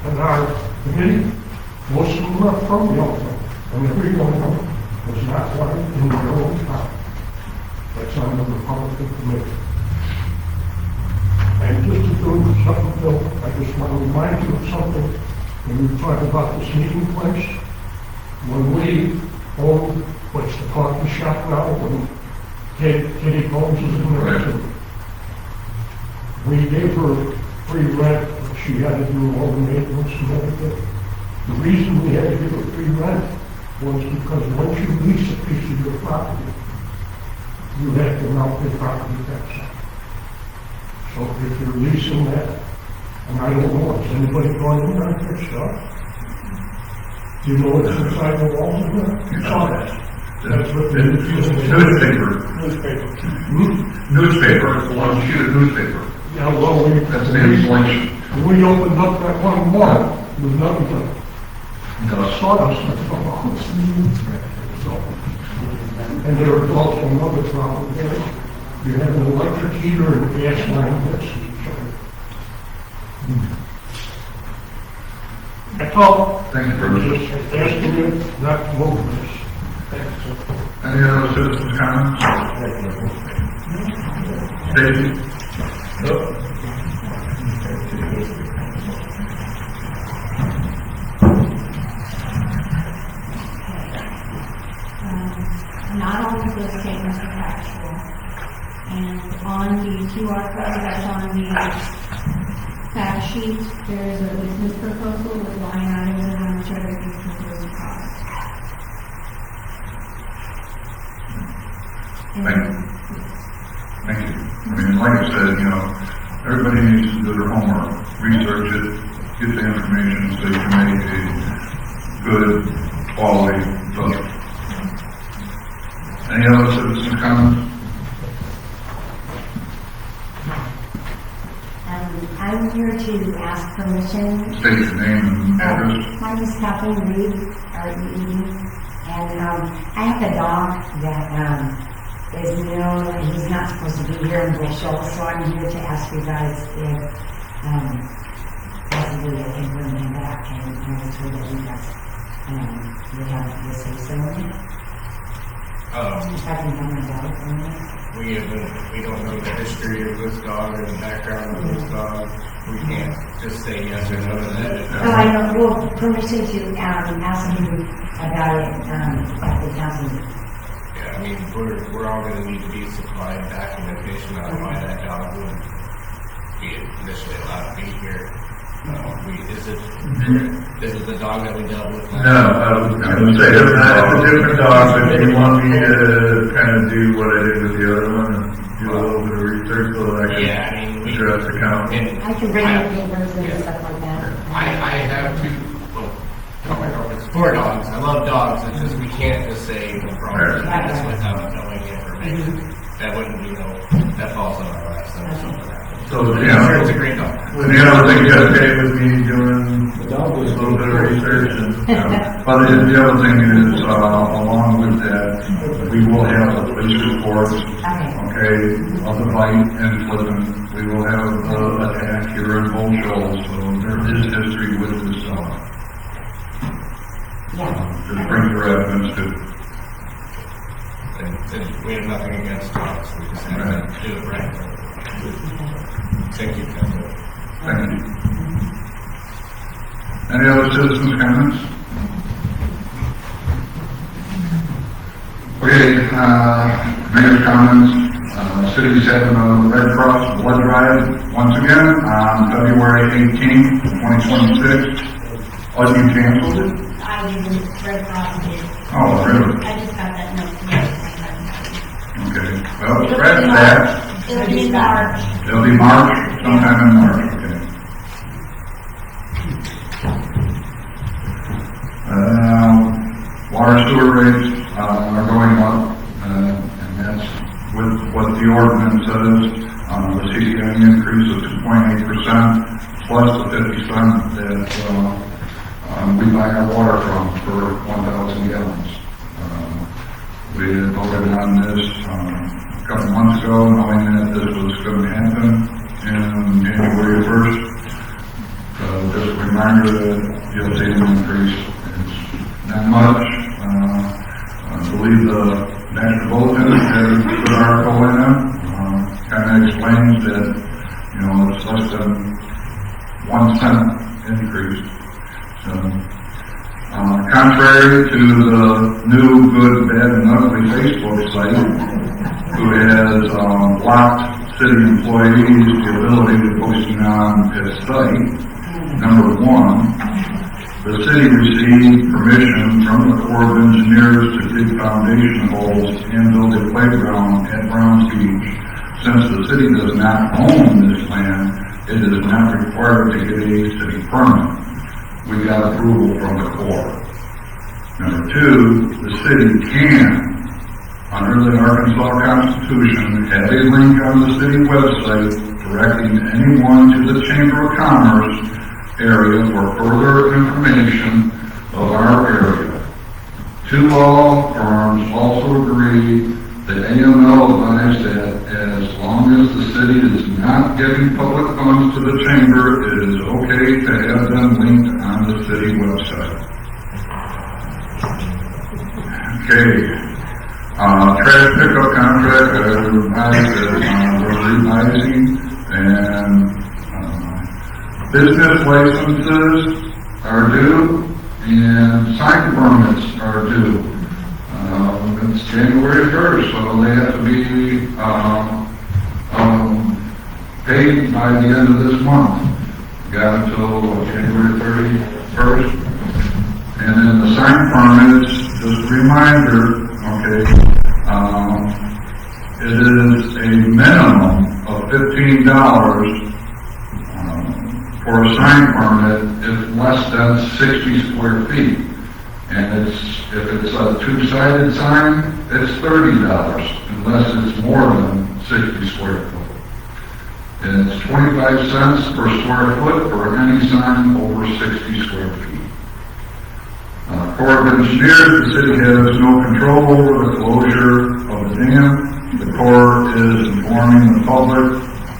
in our committee, most of them are from Yellville, and every one of them was not one in their own town. That's on the Republican committee. And just to do something, Bill, I just want to remind you of something. When we talk about this meeting place, when we owned what's the coffee shop now, when Kitty Holmes is in there too. We gave her free rent, but she had to do all the maintenance and everything. The reason we had to give her free rent was because once you lease a piece of your property, you have to mount the property tax. So if you're leasing that, and I don't know, has anybody gone in there and fixed up? Do you know what's inside the walls of there? You saw that. That's what the Newspaper. Newspaper, one sheet of newspaper. Yeah, well, That's the insulation. we opened up that one month, with nothing but sawdust and all. So, and there was also another problem there. You have an electric heater and a gas line next to each other. That's all. Thank you, Bruce. Just asking you not to move this. Any other citizens' comments? Stacy? Not all of those statements are factual. And on the QR code that's on the fact sheet, there is a business proposal with line items and how much everything proposed cost. Thank you. Thank you. I mean, like I said, everybody needs to do their homework, research it, get the information so you can make a good, quality budget. Any other citizens' comments? I'm here to ask permission. State your name and address. My name is Kathleen Reed, R-E-E-D, and I have a dog that is new, and he's not supposed to be here in Shoals, so I'm here to ask you guys if possibly I can bring him back, and I was told that you guys would have to say so. If I can have my dog from this. We don't know the history of this dog or the background of this dog. We can't just say yes or no to that. Oh, I know, well, permission to ask him about it at the council meeting. Yeah, I mean, we're all gonna need to be supplied documentation on why that dog would be initially allowed to be here. Is it the dog that we dealt with? No, I was going to say, it's a different dog, but you want me to kind of do what I did with the other one and do a little bit of research so that I can address the council? I can bring in papers and stuff like that. I have two, well, my girlfriend's 4 dogs. I love dogs. It's just we can't just say no problem this without knowing the information. That wouldn't be that falls on our last something. So, It's a great dog. The other thing you got to pay with me doing a little bit of research and, but the other thing is, along with that, we will have the police reports, okay, of the bite and flipping. We will have the attack here in Shoals, so there is history with this dog. Just bring your evidence to. And we have nothing against dogs. We just have to do it right. Thank you, Council. Thank you. Any other citizens' comments? Okay, mayor's comments. City's having a Red Cross blood drive once again on February 18th, 2026. Oh, you canceled it? I didn't Red Cross did. Oh, really? I just got that note. Okay, well, scratch that. It'll be March. It'll be March, sometime in March, okay. Water sewer rates are going up, and that's with what the ordinance says. The CPI increase of 2.8% plus the 50 cents that we buy our water from for 1,000 gallons. We had voted on this a couple months ago, knowing that this was going to happen in January 1st. Just a reminder that you'll see an increase. It's not much. I believe the National Bulletin has a good article in it. Kind of explains that, it's less than 1 cent increase. So, contrary to the new, good, bad, and ugly Facebook site, who has blocked city employees the ability to post on its site. Number one, the city received permission from the Corps of Engineers to dig foundation holes and build a playground at Browns Beach. Since the city does not own this land, it is not required to get a city permit. We got approval from the Corps. Number two, the city can, under the Arkansas Constitution, have a link on the city website directing anyone to the Chamber of Commerce area for further information of our area. Two law firms also agree that AML advised that as long as the city is not giving public funds to the chamber, it is okay to have them linked on the city website. Okay. Trash pickup contract, we're revising, and business licenses are due, and sign permits are due. It's January 1st, so they have to be paid by the end of this month. Got until January 31st. And then the sign permits, just a reminder, okay, it is a minimum of $15 for a sign permit if less than 60 square feet. And if it's a two-sided sign, it's $30, unless it's more than 60 square foot. And it's 25 cents per square foot for any sign over 60 square feet. Corps of Engineers, the city has no control over the closure of the dam. The Corps is informing the public.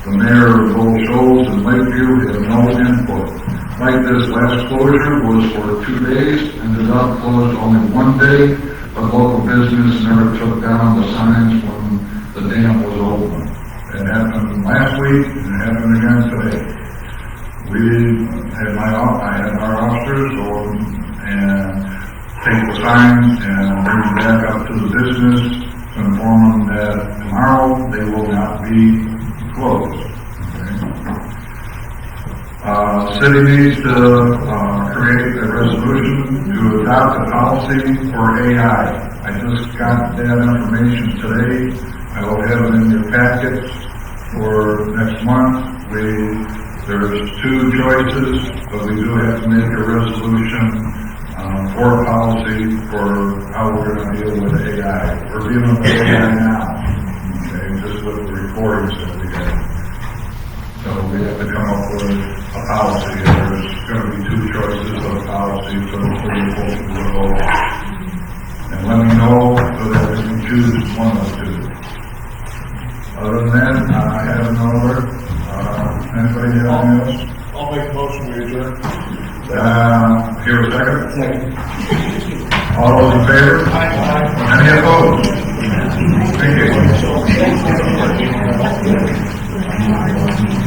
The mayor of both Shoals and Lakeview has no input. Like this last closure was for 2 days, ended up closed only 1 day, but local business never took down the signs when the dam was open. It happened last week, and it happened again today. I had our officers go and take the signs and bring them back up to the business to inform them that tomorrow they will not be closed. City needs to create a resolution to adopt a policy for AI. I just got that information today. I will have it in your packets for next month. There's 2 choices, but we do have to make a resolution for policy for how we're going to deal with AI. We're dealing with AI now, okay, just with the recordings that we have. So we have to come up with a policy, and there's going to be 2 choices of a policy for the city folks to vote. And let me know so that we can choose one of the 2. Other than that, I have no other. Anybody have anything else? I'll make a motion to adjourn. Here a second. Second. All those in favor? Any opposed? Thank you.